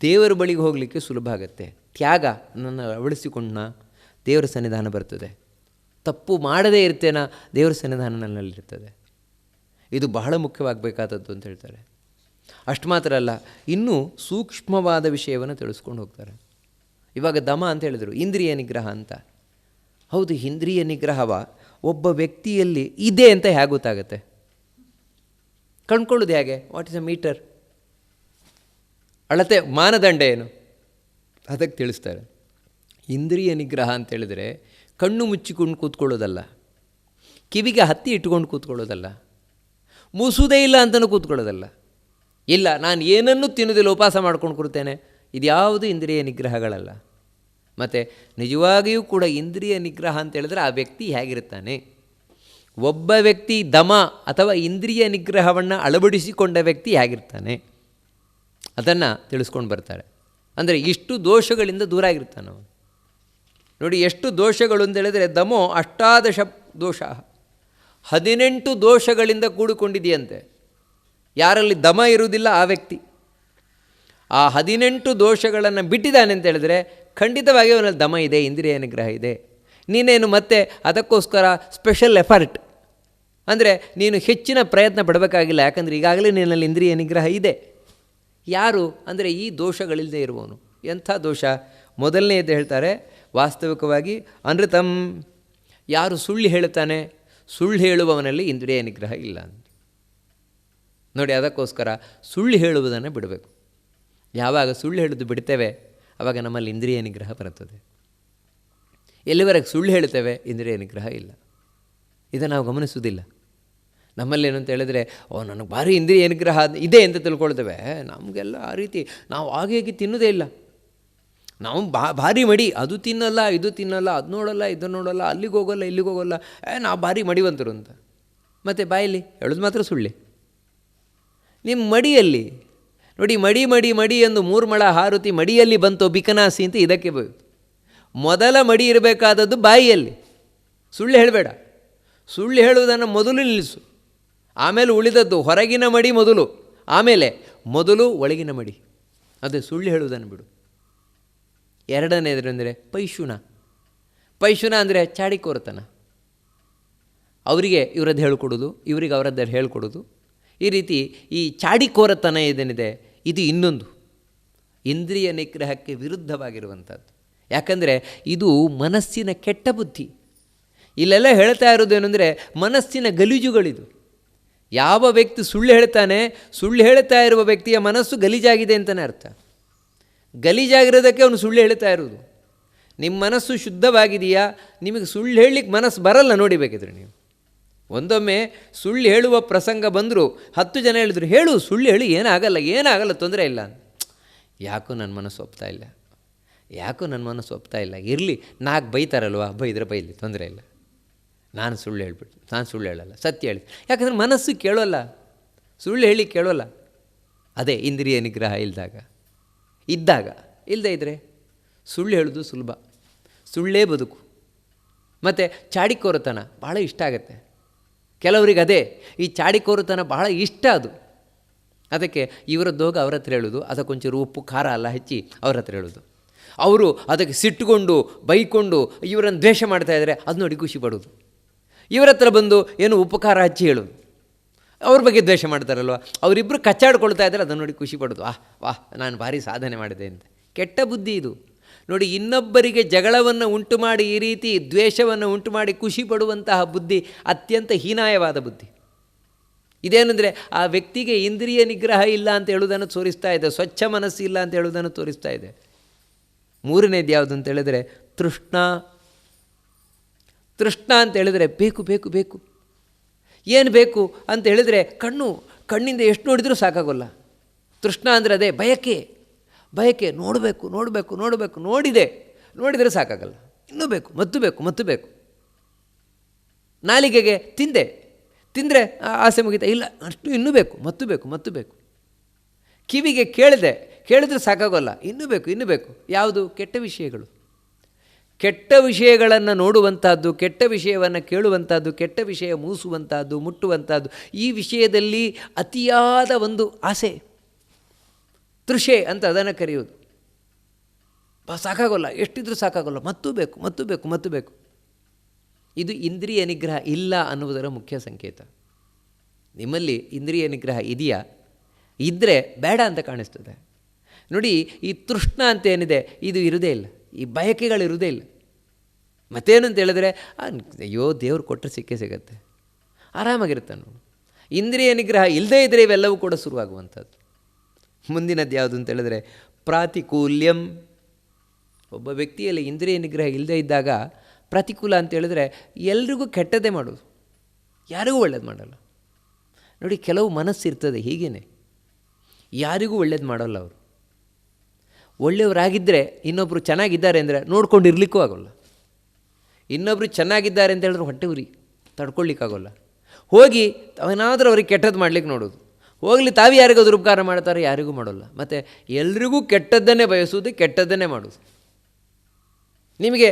ದೇವರ ಬಳಿಗೆ ಹೋಗಲಿಕ್ಕೆ ಸುಲಭ ಆಗುತ್ತೆ. ತ್ಯಾಗ ನನ್ನ ಅಳವಡಿಸಿಕೊಂಡ ದೇವರ ಸನ್ನಿಧಾನ ಬರ್ತದೆ. ತಪ್ಪು ಮಾಡದೇ ಇರ್ತೇನ, ದೇವರ ಸನ್ನಿಧಾನ ನನ್ನಲ್ಲಿರ್ತದೆ. ಇದು ಬಹಳ ಮುಖ್ಯವಾಗಬೇಕಾದದ್ದು ಅಂತ ಹೇಳ್ತಾರೆ. ಅಷ್ಟು ಮಾತ್ರ ಅಲ್ಲ, ಇನ್ನೂ ಸೂಕ್ಷ್ಮವಾದ ವಿಷಯವನ್ನು ತಿಳಿಸ್ಕೊಂಡು ಹೋಗ್ತಾರೆ. ಇವಾಗ ದಮ ಅಂತ ಹೇಳಿದರು, ಇಂದ್ರಿಯ ನಿಗ್ರಹ ಅಂತ. ಹೌದು, ಇಂದ್ರಿಯ ನಿಗ್ರಹವ ಒಬ್ಬ ವ್ಯಕ್ತಿಯಲ್ಲಿ ಇದೆ ಅಂತ ಹೇಗೆ ಗೊತ್ತಾಗುತ್ತೆ? ಕಂಡುಕೊಳ್ಳೋದು ಹೇಗೆ? What is a meter? ಅಳತೆ ಮಾನದಂಡ ಏನು? ಅದಕ್ಕೆ ತಿಳಿಸ್ತಾರೆ. ಇಂದ್ರಿಯ ನಿಗ್ರಹ ಅಂತೇಳಿದರೆ ಕಣ್ಣು ಮುಚ್ಚಿಕೊಂಡು ಕೂತ್ಕೊಳ್ಳೋದಲ್ಲ, ಕಿವಿಗೆ ಹತ್ತಿ ಇಟ್ಕೊಂಡು ಕೂತ್ಕೊಳ್ಳೋದಲ್ಲ, ಮೂಸುವುದೇ ಇಲ್ಲ ಅಂತಲೂ ಕೂತ್ಕೊಳ್ಳೋದಲ್ಲ. ಇಲ್ಲ, ನಾನು ಏನನ್ನೂ ತಿನ್ನೋದಿಲ್ಲ, ಉಪವಾಸ ಮಾಡ್ಕೊಂಡು ಕೂರ್ತೇನೆ, ಇದ್ಯಾವುದು ಇಂದ್ರಿಯ ನಿಗ್ರಹಗಳಲ್ಲ. ಮತ್ತು ನಿಜವಾಗಿಯೂ ಕೂಡ ಇಂದ್ರಿಯ ನಿಗ್ರಹ ಅಂತ ಹೇಳಿದ್ರೆ ಆ ವ್ಯಕ್ತಿ ಹೇಗಿರ್ತಾನೆ. ಒಬ್ಬ ವ್ಯಕ್ತಿ ದಮ ಅಥವಾ ಇಂದ್ರಿಯ ನಿಗ್ರಹವನ್ನು ಅಳವಡಿಸಿಕೊಂಡ ವ್ಯಕ್ತಿ ಹೇಗಿರ್ತಾನೆ ಅದನ್ನು ತಿಳಿಸ್ಕೊಂಡು ಬರ್ತಾರೆ. ಅಂದರೆ ಇಷ್ಟು ದೋಷಗಳಿಂದ ದೂರ ಆಗಿರ್ತಾನೆ ಅವನು. ನೋಡಿ ಎಷ್ಟು ದೋಷಗಳು ಅಂತ ಹೇಳಿದರೆ ದಮೋ ಅಷ್ಟಾದಶ ದೋಷ, 18 ದೋಷಗಳಿಂದ ಕೂಡಿಕೊಂಡಿದೆಯಂತೆ. ಯಾರಲ್ಲಿ ದಮ ಇರುವುದಿಲ್ಲ ಆ ವ್ಯಕ್ತಿ ಆ 18 ದೋಷಗಳನ್ನು ಬಿಟ್ಟಿದ್ದಾನೆ ಅಂತ ಹೇಳಿದ್ರೆ ಖಂಡಿತವಾಗಿ ಅವನಲ್ಲಿ ದಮ ಇದೆ, ಇಂದ್ರಿಯ ನಿಗ್ರಹ ಇದೆ. ನೀನೇನು ಮತ್ತೆ ಅದಕ್ಕೋಸ್ಕರ ಸ್ಪೆಷಲ್ ಎಫರ್ಟ್ ಅಂದರೆ ನೀನು ಹೆಚ್ಚಿನ ಪ್ರಯತ್ನ ಪಡಬೇಕಾಗಿಲ್ಲ, ಯಾಕಂದರೆ ಈಗಾಗಲೇ ನಿನ್ನಲ್ಲಿ ಇಂದ್ರಿಯ ನಿಗ್ರಹ ಇದೆ. ಯಾರು ಅಂದರೆ ಈ ದೋಷಗಳಿಲ್ಲದೆ ಇರುವವನು. ಎಂಥ ದೋಷ? ಮೊದಲನೆಯದು ಹೇಳ್ತಾರೆ, ವಾಸ್ತವಿಕವಾಗಿ ಅನೃತಂ, ಯಾರು ಸುಳ್ಳು ಹೇಳುತ್ತಾನೆ, ಸುಳ್ಳು ಹೇಳುವವನಲ್ಲಿ ಇಂದ್ರಿಯ ನಿಗ್ರಹ ಇಲ್ಲ ಅಂತ ನೋಡಿ. ಅದಕ್ಕೋಸ್ಕರ ಸುಳ್ಳು ಹೇಳುವುದನ್ನು ಬಿಡಬೇಕು. ಯಾವಾಗ ಸುಳ್ಳು ಹೇಳೋದು ಬಿಡ್ತೇವೆ ಆವಾಗ ನಮ್ಮಲ್ಲಿ ಇಂದ್ರಿಯ ನಿಗ್ರಹ ಬರುತ್ತದೆ. ಎಲ್ಲಿವರೆಗೆ ಸುಳ್ಳು ಹೇಳ್ತೇವೆ ಇಂದ್ರಿಯ ನಿಗ್ರಹ ಇಲ್ಲ. ಇದನ್ನು ನಾವು ಗಮನಿಸುವುದಿಲ್ಲ. ನಮ್ಮಲ್ಲೇನು ಅಂತ ಹೇಳಿದ್ರೆ ನನಗೆ ಭಾರಿ ಇಂದ್ರಿಯ ನಿಗ್ರಹ ಇದೆ ಅಂತ ತಿಳ್ಕೊಳ್ತೇವೆ. ನಮಗೆಲ್ಲ ಆ ರೀತಿ ನಾವು ಹಾಗೆ ತಿನ್ನೋದೇ ಇಲ್ಲ. ನಾವು ಭಾರಿ ಮಡಿ, ಅದು ತಿನ್ನಲ್ಲ ಇದು ತಿನ್ನಲ್ಲ, ಅದು ನೋಡಲ್ಲ ಇದು ನೋಡಲ್ಲ, ಅಲ್ಲಿಗೆ ಹೋಗೋಲ್ಲ ಇಲ್ಲಿಗೆ ಹೋಗೋಲ್ಲ, ನಾವು ಭಾರಿ ಮಡಿವಂತರು ಅಂತ. ಮತ್ತು ಬಾಯಲ್ಲಿ ಹೇಳೋದು ಮಾತ್ರ ಸುಳ್ಳೆ. ನಿಮ್ಮ ಮಡಿಯಲ್ಲಿ ನೋಡಿ, ಮಡಿ ಮಡಿ ಮಡಿ ಎಂದು 3 ಮಳ ಹಾರುತಿ ಮಡಿಯಲ್ಲಿ ಬಂತು ಬಿಕನಾಸಿ ಅಂತ ಇದಕ್ಕೆ ಬೇಕು. ಮೊದಲ ಮಡಿ ಇರಬೇಕಾದದ್ದು ಬಾಯಿಯಲ್ಲಿ. ಸುಳ್ಳು ಹೇಳಬೇಡ. ಸುಳ್ಳು ಹೇಳುವುದನ್ನು ಮೊದಲು ನಿಲ್ಲಿಸು, ಆಮೇಲೆ ಉಳಿದದ್ದು ಹೊರಗಿನ ಮಡಿ ಮೊದಲು, ಆಮೇಲೆ ಮೊದಲು ಒಳಗಿನ ಮಡಿ. ಅದೇ ಸುಳ್ಳು ಹೇಳುವುದನ್ನು ಬಿಡು. ಎರಡನೇದರೆಂದರೆ ಪೈಶುನ. ಪೈಶುನ ಅಂದರೆ ಚಾಡಿಕೋರತನ. ಅವರಿಗೆ ಇವರದ್ದು ಹೇಳ್ಕೊಡೋದು, ಇವರಿಗೆ ಅವರದ್ದು ಹೇಳ್ಕೊಡೋದು. ಈ ರೀತಿ ಈ ಚಾಡಿಕೋರತನ ಏನೇನಿದೆ ಇದು ಇನ್ನೊಂದು ಇಂದ್ರಿಯ ನಿಗ್ರಹಕ್ಕೆ ವಿರುದ್ಧವಾಗಿರುವಂಥದ್ದು. ಯಾಕಂದರೆ ಇದು ಮನಸ್ಸಿನ ಕೆಟ್ಟ ಬುದ್ಧಿ. ಇಲ್ಲೆಲ್ಲ ಹೇಳ್ತಾ ಇರೋದೇನೆಂದರೆ ಮನಸ್ಸಿನ ಗಲೀಜುಗಳಿದು. ಯಾವ ವ್ಯಕ್ತಿ ಸುಳ್ಳು ಹೇಳ್ತಾನೆ, ಸುಳ್ಳು ಹೇಳ್ತಾ ಇರುವ ವ್ಯಕ್ತಿಯ ಮನಸ್ಸು ಗಲೀಜಾಗಿದೆ ಅಂತಲೇ ಅರ್ಥ. ಗಲೀಜಾಗಿರೋದಕ್ಕೆ ಅವನು ಸುಳ್ಳು ಹೇಳ್ತಾ ಇರೋದು. ನಿಮ್ಮ ಮನಸ್ಸು ಶುದ್ಧವಾಗಿದೆಯಾ? ನಿಮಗೆ ಸುಳ್ಳು ಹೇಳಲಿಕ್ಕೆ ಮನಸ್ಸು ಬರಲ್ಲ. ನೋಡಿಬೇಕಿದ್ರೆ ನೀವು ಒಂದೊಮ್ಮೆ ಸುಳ್ಳು ಹೇಳುವ ಪ್ರಸಂಗ ಬಂದರೂ 10 ಜನ ಹೇಳಿದ್ರು, ಹೇಳು ಸುಳ್ಳು ಹೇಳಿ, ಏನಾಗಲ್ಲ ತೊಂದರೆ ಇಲ್ಲ. ಯಾಕೋ ನನ್ನ ಮನಸ್ಸು ಒಪ್ತಾ ಇಲ್ಲ, ಯಾಕೋ ನನ್ನ ಮನಸ್ಸು ಒಪ್ತಾ ಇಲ್ಲ. ಇರಲಿ, 4 ಬೈತಾರಲ್ವ, ಬೈದರೆ ಬೈಲಿ, ತೊಂದರೆ ಇಲ್ಲ. ನಾನು ಸುಳ್ಳು ಹೇಳ್ಬಿಟ್ಟು ನಾನು ಸುಳ್ಳು ಹೇಳಲ್ಲ, ಸತ್ಯ ಹೇಳಿ. ಯಾಕಂದರೆ ಮನಸ್ಸು ಕೇಳೋಲ್ಲ, ಸುಳ್ಳು ಹೇಳಿ ಕೇಳೋಲ್ಲ. ಅದೇ ಇಂದ್ರಿಯ ನಿಗ್ರಹ ಇದ್ದಾಗ ಇಲ್ಲದೇ ಇದ್ದರೆ ಸುಳ್ಳು ಹೇಳೋದು ಸುಲಭ, ಸುಳ್ಳೇ ಬದುಕು. ಮತ್ತು ಚಾಡಿಕೋರತನ ಭಾಳ ಇಷ್ಟ ಆಗುತ್ತೆ ಕೆಲವರಿಗೆ. ಅದೇ ಈ ಚಾಡಿಕೋರತನ ಬಹಳ ಇಷ್ಟ. ಅದಕ್ಕೆ ಇವರದ್ದು ಹೋಗಿ ಅವ್ರ ಹತ್ರ ಹೇಳೋದು, ಅದಕ್ಕೊಂಚೂರು ಉಪ್ಪು ಖಾರ ಎಲ್ಲ ಹೆಚ್ಚಿ ಅವ್ರ ಹತ್ರ ಹೇಳೋದು. ಅವರು ಅದಕ್ಕೆ ಸಿಟ್ಟುಕೊಂಡು ಬೈಕೊಂಡು ಇವರನ್ನು ದ್ವೇಷ ಮಾಡ್ತಾಯಿದ್ರೆ ಅದು ನೋಡಿ ಖುಷಿ ಪಡೋದು. ಇವರ ಹತ್ರ ಬಂದು ಏನು ಉಪ್ಪು ಖಾರ ಹಚ್ಚಿ ಹೇಳೋದು, ಅವ್ರ ಬಗ್ಗೆ ದ್ವೇಷ ಮಾಡ್ತಾರಲ್ವ, ಅವರಿಬ್ಬರು ಕಚ್ಚಾಡ್ಕೊಳ್ತಾ ಇದ್ದಾರೆ, ಅದನ್ನು ನೋಡಿ ಖುಷಿ ಪಡೋದು. ವಾಹ್ ನಾನು ಭಾರಿ ಸಾಧನೆ ಮಾಡಿದೆ ಅಂತ. ಕೆಟ್ಟ ಬುದ್ಧಿ ಇದು ನೋಡಿ. ಇನ್ನೊಬ್ಬರಿಗೆ ಜಗಳವನ್ನು ಉಂಟು ಮಾಡಿ ಈ ರೀತಿ ದ್ವೇಷವನ್ನು ಉಂಟು ಮಾಡಿ ಖುಷಿ ಪಡುವಂತಹ ಬುದ್ಧಿ ಅತ್ಯಂತ ಹೀನಾಯವಾದ ಬುದ್ಧಿ. ಇದೇನೆಂದರೆ ಆ ವ್ಯಕ್ತಿಗೆ ಇಂದ್ರಿಯ ನಿಗ್ರಹ ಇಲ್ಲ ಅಂತ ಹೇಳುವುದನ್ನು ತೋರಿಸ್ತಾ ಇದೆ, ಸ್ವಚ್ಛ ಮನಸ್ಸು ಇಲ್ಲ ಅಂತ ಹೇಳುವುದನ್ನು ತೋರಿಸ್ತಾ ಇದೆ. ಮೂರನೇದು ಯಾವುದು ಅಂತ ಹೇಳಿದರೆ ತೃಷ್ಣ. ತೃಷ್ಣ ಅಂತ ಹೇಳಿದರೆ ಬೇಕು ಬೇಕು ಬೇಕು. ಏನು ಬೇಕು ಅಂತ ಹೇಳಿದರೆ ಕಣ್ಣಿಂದ ಎಷ್ಟು ನೋಡಿದರೂ ಸಾಕಾಗೋಲ್ಲ. ತೃಷ್ಣ ಅಂದರೆ ಅದೇ ಬಯಕೆ. ನೋಡಬೇಕು ನೋಡಬೇಕು ನೋಡಬೇಕು, ನೋಡಿದರೆ ಸಾಕಾಗಲ್ಲ, ಇನ್ನೂ ಬೇಕು, ಮತ್ತು ಬೇಕು. ನಾಲಿಗೆಗೆ ತಿಂದರೆ ಆಸೆ ಮುಗಿತಾ ಇಲ್ಲ, ಅಷ್ಟು ಇನ್ನೂ ಬೇಕು, ಮತ್ತು ಬೇಕು. ಕಿವಿಗೆ ಕೇಳಿದ್ರೆ ಸಾಕಾಗೋಲ್ಲ, ಇನ್ನೂ ಬೇಕು. ಯಾವುದು? ಕೆಟ್ಟ ವಿಷಯಗಳು. ಕೆಟ್ಟ ವಿಷಯಗಳನ್ನು ನೋಡುವಂಥದ್ದು, ಕೆಟ್ಟ ವಿಷಯವನ್ನು ಕೇಳುವಂಥದ್ದು, ಕೆಟ್ಟ ವಿಷಯ ಮೂಸುವಂಥದ್ದು, ಮುಟ್ಟುವಂಥದ್ದು, ಈ ವಿಷಯದಲ್ಲಿ ಅತಿಯಾದ ಒಂದು ಆಸೆ, ತೃಷೆ ಅಂತ ಅದನ್ನು ಕರೆಯೋದು. ಸಾಕಾಗೋಲ್ಲ, ಎಷ್ಟಿದ್ರೂ ಸಾಕಾಗೋಲ್ಲ, ಮತ್ತು ಬೇಕು. ಇದು ಇಂದ್ರಿಯ ನಿಗ್ರಹ ಇಲ್ಲ ಅನ್ನುವುದರ ಮುಖ್ಯ ಸಂಕೇತ. ನಿಮ್ಮಲ್ಲಿ ಇಂದ್ರಿಯ ನಿಗ್ರಹ ಇದೆಯಾ? ಇದ್ದರೆ ಬೇಡ ಅಂತ ಕಾಣಿಸ್ತದೆ ನೋಡಿ. ಈ ತೃಷ್ಣ ಅಂತ ಏನಿದೆ ಇದು ಇರುವುದೇ ಇಲ್ಲ, ಈ ಬಯಕೆಗಳಿರುವುದೇ ಇಲ್ಲ. ಮತ್ತೇನು ಅಂತ ಹೇಳಿದ್ರೆ ಅಯ್ಯೋ ದೇವ್ರು ಕೊಟ್ಟರೆ ಸಿಗತ್ತೆ, ಆರಾಮಾಗಿರ್ತಾನೆ. ಇಂದ್ರಿಯ ನಿಗ್ರಹ ಇಲ್ಲದೇ ಇದ್ದರೆ ಇವೆಲ್ಲವೂ ಕೂಡ ಶುರುವಾಗುವಂಥದ್ದು. ಮುಂದಿನದ್ದು ಯಾವುದು ಅಂತ ಹೇಳಿದ್ರೆ ಪ್ರಾತಿಕೂಲ್ಯಂ. ಒಬ್ಬ ವ್ಯಕ್ತಿಯಲ್ಲಿ ಇಂದ್ರಿಯ ನಿಗ್ರಹ ಇಲ್ಲದೇ ಇದ್ದಾಗ ಪ್ರತಿಕೂಲ ಅಂತ ಹೇಳಿದ್ರೆ ಎಲ್ರಿಗೂ ಕೆಟ್ಟದ್ದೇ ಮಾಡೋದು, ಯಾರಿಗೂ ಒಳ್ಳೇದು ಮಾಡಲ್ಲ ನೋಡಿ. ಕೆಲವು ಮನಸ್ಸಿರ್ತದೆ ಹೀಗೇ, ಯಾರಿಗೂ ಒಳ್ಳೇದು ಮಾಡೋಲ್ಲ ಅವರು. ಒಳ್ಳೆಯವರಾಗಿದ್ದರೆ ಇನ್ನೊಬ್ಬರು ಚೆನ್ನಾಗಿದ್ದಾರೆ ಅಂದರೆ ನೋಡ್ಕೊಂಡಿರ್ಲಿಕ್ಕೂ ಆಗೋಲ್ಲ. ಇನ್ನೊಬ್ಬರು ಚೆನ್ನಾಗಿದ್ದಾರೆ ಅಂತ ಹೇಳಿದ್ರೆ ಹೊಟ್ಟೆ ಉರಿ ತಡ್ಕೊಳ್ಳಿಕ್ಕಾಗೋಲ್ಲ. ಹೋಗಿ ಅವನಾದರೂ ಅವ್ರಿಗೆ ಕೆಟ್ಟದ್ದು ಮಾಡ್ಲಿಕ್ಕೆ ನೋಡೋದು. ಹೋಗಲಿ ತಾವು ಯಾರಿಗಾದ್ರೂ ಉಪಕಾರ ಮಾಡ್ತಾರೆ, ಯಾರಿಗೂ ಮಾಡೋಲ್ಲ. ಮತ್ತು ಎಲ್ರಿಗೂ ಕೆಟ್ಟದ್ದನ್ನೇ ಬಯಸುವುದು, ಕೆಟ್ಟದ್ದನ್ನೇ ಮಾಡೋದು. ನಿಮಗೆ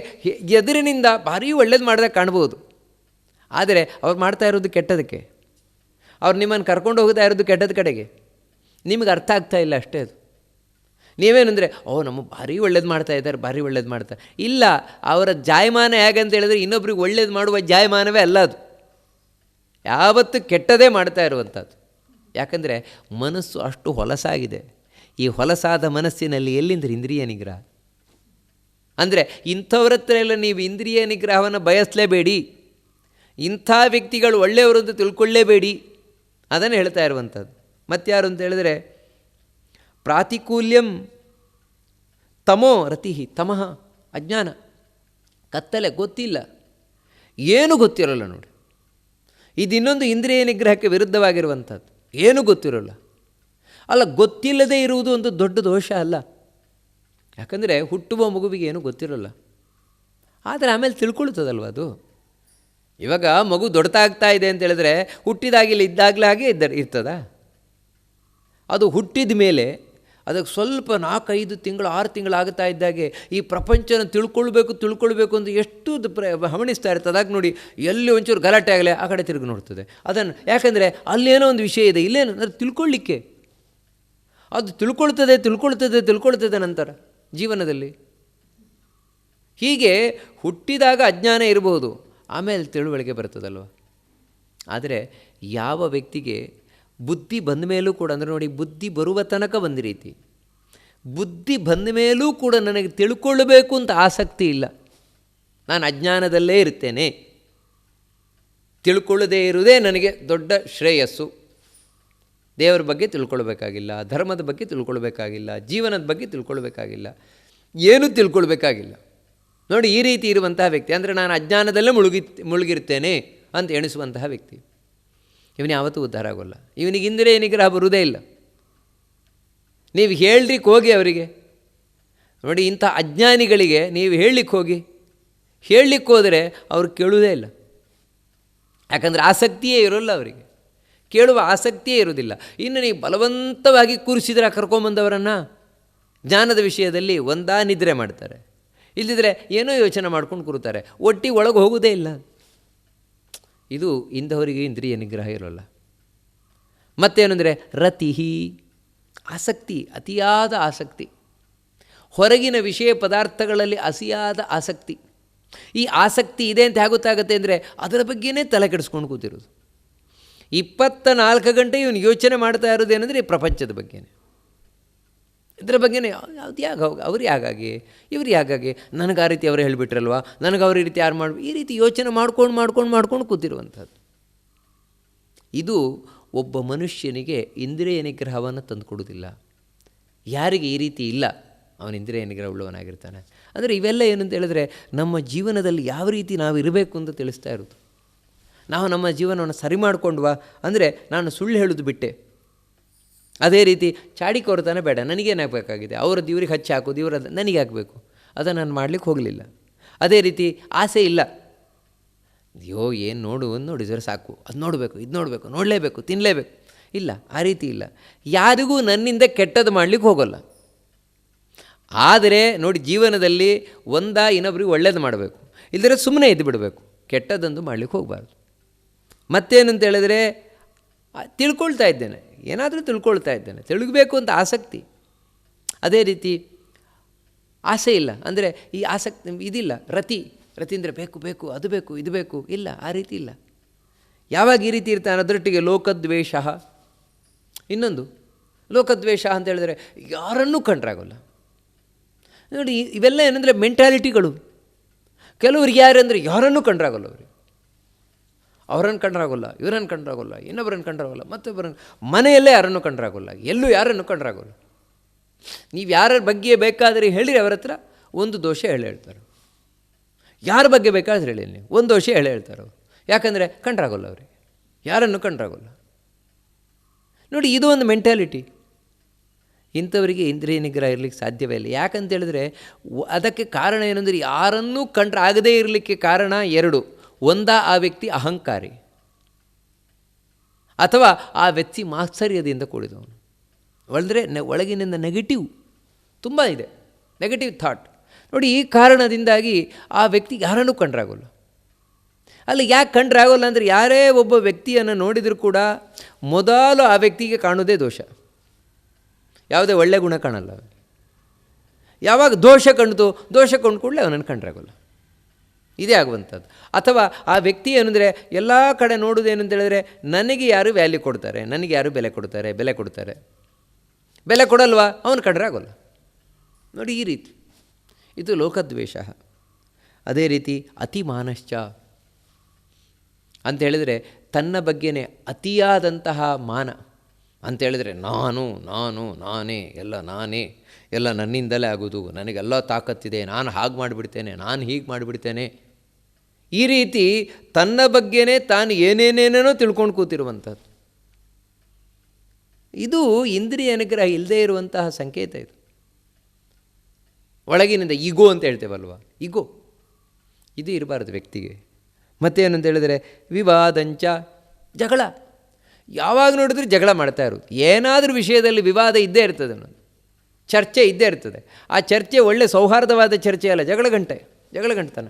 ಎದುರಿನಿಂದ ಭಾರೀ ಒಳ್ಳೇದು ಮಾಡಿದಾಗ ಕಾಣ್ಬೋದು, ಆದರೆ ಅವ್ರು ಮಾಡ್ತಾ ಇರೋದು ಕೆಟ್ಟದಕ್ಕೆ, ಅವ್ರು ನಿಮ್ಮನ್ನು ಕರ್ಕೊಂಡು ಹೋಗ್ತಾ ಇರೋದು ಕೆಟ್ಟದ ಕಡೆಗೆ. ನಿಮಗೆ ಅರ್ಥ ಆಗ್ತಾ ಇಲ್ಲ ಅಷ್ಟೇ. ಅದು ನೀವೇನೆಂದರೆ ನಮ್ಮ ಭಾರಿ ಒಳ್ಳೇದು ಮಾಡ್ತಾ ಇದ್ದಾರೆ, ಭಾರಿ ಒಳ್ಳೇದು ಮಾಡ್ತಾರೆ. ಇಲ್ಲ, ಅವರ ಜಾಯಮಾನ ಹೇಗಂತ ಹೇಳಿದ್ರೆ ಇನ್ನೊಬ್ರಿಗೆ ಒಳ್ಳೇದು ಮಾಡುವ ಜಾಯಮಾನವೇ ಅಲ್ಲ ಅದು. ಯಾವತ್ತೂ ಕೆಟ್ಟದೇ ಮಾಡ್ತಾ ಇರುವಂಥದ್ದು. ಯಾಕಂದರೆ ಮನಸ್ಸು ಅಷ್ಟು ಹೊಲಸಾಗಿದೆ. ಈ ಹೊಲಸಾದ ಮನಸ್ಸಿನಲ್ಲಿ ಎಲ್ಲಿಂದ ಇಂದ್ರಿಯ ನಿಗ್ರಹ? ಅಂದರೆ ಇಂಥವ್ರ ಹತ್ರ ಎಲ್ಲ ನೀವು ಇಂದ್ರಿಯ ನಿಗ್ರಹವನ್ನು ಬಯಸಲೇಬೇಡಿ. ಇಂಥ ವ್ಯಕ್ತಿಗಳು ಒಳ್ಳೆಯವರು ಅಂತ ತಿಳ್ಕೊಳ್ಳೇಬೇಡಿ. ಅದನ್ನು ಹೇಳ್ತಾ ಇರುವಂಥದ್ದು. ಮತ್ತಾರು ಅಂತ ಹೇಳಿದ್ರೆ ಪ್ರಾತಿಕೂಲ್ಯಂ ತಮೋ ರತಿ, ತಮಃ ಅಜ್ಞಾನ, ಕತ್ತಲೆ, ಗೊತ್ತಿಲ್ಲ, ಏನು ಗೊತ್ತಿರೋಲ್ಲ ನೋಡಿ. ಇದು ಇನ್ನೊಂದು ಇಂದ್ರಿಯ ನಿಗ್ರಹಕ್ಕೆ ವಿರುದ್ಧವಾಗಿರುವಂಥದ್ದು. ಏನೂ ಗೊತ್ತಿರೋಲ್ಲ. ಅಲ್ಲ, ಗೊತ್ತಿಲ್ಲದೆ ಇರುವುದು ಒಂದು ದೊಡ್ಡ ದೋಷ ಅಲ್ಲ. ಯಾಕಂದರೆ ಹುಟ್ಟುವ ಮಗುವಿಗೆ ಏನೂ ಗೊತ್ತಿರೋಲ್ಲ, ಆದರೆ ಆಮೇಲೆ ತಿಳ್ಕೊಳ್ತದಲ್ವ ಅದು. ಇವಾಗ ಮಗು ದೊಡ್ಡತಾಗ್ತಾ ಇದೆ ಅಂತ ಹೇಳಿದ್ರೆ ಹುಟ್ಟಿದಾಗಿಲ್ಲ ಇದ್ದಾಗಲೇ ಹಾಗೆ ಇರ್ತದ? ಅದು ಹುಟ್ಟಿದ ಮೇಲೆ ಅದಕ್ಕೆ ಸ್ವಲ್ಪ 4-5 ತಿಂಗಳು 6 ತಿಂಗಳು ಆಗುತ್ತಾ ಇದ್ದಾಗೆ ಈ ಪ್ರಪಂಚನ ತಿಳ್ಕೊಳ್ಬೇಕು ಅಂತ ಎಷ್ಟು ಹವಣಿಸ್ತಾ ಇರ್ತದೆ. ಅದಾಗಿ ನೋಡಿ, ಎಲ್ಲಿ ಒಂಚೂರು ಗಲಾಟೆ ಆಗಲೇ ಆ ಕಡೆ ತಿರುಗಿ ನೋಡ್ತದೆ ಅದನ್ನು. ಯಾಕಂದರೆ ಅಲ್ಲೇನೋ ಒಂದು ವಿಷಯ ಇದೆ, ಇಲ್ಲೇನು ಅದು ತಿಳ್ಕೊಳ್ಳಿಕ್ಕೆ. ಅದು ತಿಳ್ಕೊಳ್ತದೆ ನಂತರ ಜೀವನದಲ್ಲಿ. ಹೀಗೆ ಹುಟ್ಟಿದಾಗ ಅಜ್ಞಾನ ಇರಬಹುದು, ಆಮೇಲೆ ತಿಳುವಳಿಕೆ ಬರ್ತದಲ್ವ. ಆದರೆ ಯಾವ ವ್ಯಕ್ತಿಗೆ ಬುದ್ಧಿ ಬಂದ ಮೇಲೂ ಕೂಡ, ಅಂದರೆ ನೋಡಿ, ಬುದ್ಧಿ ಬರುವ ತನಕ ಒಂದು ರೀತಿ, ಬುದ್ಧಿ ಬಂದ ಮೇಲೂ ಕೂಡ ನನಗೆ ತಿಳ್ಕೊಳ್ಳಬೇಕು ಅಂತ ಆಸಕ್ತಿ ಇಲ್ಲ, ನಾನು ಅಜ್ಞಾನದಲ್ಲೇ ಇರ್ತೇನೆ, ತಿಳ್ಕೊಳ್ಳದೇ ಇರುವುದೇ ನನಗೆ ದೊಡ್ಡ ಶ್ರೇಯಸ್ಸು, ದೇವರ ಬಗ್ಗೆ ತಿಳ್ಕೊಳ್ಬೇಕಾಗಿಲ್ಲ, ಧರ್ಮದ ಬಗ್ಗೆ ತಿಳ್ಕೊಳ್ಬೇಕಾಗಿಲ್ಲ, ಜೀವನದ ಬಗ್ಗೆ ತಿಳ್ಕೊಳ್ಬೇಕಾಗಿಲ್ಲ, ಏನೂ ತಿಳ್ಕೊಳ್ಬೇಕಾಗಿಲ್ಲ. ನೋಡಿ, ಈ ರೀತಿ ಇರುವಂತಹ ವ್ಯಕ್ತಿ, ಅಂದರೆ ನಾನು ಅಜ್ಞಾನದಲ್ಲೇ ಮುಳುಗಿರ್ತೇನೆ ಅಂತ ಎಣಿಸುವಂತಹ ವ್ಯಕ್ತಿ, ಇವನು ಯಾವತ್ತೂ ಉದ್ಧಾರ ಆಗೋಲ್ಲ. ಇವನಿಗೆ ಇಂದ್ರಿಯ ನಿಗ್ರಹ ಬರುವುದೇ ಇಲ್ಲ. ನೀವು ಹೇಳ್ಲಿಕ್ಕೆ ಹೋಗಿ ಅವರಿಗೆ ನೋಡಿ, ಇಂಥ ಅಜ್ಞಾನಿಗಳಿಗೆ ನೀವು ಹೇಳಲಿಕ್ಕೆ ಹೋದರೆ ಅವ್ರು ಕೇಳುವುದೇ ಇಲ್ಲ. ಯಾಕಂದರೆ ಆಸಕ್ತಿಯೇ ಇರೋಲ್ಲ ಅವರಿಗೆ, ಕೇಳುವ ಆಸಕ್ತಿಯೇ ಇರೋದಿಲ್ಲ. ಇನ್ನು ನೀವು ಬಲವಂತವಾಗಿ ಕೂರಿಸಿದ್ರೆ ಕರ್ಕೊಂಬಂದವರನ್ನು ಜ್ಞಾನದ ವಿಷಯದಲ್ಲಿ ಒಂದಾ ನಿದ್ರೆ ಮಾಡ್ತಾರೆ, ಇಲ್ಲದಿದ್ದರೆ ಏನೋ ಯೋಚನೆ ಮಾಡ್ಕೊಂಡು ಕೂರುತ್ತಾರೆ, ಒಟ್ಟಿಗೆ ಒಳಗೆ ಹೋಗೋದೇ ಇಲ್ಲ. ಇದು ಇಂಥವರಿಗೆ ಇಂದ್ರಿಯ ನಿಗ್ರಹ ಇರೋಲ್ಲ. ಮತ್ತೇನೆಂದರೆ ರತಿಹಿ, ಆಸಕ್ತಿ, ಅತಿಯಾದ ಆಸಕ್ತಿ, ಹೊರಗಿನ ವಿಷಯ ಪದಾರ್ಥಗಳಲ್ಲಿ ಅತಿಯಾದ ಆಸಕ್ತಿ. ಈ ಆಸಕ್ತಿ ಇದೆ ಅಂತ ಹೇಗೊತ್ತಾಗುತ್ತೆ ಅಂದರೆ ಅದರ ಬಗ್ಗೆನೇ ತಲೆ ಕೆಡಿಸ್ಕೊಂಡು ಕೂತಿರೋದು. 24 ಗಂಟೆ ಇವನು ಯೋಚನೆ ಮಾಡ್ತಾ ಇರೋದೇನೆಂದರೆ ಈ ಪ್ರಪಂಚದ ಬಗ್ಗೆನೇ, ಇದರ ಬಗ್ಗೆನೇ. ಅದು ಅವ್ರು ಯಾಗಾಗಿ ಇವ್ರು ಯಾಗಾಗಿ ನನಗೆ ಆ ರೀತಿ ಅವರು ಹೇಳಿಬಿಟ್ರಲ್ವ, ನನಗೆ ಅವ್ರ ರೀತಿ ಯಾರು ಮಾಡಿ, ಈ ರೀತಿ ಯೋಚನೆ ಮಾಡ್ಕೊಂಡು ಕೂತಿರುವಂಥದ್ದು. ಇದು ಒಬ್ಬ ಮನುಷ್ಯನಿಗೆ ಇಂದ್ರಿಯ ನಿಗ್ರಹವನ್ನು ತಂದುಕೊಡೋದಿಲ್ಲ. ಯಾರಿಗೆ ಈ ರೀತಿ ಇಲ್ಲ ಅವನು ಇಂದ್ರಿಯ ನಿಗ್ರಹ ಉಳ್ಳವನಾಗಿರ್ತಾನೆ. ಅಂದರೆ ಇವೆಲ್ಲ ಏನಂತ ಹೇಳಿದ್ರೆ ನಮ್ಮ ಜೀವನದಲ್ಲಿ ಯಾವ ರೀತಿ ನಾವು ಇರಬೇಕು ಅಂತ ತಿಳಿಸ್ತಾ ಇರೋದು. ನಾವು ನಮ್ಮ ಜೀವನವನ್ನು ಸರಿ ಮಾಡಿಕೊಂಡ್ವಾ ಅಂದರೆ ನಾನು ಸುಳ್ಳು ಹೇಳೋದು ಬಿಟ್ಟೆ, ಅದೇ ರೀತಿ ಚಾಡಿ ಕೊಡ್ತಾನೆ ಬೇಡ, ನನಗೇನಾಗಬೇಕಾಗಿದೆ, ಅವರದ್ದು ಇವ್ರಿಗೆ ಹಚ್ಚಿ ಹಾಕೋದು, ಇವರದ್ದು ನನಗೆ ಹಾಕಬೇಕು, ಅದನ್ನು ನಾನು ಮಾಡಲಿಕ್ಕೆ ಹೋಗಲಿಲ್ಲ. ಅದೇ ರೀತಿ ಆಸೆ ಇಲ್ಲ, ಅಯ್ಯೋ ಏನು ನೋಡಿದರೆ ಸಾಕು, ಅದು ನೋಡಬೇಕು, ಇದು ನೋಡಬೇಕು, ನೋಡಲೇಬೇಕು, ತಿನ್ನಲೇಬೇಕು, ಇಲ್ಲ, ಆ ರೀತಿ ಇಲ್ಲ. ಯಾರಿಗೂ ನನ್ನಿಂದ ಕೆಟ್ಟದ್ದು ಮಾಡಲಿಕ್ಕೆ ಹೋಗೋಲ್ಲ. ಆದರೆ ನೋಡಿ, ಜೀವನದಲ್ಲಿ ಇನ್ನೊಬ್ರಿಗೆ ಒಳ್ಳೇದು ಮಾಡಬೇಕು, ಇಲ್ಲದ್ರೆ ಸುಮ್ಮನೆ ಇದ್ದು ಬಿಡಬೇಕು, ಕೆಟ್ಟದ್ದೊಂದು ಮಾಡಲಿಕ್ಕೆ ಹೋಗಬಾರ್ದು. ಮತ್ತೇನಂತ ಹೇಳಿದ್ರೆ ತಿಳ್ಕೊಳ್ತಾ ಇದ್ದೇನೆ, ಏನಾದರೂ ತಿಳ್ಕೊಳ್ತಾ ಇದ್ದೇನೆ, ತಿಳುಗಬೇಕು ಅಂತ ಆಸಕ್ತಿ. ಅದೇ ರೀತಿ ಆಸೆ ಇಲ್ಲ, ಅಂದರೆ ಈ ಆಸಕ್ತಿ ಇದಿಲ್ಲ. ರತಿ ಅಂದರೆ ಬೇಕು, ಅದು ಬೇಕು, ಇದು ಬೇಕು, ಇಲ್ಲ, ಆ ರೀತಿ ಇಲ್ಲ. ಯಾವಾಗ ಈ ರೀತಿ ಇರ್ತಾನೆ ಅದರೊಟ್ಟಿಗೆ ಲೋಕದ್ವೇಷ. ಇನ್ನೊಂದು ಲೋಕದ್ವೇಷ ಅಂತ ಹೇಳಿದ್ರೆ ಯಾರನ್ನೂ ಕಂಡ್ರಾಗೋಲ್ಲ. ನೋಡಿ, ಇವೆಲ್ಲ ಏನಂದರೆ ಮೆಂಟ್ಯಾಲಿಟಿಗಳು. ಕೆಲವ್ರಿಗೆ ಯಾರಂದರೆ ಯಾರನ್ನೂ ಕಂಡ್ರಾಗೋಲ್ಲ, ಅವರನ್ನು ಕಂಡ್ರಾಗೋಲ್ಲ, ಇವರನ್ನು ಕಂಡ್ರಾಗೋಲ್ಲ, ಇನ್ನೊಬ್ಬರನ್ನು ಕಂಡ್ರಾಗೋಲ್ಲ, ಮತ್ತೊಬ್ಬರನ್ನು, ಮನೆಯಲ್ಲೇ ಯಾರನ್ನು ಕಂಡ್ರಾಗೋಲ್ಲ, ಎಲ್ಲೂ ಯಾರನ್ನು ಕಂಡ್ರಾಗೋಲ್ಲ. ನೀವು ಯಾರ ಬಗ್ಗೆ ಬೇಕಾದರೆ ಹೇಳಿರಿ, ಅವರ ಹತ್ರ ಒಂದು ದೋಷ ಹೇಳ್ತಾರೆ. ಯಾರ ಬಗ್ಗೆ ಬೇಕಾದ್ರೆ ಹೇಳಿ, ನೀವು ಒಂದು ದೋಷ ಹೇಳ್ತಾರೆ ಅವರು. ಯಾಕಂದರೆ ಕಂಡ್ರಾಗೋಲ್ಲ ಅವರಿಗೆ, ಯಾರನ್ನು ಕಂಡ್ರಾಗೋಲ್ಲ. ನೋಡಿ, ಇದು ಒಂದು ಮೆಂಟ್ಯಾಲಿಟಿ. ಇಂಥವರಿಗೆ ಇಂದ್ರಿಯ ನಿಗ್ರಹ ಇರಲಿಕ್ಕೆ ಸಾಧ್ಯವೇ ಇಲ್ಲ. ಯಾಕಂತೇಳಿದ್ರೆ ಅದಕ್ಕೆ ಕಾರಣ ಏನಂದರೆ, ಯಾರನ್ನೂ ಕಂಡ್ರೆ ಆಗದೇ ಇರಲಿಕ್ಕೆ ಕಾರಣ ಎರಡು. ಆ ವ್ಯಕ್ತಿ ಅಹಂಕಾರಿ, ಅಥವಾ ಆ ವ್ಯಕ್ತಿ ಮಾತ್ಸರ್ಯದಿಂದ ಕೂಡಿದವನು. ಒಳಗಿನಿಂದ ನೆಗೆಟಿವ್ ತುಂಬ ಇದೆ, ನೆಗೆಟಿವ್ ಥಾಟ್. ನೋಡಿ, ಈ ಕಾರಣದಿಂದಾಗಿ ಆ ವ್ಯಕ್ತಿಗೆ ಯಾರನ್ನೂ ಕಂಡ್ರಾಗೋಲ್ಲ. ಅಲ್ಲಿ ಯಾಕೆ ಕಂಡ್ರಾಗೋಲ್ಲ ಅಂದರೆ, ಯಾರೇ ಒಬ್ಬ ವ್ಯಕ್ತಿಯನ್ನು ನೋಡಿದರೂ ಕೂಡ ಮೊದಲು ಆ ವ್ಯಕ್ತಿಗೆ ಕಾಣೋದೇ ದೋಷ, ಯಾವುದೇ ಒಳ್ಳೆಯ ಗುಣ ಕಾಣಲ್ಲ. ಯಾವಾಗ ದೋಷ ಕಂಡು ಕೂಡಲೇ ಅವನನ್ನು ಕಂಡ್ರಾಗೋಲ್ಲ. ಇದೇ ಆಗುವಂಥದ್ದು. ಅಥವಾ ಆ ವ್ಯಕ್ತಿ ಏನಂದರೆ, ಎಲ್ಲ ಕಡೆ ನೋಡೋದೇನಂತೇಳಿದ್ರೆ, ನನಗೆ ಯಾರು ವ್ಯಾಲ್ಯೂ ಕೊಡ್ತಾರೆ, ನನಗೆ ಯಾರು ಬೆಲೆ ಕೊಡ್ತಾರೆ, ಬೆಲೆ ಕೊಡಲ್ವಾ, ಅವನು ಕಂಡ್ರಾಗೋಲ್ಲ. ನೋಡಿ, ಈ ರೀತಿ ಇದು ಲೋಕದ್ವೇಷ. ಅದೇ ರೀತಿ ಅತಿಮಾನಶ್ಚ ಅಂಥೇಳಿದರೆ, ತನ್ನ ಬಗ್ಗೆನೇ ಅತಿಯಾದಂತಹ ಮಾನ ಅಂಥೇಳಿದರೆ, ನಾನೇ ಎಲ್ಲ ನನ್ನಿಂದಲೇ ಆಗೋದು, ನನಗೆಲ್ಲ ತಾಕತ್ತಿದೆ, ನಾನು ಹಾಗೆ ಮಾಡಿಬಿಡ್ತೇನೆ, ನಾನು ಹೀಗೆ ಮಾಡಿಬಿಡ್ತೇನೆ. ಈ ರೀತಿ ತನ್ನ ಬಗ್ಗೆನೇ ತಾನು ಏನೇನೇನೇನೋ ತಿಳ್ಕೊಂಡು ಕೂತಿರುವಂಥದ್ದು. ಇದು ಇಂದ್ರಿಯ ನಿಗ್ರಹ ಇಲ್ಲದೇ ಇರುವಂತಹ ಸಂಕೇತ. ಇದು ಒಳಗಿನಿಂದ ಈಗೋ ಅಂತ ಹೇಳ್ತೇವಲ್ವ, ಈಗೋ ಇದು ಇರಬಾರ್ದು ವ್ಯಕ್ತಿಗೆ. ಮತ್ತೇನು ಅಂತ ಹೇಳಿದರೆ, ವಿವಾದಂಚ, ಜಗಳ. ಯಾವಾಗ ನೋಡಿದ್ರೂ ಜಗಳ ಮಾಡ್ತಾ ಇರೋದು. ಏನಾದರೂ ವಿಷಯದಲ್ಲಿ ವಿವಾದ ಇದ್ದೇ ಇರ್ತದೆ, ಅನ್ನೋದು ಚರ್ಚೆ ಇದ್ದೇ ಇರ್ತದೆ. ಆ ಚರ್ಚೆ ಒಳ್ಳೆ ಸೌಹಾರ್ದವಾದ ಚರ್ಚೆ ಅಲ್ಲ, ಜಗಳಗಂಟತನ.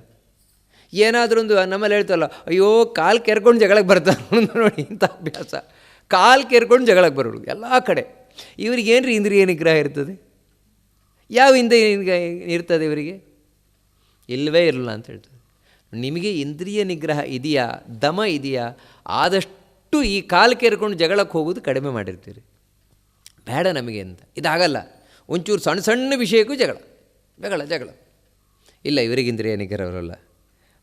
ಏನಾದರೂ ಒಂದು ನಮ್ಮಲ್ಲಿ ಹೇಳ್ತಲ್ಲ, ಅಯ್ಯೋ ಕಾಲು ಕೆರ್ಕೊಂಡು ಜಗಳಕ್ಕೆ ಬರ್ತಾರೆ ನೋಡಿ, ಇಂಥ ಅಭ್ಯಾಸ. ಕಾಲು ಕೆರ್ಕೊಂಡು ಜಗಳಕ್ಕೆ ಬರೋರು ಎಲ್ಲ ಕಡೆ. ಇವರಿಗೇನ್ರಿ ಇಂದ್ರಿಯ ನಿಗ್ರಹ ಇರ್ತದೆ? ಯಾವ ಇಂದ್ರಿಯ ನಿಗ್ರಹ ಇರ್ತದೆ ಇವರಿಗೆ? ಇಲ್ಲವೇ ಇರಲ್ಲ ಅಂತ ಹೇಳ್ತದೆ. ನಿಮಗೆ ಇಂದ್ರಿಯ ನಿಗ್ರಹ ಇದೆಯಾ, ದಮ ಇದೆಯಾ, ಆದಷ್ಟು ಈ ಕಾಲು ಕೆರ್ಕೊಂಡು ಜಗಳಕ್ಕೆ ಹೋಗೋದು ಕಡಿಮೆ ಮಾಡಿರ್ತೀರಿ. ಬೇಡ ನಮಗೆ ಅಂತ. ಇದಾಗಲ್ಲ. ಒಂಚೂರು ಸಣ್ಣ ಸಣ್ಣ ವಿಷಯಕ್ಕೂ ಜಗಳ. ಇಲ್ಲ, ಇವರಿಗೆ ಇಂದ್ರಿಯ ನಿಗ್ರಹ ಇರೋಲ್ಲ.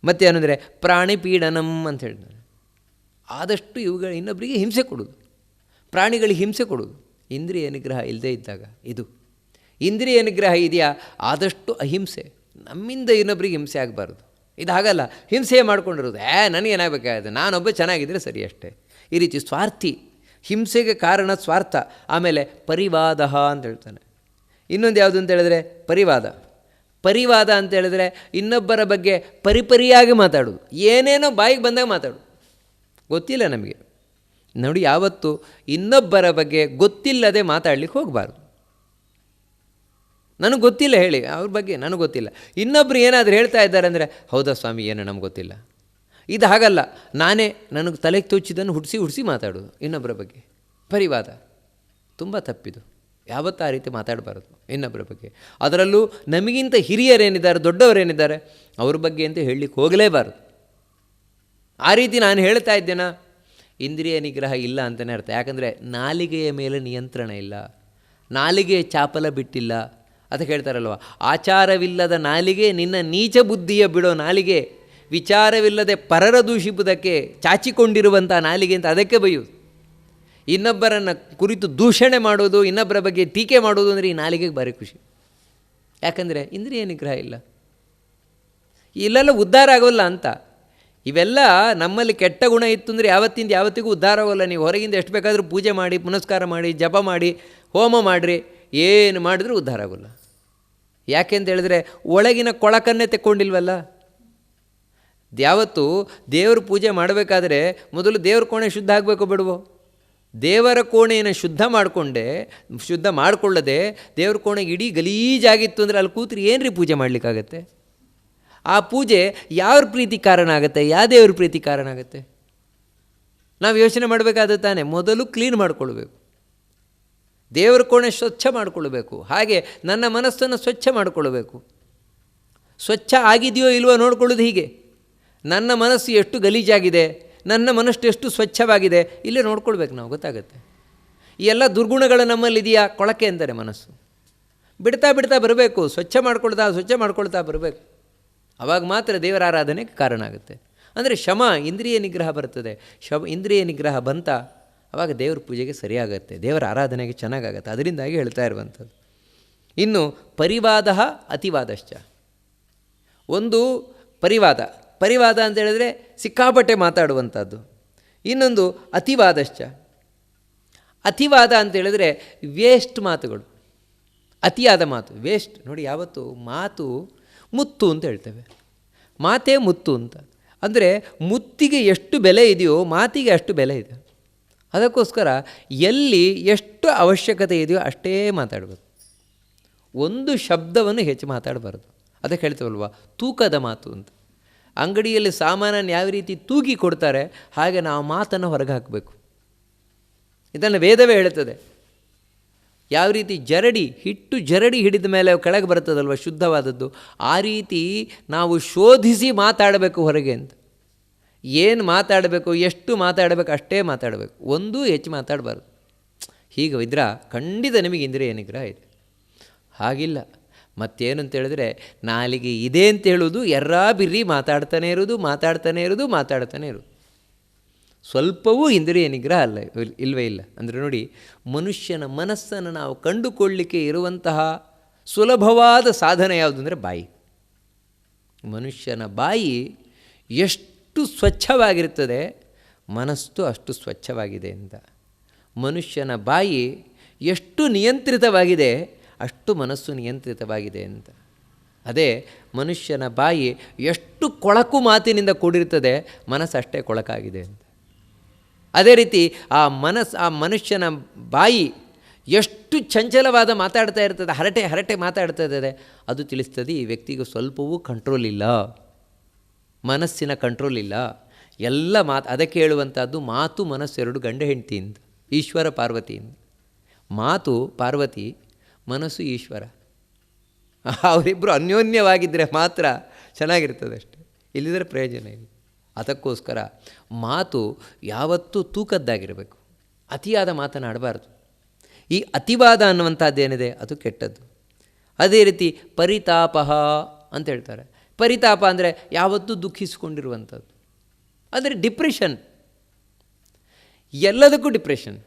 ಮತ್ತೇನೆಂದರೆ ಪ್ರಾಣಿ ಪೀಡನಂ ಅಂತ ಹೇಳ್ತಾರೆ. ಆದಷ್ಟು ಇವುಗಳು ಇನ್ನೊಬ್ಬರಿಗೆ ಹಿಂಸೆ ಕೊಡೋದು, ಪ್ರಾಣಿಗಳಿಗೆ ಹಿಂಸೆ ಕೊಡೋದು ಇಂದ್ರಿಯ ನಿಗ್ರಹ ಇಲ್ಲದೇ ಇದ್ದಾಗ. ಇದು ಇಂದ್ರಿಯ ನಿಗ್ರಹ ಇದೆಯಾ, ಆದಷ್ಟು ಅಹಿಂಸೆ. ನಮ್ಮಿಂದ ಇನ್ನೊಬ್ಬರಿಗೆ ಹಿಂಸೆ ಆಗಬಾರ್ದು. ಇದು ಹಾಗಲ್ಲ, ಹಿಂಸೆ ಮಾಡ್ಕೊಂಡಿರೋದು. ನನಗೇನಾಗಬೇಕಾಗಿದೆ, ನಾನೊಬ್ಬ ಚೆನ್ನಾಗಿದ್ದರೆ ಸರಿ ಅಷ್ಟೇ. ಈ ರೀತಿ ಸ್ವಾರ್ಥಿ, ಹಿಂಸೆಗೆ ಕಾರಣ ಸ್ವಾರ್ಥ. ಆಮೇಲೆ ಪರಿವಾದ ಅಂತ ಹೇಳ್ತಾನೆ. ಇನ್ನೊಂದು ಯಾವುದು ಅಂತ ಹೇಳಿದ್ರೆ ಪರಿವಾದ ಅಂತ ಹೇಳಿದ್ರೆ, ಇನ್ನೊಬ್ಬರ ಬಗ್ಗೆ ಪರಿಪರಿಯಾಗಿ ಮಾತಾಡೋದು, ಏನೇನೋ ಬಾಯಿಗೆ ಬಂದಾಗ ಮಾತಾಡೋದು. ಗೊತ್ತಿಲ್ಲ ನಮಗೆ. ನೋಡಿ, ಯಾವತ್ತು ಇನ್ನೊಬ್ಬರ ಬಗ್ಗೆ ಗೊತ್ತಿಲ್ಲದೆ ಮಾತಾಡಲಿಕ್ಕೆ ಹೋಗಬಾರ್ದು. ನನಗೆ ಗೊತ್ತಿಲ್ಲ ಹೇಳಿ, ಅವ್ರ ಬಗ್ಗೆ ನನಗೆ ಗೊತ್ತಿಲ್ಲ. ಇನ್ನೊಬ್ಬರು ಏನಾದರೂ ಹೇಳ್ತಾ ಇದ್ದಾರೆ ಅಂದರೆ, ಹೌದಾ ಸ್ವಾಮಿ, ಏನೋ ನಮ್ಗೆ ಗೊತ್ತಿಲ್ಲ. ಇದು ಹಾಗಲ್ಲ. ನನಗೆ ತಲೆಗೆ ತೋಚಿದ್ದನ್ನು ಹುಡಿಸಿ ಮಾತಾಡೋದು ಇನ್ನೊಬ್ಬರ ಬಗ್ಗೆ. ಪರಿವಾದ ತುಂಬ ತಪ್ಪಿದು. ಯಾವತ್ತೂ ಆ ರೀತಿ ಮಾತಾಡಬಾರದು ಇನ್ನೊಬ್ಬರ ಬಗ್ಗೆ. ಅದರಲ್ಲೂ ನಮಗಿಂತ ಹಿರಿಯರೇನಿದ್ದಾರೆ, ದೊಡ್ಡವರೇನಿದ್ದಾರೆ, ಅವ್ರ ಬಗ್ಗೆ ಅಂತ ಹೇಳಲಿಕ್ಕೆ ಹೋಗಲೇಬಾರದು. ಆ ರೀತಿ ನಾನು ಹೇಳ್ತಾ ಇದ್ದೇನಾ, ಇಂದ್ರಿಯ ನಿಗ್ರಹ ಇಲ್ಲ ಅಂತಲೇ ಅರ್ಥ. ಯಾಕಂದರೆ ನಾಲಿಗೆಯ ಮೇಲೆ ನಿಯಂತ್ರಣ ಇಲ್ಲ, ನಾಲಿಗೆಯ ಚಾಪಲ ಬಿಟ್ಟಿಲ್ಲ. ಅದಕ್ಕೆ ಹೇಳ್ತಾರಲ್ವ, ಆಚಾರವಿಲ್ಲದ ನಾಲಿಗೆ ನಿನ್ನ ನೀಚ ಬುದ್ಧಿಯ ಬಿಡೋ ನಾಲಿಗೆ, ವಿಚಾರವಿಲ್ಲದೆ ಪರರ ದೂಷಿಸುವುದಕ್ಕೆ ಚಾಚಿಕೊಂಡಿರುವಂಥ ನಾಲಿಗೆ ಅಂತ ಅದಕ್ಕೆ ಬೈಯೋದು. ಇನ್ನೊಬ್ಬರನ್ನು ಕುರಿತು ದೂಷಣೆ ಮಾಡೋದು, ಇನ್ನೊಬ್ಬರ ಬಗ್ಗೆ ಟೀಕೆ ಮಾಡೋದು ಅಂದರೆ ಈ ನಾಲಿಗೆಗೆ ಭಾರಿ ಖುಷಿ. ಯಾಕಂದರೆ ಇಂದ್ರಿಯ ನಿಗ್ರಹ ಇಲ್ಲ, ಇಲ್ಲೆಲ್ಲ ಉದ್ಧಾರ ಆಗೋಲ್ಲ ಅಂತ. ಇವೆಲ್ಲ ನಮ್ಮಲ್ಲಿ ಕೆಟ್ಟ ಗುಣ ಇತ್ತು ಅಂದರೆ ಯಾವತ್ತಿಂದ ಯಾವತ್ತಿಗೂ ಉದ್ಧಾರ ಆಗೋಲ್ಲ. ನೀವು ಹೊರಗಿಂದ ಎಷ್ಟು ಬೇಕಾದರೂ ಪೂಜೆ ಮಾಡಿ, ಪುನಸ್ಕಾರ ಮಾಡಿ, ಜಪ ಮಾಡಿ, ಹೋಮ ಮಾಡಿರಿ, ಏನು ಮಾಡಿದ್ರೂ ಉದ್ಧಾರ ಆಗೋಲ್ಲ. ಯಾಕೆ ಅಂತ ಹೇಳಿದ್ರೆ ಒಳಗಿನ ಕೊಳಕನ್ನೇ ತೆಕ್ಕೊಂಡಿಲ್ವಲ್ಲ. ಯಾವತ್ತು ದೇವ್ರ ಪೂಜೆ ಮಾಡಬೇಕಾದ್ರೆ ಮೊದಲು ದೇವ್ರ ಕೋಣೆ ಶುದ್ಧ ಆಗಬೇಕು ಬಿಡುವೋ. ದೇವರ ಕೋಣೆಯನ್ನು ಶುದ್ಧ ಮಾಡಿಕೊಳ್ಳದೆ ದೇವ್ರ ಕೋಣೆಗೆ ಇಡೀ ಗಲೀಜಾಗಿತ್ತು ಅಂದರೆ ಅಲ್ಲಿ ಕೂತ್ರಿ ಏನ್ರಿ ಪೂಜೆ ಮಾಡಲಿಕ್ಕಾಗತ್ತೆ? ಆ ಪೂಜೆ ಯಾವ ಪ್ರೀತಿ ಕಾರಣ ಆಗುತ್ತೆ, ಯಾವ ದೇವ್ರ ಪ್ರೀತಿ ಕಾರಣ ಆಗುತ್ತೆ? ನಾವು ಯೋಚನೆ ಮಾಡಬೇಕಾದ ತಾನೆ. ಮೊದಲು ಕ್ಲೀನ್ ಮಾಡಿಕೊಳ್ಬೇಕು, ದೇವರ ಕೋಣೆ ಸ್ವಚ್ಛ ಮಾಡಿಕೊಳ್ಬೇಕು. ಹಾಗೆ ನನ್ನ ಮನಸ್ಸನ್ನು ಸ್ವಚ್ಛ ಮಾಡಿಕೊಳ್ಬೇಕು. ಸ್ವಚ್ಛ ಆಗಿದೆಯೋ ಇಲ್ವೋ ನೋಡ್ಕೊಳ್ಳೋದು ಹೀಗೆ. ನನ್ನ ಮನಸ್ಸು ಎಷ್ಟು ಗಲೀಜಾಗಿದೆ, ನನ್ನ ಮನಸ್ಸು ಎಷ್ಟು ಸ್ವಚ್ಛವಾಗಿದೆ, ಇಲ್ಲೇ ನೋಡ್ಕೊಳ್ಬೇಕು ನಾವು, ಗೊತ್ತಾಗುತ್ತೆ. ಈ ಎಲ್ಲ ದುರ್ಗುಣಗಳು ನಮ್ಮಲ್ಲಿದೆಯಾ, ಕೊಳಕೆ ಅಂತಾರೆ ಮನಸ್ಸು. ಬಿಡ್ತಾ ಬರಬೇಕು, ಸ್ವಚ್ಛ ಮಾಡ್ಕೊಳ್ತಾ ಬರಬೇಕು. ಆವಾಗ ಮಾತ್ರ ದೇವರ ಆರಾಧನೆಗೆ ಕಾರಣ ಆಗುತ್ತೆ. ಅಂದರೆ ಇಂದ್ರಿಯ ನಿಗ್ರಹ ಬರ್ತದೆ. ಇಂದ್ರಿಯ ನಿಗ್ರಹ ಬಂತ ಆವಾಗ ದೇವ್ರ ಪೂಜೆಗೆ ಸರಿಯಾಗತ್ತೆ, ದೇವರ ಆರಾಧನೆಗೆ ಚೆನ್ನಾಗಾಗತ್ತೆ. ಅದರಿಂದಾಗಿ ಹೇಳ್ತಾ ಇರುವಂಥದ್ದು. ಇನ್ನು ಪರಿವಾದ ಅತಿವಾದಶ್ಚ. ಒಂದು ಪರಿವಾದ ಅಂತ ಹೇಳಿದ್ರೆ ಸಿಕ್ಕಾಪಟ್ಟೆ ಮಾತಾಡುವಂಥದ್ದು. ಇನ್ನೊಂದು ಅತಿವಾದಶ್ಚ. ಅತಿವಾದ ಅಂತ ಹೇಳಿದ್ರೆ ವೇಸ್ಟ್ ಮಾತುಗಳು. ಅತಿಯಾದ ಮಾತು ವೇಸ್ಟ್. ನೋಡಿ, ಯಾವತ್ತು ಮಾತು ಮುತ್ತು ಅಂತ ಹೇಳ್ತೇವೆ, ಮಾತೇ ಮುತ್ತು ಅಂತ. ಅಂದರೆ ಮುತ್ತಿಗೆ ಎಷ್ಟು ಬೆಲೆ ಇದೆಯೋ ಮಾತಿಗೆ ಅಷ್ಟು ಬೆಲೆ ಇದೆ. ಅದಕ್ಕೋಸ್ಕರ ಎಲ್ಲಿ ಎಷ್ಟು ಅವಶ್ಯಕತೆ ಇದೆಯೋ ಅಷ್ಟೇ ಮಾತಾಡಬೇಕು. ಒಂದು ಶಬ್ದವನ್ನು ಹೆಚ್ಚು ಮಾತಾಡಬಾರ್ದು. ಅದಕ್ಕೆ ಹೇಳ್ತೇವಲ್ವ, ತೂಕದ ಮಾತು ಅಂತ. ಅಂಗಡಿಯಲ್ಲಿ ಸಾಮಾನನ್ನು ಯಾವ ರೀತಿ ತೂಗಿ ಕೊಡ್ತಾರೆ ಹಾಗೆ ನಾವು ಮಾತನ್ನು ಹೊರಗೆ ಹಾಕಬೇಕು. ಇದನ್ನು ವೇದವೇ ಹೇಳುತ್ತದೆ. ಯಾವ ರೀತಿ ಹಿಟ್ಟು ಜರಡಿ ಹಿಡಿದ ಮೇಲೆ ಕೆಳಗೆ ಬರ್ತದಲ್ವ ಶುದ್ಧವಾದದ್ದು, ಆ ರೀತಿ ನಾವು ಶೋಧಿಸಿ ಮಾತಾಡಬೇಕು ಹೊರಗೆ ಅಂತ. ಏನು ಮಾತಾಡಬೇಕು, ಎಷ್ಟು ಮಾತಾಡಬೇಕು ಅಷ್ಟೇ ಮಾತಾಡಬೇಕು, ಒಂದೂ ಹೆಚ್ಚು ಮಾತಾಡಬಾರ್ದು. ಹೀಗೆ ಇದ್ರೆ ಖಂಡಿತ ನಿಮಗೆ ಇಂದ್ರಿಯ ನಿಗ್ರಹ ಇದೆ. ಹಾಗಿಲ್ಲ. ಮತ್ತೇನು ಅಂತ ಹೇಳಿದ್ರೆ, ನಾಲಿಗೆ ಇದೆ ಅಂತ ಹೇಳೋದು ಬಿರ್ರಿ ಮಾತಾಡ್ತಾನೆ ಇರೋದು. ಸ್ವಲ್ಪವೂ ಇಂದ್ರಿಯ ನಿಗ್ರಹ ಅಲ್ಲ, ಇಲ್ಲವೇ ಇಲ್ಲ. ಅಂದರೆ ನೋಡಿ, ಮನುಷ್ಯನ ಮನಸ್ಸನ್ನು ನಾವು ಕಂಡುಕೊಳ್ಳಲಿಕ್ಕೆ ಇರುವಂತಹ ಸುಲಭವಾದ ಸಾಧನ ಯಾವುದು ಅಂದರೆ ಬಾಯಿ. ಮನುಷ್ಯನ ಬಾಯಿ ಎಷ್ಟು ಸ್ವಚ್ಛವಾಗಿರ್ತದೆ, ಮನಸ್ಸು ಅಷ್ಟು ಸ್ವಚ್ಛವಾಗಿದೆ ಅಂತ. ಮನುಷ್ಯನ ಬಾಯಿ ಎಷ್ಟು ನಿಯಂತ್ರಿತವಾಗಿದೆ, ಅಷ್ಟು ಮನಸ್ಸು ನಿಯಂತ್ರಿತವಾಗಿದೆ ಅಂತ. ಅದೇ ಮನುಷ್ಯನ ಬಾಯಿ ಎಷ್ಟು ಕೊಳಕು ಮಾತಿನಿಂದ ಕೂಡಿರ್ತದೆ, ಮನಸ್ಸು ಅಷ್ಟೇ ಕೊಳಕಾಗಿದೆ ಅಂತ. ಅದೇ ರೀತಿ ಆ ಮನುಷ್ಯನ ಬಾಯಿ ಎಷ್ಟು ಚಂಚಲವಾದ ಮಾತಾಡ್ತಾ ಇರ್ತದೆ, ಹರಟೆ ಮಾತಾಡ್ತಾ ಇರ್ತದೆ, ಅದು ತಿಳಿಸ್ತದೆ ಈ ವ್ಯಕ್ತಿಗೆ ಸ್ವಲ್ಪವೂ ಕಂಟ್ರೋಲ್ ಇಲ್ಲ, ಮನಸ್ಸಿನ ಕಂಟ್ರೋಲ್ ಇಲ್ಲ. ಎಲ್ಲ ಅದಕ್ಕೆ ಹೇಳುವಂಥದ್ದು ಮಾತು ಮನಸ್ಸು ಎರಡು ಗಂಡ ಹೆಂಡತಿ ಅಂತ. ಈಶ್ವರ ಪಾರ್ವತಿಯಿಂದ. ಮಾತು ಪಾರ್ವತಿ, ಮನಸ್ಸು ಈಶ್ವರ. ಅವರಿಬ್ಬರು ಅನ್ಯೋನ್ಯವಾಗಿದ್ದರೆ ಮಾತ್ರ ಚೆನ್ನಾಗಿರ್ತದೆ ಅಷ್ಟೆ, ಇಲ್ಲಿದ್ರೆ ಪ್ರಯೋಜನ ಇಲ್ಲ. ಅದಕ್ಕೋಸ್ಕರ ಮಾತು ಯಾವತ್ತೂ ತೂಕದ್ದಾಗಿರಬೇಕು, ಅತಿಯಾದ ಮಾತನಾಡಬಾರ್ದು. ಈ ಅತಿವಾದ ಅನ್ನುವಂಥದ್ದೇನಿದೆ ಅದು ಕೆಟ್ಟದ್ದು. ಅದೇ ರೀತಿ ಪರಿತಾಪ ಅಂತ ಹೇಳ್ತಾರೆ. ಪರಿತಾಪ ಅಂದರೆ ಯಾವತ್ತೂ ದುಃಖಿಸಿಕೊಂಡಿರುವಂಥದ್ದು, ಅಂದರೆ ಡಿಪ್ರೆಷನ್, ಎಲ್ಲದಕ್ಕೂ ಡಿಪ್ರೆಷನ್.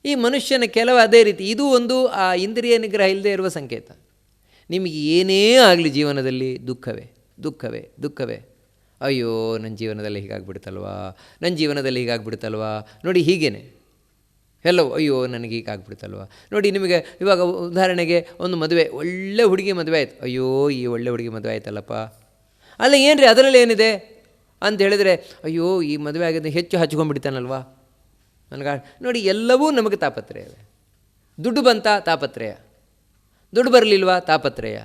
ಈ ಮನುಷ್ಯನ ಕೆಲವು ಅದೇ ರೀತಿ, ಇದು ಒಂದು ಆ ಇಂದ್ರಿಯ ನಿಗ್ರಹ ಇಲ್ಲದೆ ಇರುವ ಸಂಕೇತ. ನಿಮಗೆ ಏನೇ ಆಗಲಿ ಜೀವನದಲ್ಲಿ ದುಃಖವೇ. ಅಯ್ಯೋ, ನನ್ನ ಜೀವನದಲ್ಲಿ ಹೀಗಾಗ್ಬಿಡುತ್ತಲ್ವಾ, ನೋಡಿ ಹೀಗೇನೆ ಎಲ್ಲವೂ, ಅಯ್ಯೋ ನನಗೆ ಹೀಗಾಗ್ಬಿಡುತ್ತಲ್ವ. ನೋಡಿ, ನಿಮಗೆ ಇವಾಗ ಉದಾಹರಣೆಗೆ ಒಂದು ಮದುವೆ, ಒಳ್ಳೆ ಹುಡುಗಿ ಮದುವೆ ಆಯಿತು, ಅಯ್ಯೋ ಈ ಒಳ್ಳೆ ಹುಡುಗಿ ಮದುವೆ ಆಯ್ತಲ್ಲಪ್ಪ, ಅಲ್ಲ ಏನು ರೀ ಅದರಲ್ಲಿ ಏನಿದೆ ಅಂತ ಹೇಳಿದರೆ, ಅಯ್ಯೋ ಈ ಮದುವೆ ಆಗಿದ್ದು ಹೆಚ್ಚು ಹಚ್ಕೊಂಡ್ಬಿಡ್ತಾನಲ್ವ ನನಗೆ. ನೋಡಿ, ಎಲ್ಲವೂ ನಮಗೆ ತಾಪತ್ರಯವೇ. ದುಡ್ಡು ಬಂತ ತಾಪತ್ರಯ, ದುಡ್ಡು ಬರಲಿಲ್ವಾ ತಾಪತ್ರಯ,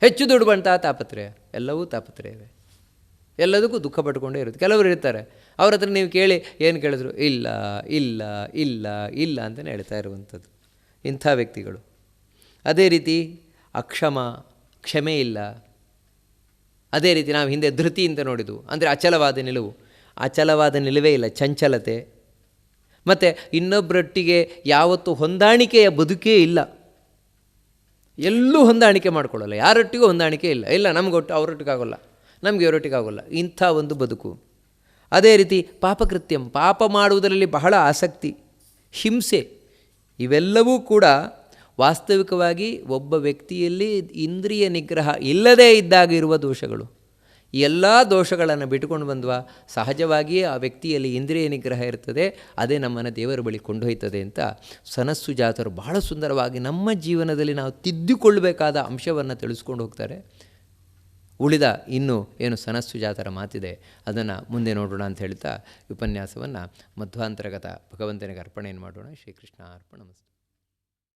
ಹೆಚ್ಚು ದುಡ್ಡು ಬಂತ ತಾಪತ್ರಯ, ಎಲ್ಲವೂ ತಾಪತ್ರಯವೇ. ಎಲ್ಲದಕ್ಕೂ ದುಃಖ ಪಟ್ಕೊಂಡೇ ಇರುತ್ತೆ. ಕೆಲವರು ಇರ್ತಾರೆ, ಅವ್ರ ಹತ್ರ ನೀವು ಕೇಳಿ ಏನು ಕೇಳಿದ್ರು, ಇಲ್ಲ ಇಲ್ಲ ಇಲ್ಲ ಇಲ್ಲ ಅಂತಲೇ ಹೇಳ್ತಾ ಇರುವಂಥದ್ದು ಇಂಥ ವ್ಯಕ್ತಿಗಳು. ಅದೇ ರೀತಿ ಕ್ಷಮೆ ಇಲ್ಲ. ಅದೇ ರೀತಿ ನಾವು ಹಿಂದೆ ಧೃತಿ ಅಂತ ನೋಡಿದ್ವು, ಅಂದರೆ ಅಚಲವಾದ ನಿಲುವೇ ಇಲ್ಲ, ಚಂಚಲತೆ. ಮತ್ತು ಇನ್ನೊಬ್ಬರೊಟ್ಟಿಗೆ ಯಾವತ್ತೂ ಹೊಂದಾಣಿಕೆಯ ಬದುಕೇ ಇಲ್ಲ, ಎಲ್ಲೂ ಹೊಂದಾಣಿಕೆ ಮಾಡ್ಕೊಳ್ಳಲ್ಲ, ಯಾರೊಟ್ಟಿಗೂ ಹೊಂದಾಣಿಕೆ ಇಲ್ಲ, ನಮಗೊಟ್ಟು ಅವರೊಟ್ಟಿಗಾಗೋಲ್ಲ, ನಮಗೆ ಇವರೊಟ್ಟಿಗಾಗೋಲ್ಲ, ಇಂಥ ಒಂದು ಬದುಕು. ಅದೇ ರೀತಿ ಪಾಪಕೃತ್ಯಂ, ಪಾಪ ಮಾಡುವುದರಲ್ಲಿ ಬಹಳ ಆಸಕ್ತಿ, ಹಿಂಸೆ, ಇವೆಲ್ಲವೂ ಕೂಡ ವಾಸ್ತವಿಕವಾಗಿ ಒಬ್ಬ ವ್ಯಕ್ತಿಯಲ್ಲಿ ಇಂದ್ರಿಯ ನಿಗ್ರಹ ಇಲ್ಲದೇ ಇದ್ದಾಗ ಇರುವ ದೋಷಗಳು. ಈ ಎಲ್ಲ ದೋಷಗಳನ್ನು ಬಿಟ್ಟುಕೊಂಡು ಬಂದ್ವಾ ಸಹಜವಾಗಿಯೇ ಆ ವ್ಯಕ್ತಿಯಲ್ಲಿ ಇಂದ್ರಿಯ ನಿಗ್ರಹ ಇರ್ತದೆ, ಅದೇ ನಮ್ಮನ್ನು ದೇವರ ಬಳಿ ಕೊಂಡೊಯ್ತದೆ ಅಂತ ಸನತ್ಸುಜಾತರು ಬಹಳ ಸುಂದರವಾಗಿ ನಮ್ಮ ಜೀವನದಲ್ಲಿ ನಾವು ತಿದ್ದುಕೊಳ್ಳಬೇಕಾದ ಅಂಶವನ್ನು ತಿಳಿಸ್ಕೊಂಡು ಹೋಗ್ತಾರೆ. ಉಳಿದ ಇನ್ನೂ ಏನು ಸನತ್ಸುಜಾತರ ಮಾತಿದೆ ಅದನ್ನು ಮುಂದೆ ನೋಡೋಣ ಅಂತ ಹೇಳ್ತಾ ಉಪನ್ಯಾಸವನ್ನು ಮಧ್ವಾಂತರಗತ ಭಗವಂತನಿಗೆ ಅರ್ಪಣೆಯನ್ನು ಮಾಡೋಣ. ಶ್ರೀಕೃಷ್ಣ ಅರ್ಪಣಮಸ್ತು.